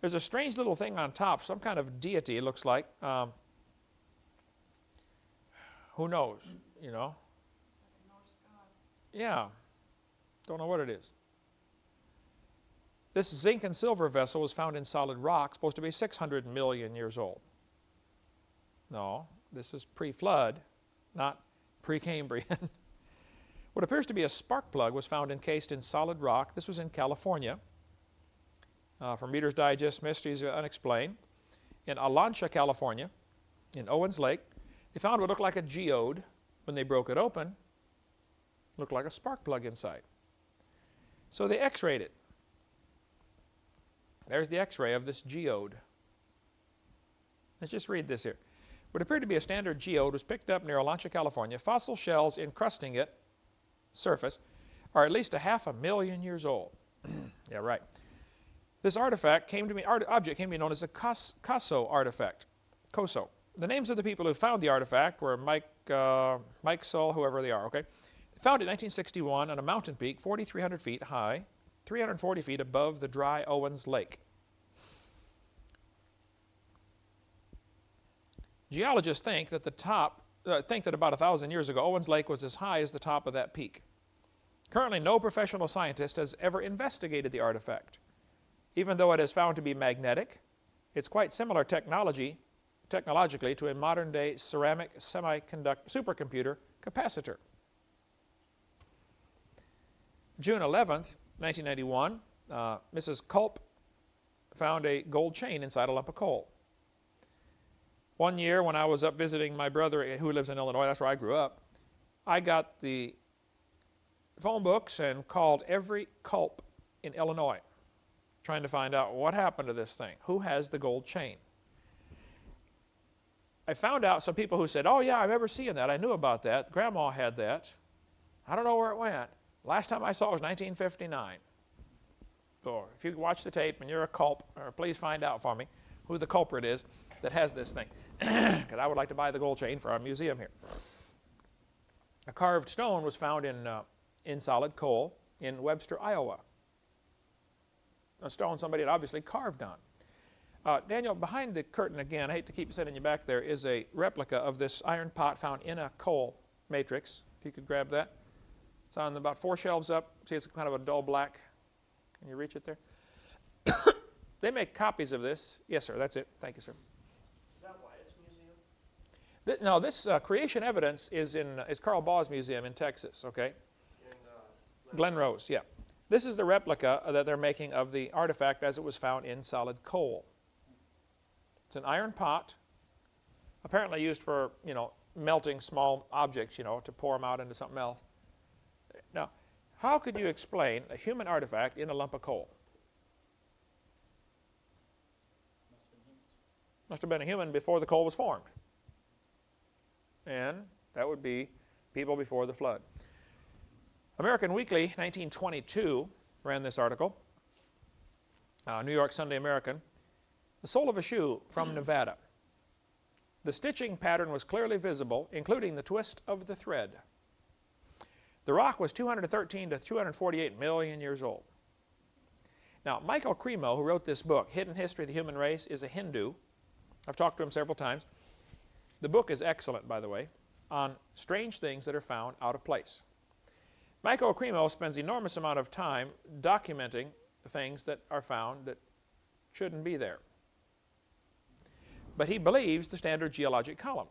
There's a strange little thing on top, some kind of deity, it looks like. Who knows, you know? Yeah, don't know what it is. This zinc and silver vessel was found in solid rock, supposed to be 600 million years old. No, this is pre-flood, not pre-Cambrian. What appears to be a spark plug was found encased in solid rock. This was in California. From Reader's Digest, Mysteries Unexplained. In Alancha, California, in Owens Lake, they found what looked like a geode. When they broke it open, it looked like a spark plug inside. So they x-rayed it. There's the x-ray of this geode. Let's just read this here. What appeared to be a standard geode was picked up near Alancha, California. Fossil shells encrusting its surface are at least 500,000 years old. Yeah, right. This artifact came to me, object came to be known as a Coso artifact. Coso. The names of the people who found the artifact were Mike Sull, whoever they are, okay? They found it in 1961 on a mountain peak 4,300 feet high, 340 feet above the dry Owens Lake. Geologists think that about 1,000 years ago, Owens Lake was as high as the top of that peak. Currently, no professional scientist has ever investigated the artifact. Even though it is found to be magnetic, it's quite similar technologically to a modern-day ceramic supercomputer capacitor. June 11th, 1991, Mrs. Culp found a gold chain inside a lump of coal. One year when I was up visiting my brother who lives in Illinois, that's where I grew up, I got the phone books and called every Culp in Illinois. trying to find out what happened to this thing. Who has the gold chain? I found out some people who said, oh yeah, I remember seeing that. I knew about that. Grandma had that. I don't know where it went. Last time I saw it was 1959. So if you watch the tape and you're a culp, or please find out for me who the culprit is that has this thing. Because I would like to buy the gold chain for our museum here. A carved stone was found in solid coal in Webster, Iowa. A stone somebody had obviously carved on. Daniel, behind the curtain again, I hate to keep sending you back there, is a replica of this iron pot found in a coal matrix. If you could grab that. It's on about 4 shelves up. See, it's kind of a dull black. Can you reach it there? They make copies of this. Yes, sir, that's it. Thank you, sir. Is that Wyatt's museum? No, this creation evidence is Carl Baugh's museum in Texas, okay? In Glen Rose, yeah. This is the replica that they're making of the artifact as it was found in solid coal. It's an iron pot, apparently used for, melting small objects, to pour them out into something else. Now, how could you explain a human artifact in a lump of coal? Must have been a human before the coal was formed. And that would be people before the flood. American Weekly, 1922, ran this article. New York Sunday American. The sole of a shoe from Nevada. The stitching pattern was clearly visible, including the twist of the thread. The rock was 213 to 248 million years old. Now, Michael Cremo, who wrote this book, Hidden History of the Human Race, is a Hindu. I've talked to him several times. The book is excellent, by the way, on strange things that are found out of place. Michael Cremo spends enormous amount of time documenting things that are found that shouldn't be there. But he believes the standard geologic column.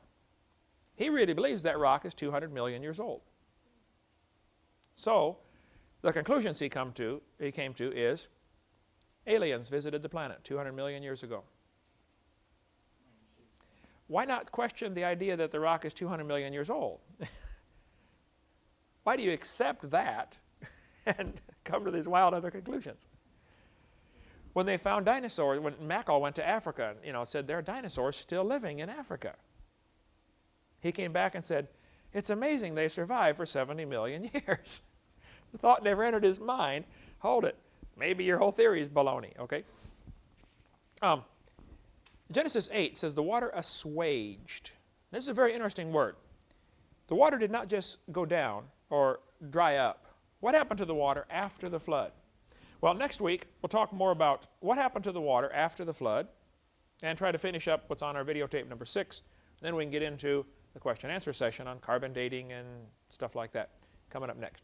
He really believes that rock is 200 million years old. So, the conclusions he came to is aliens visited the planet 200 million years ago. Why not question the idea that the rock is 200 million years old? Why do you accept that and come to these wild other conclusions? When they found dinosaurs, when Mackall went to Africa, said there are dinosaurs still living in Africa. He came back and said, it's amazing they survived for 70 million years. The thought never entered his mind. Hold it. Maybe your whole theory is baloney, okay? Genesis 8 says the water assuaged. This is a very interesting word. The water did not just go down or dry up. What happened to the water after the flood? Well, next week we'll talk more about what happened to the water after the flood and try to finish up what's on our videotape number 6. Then we can get into the question and answer session on carbon dating and stuff like that coming up next.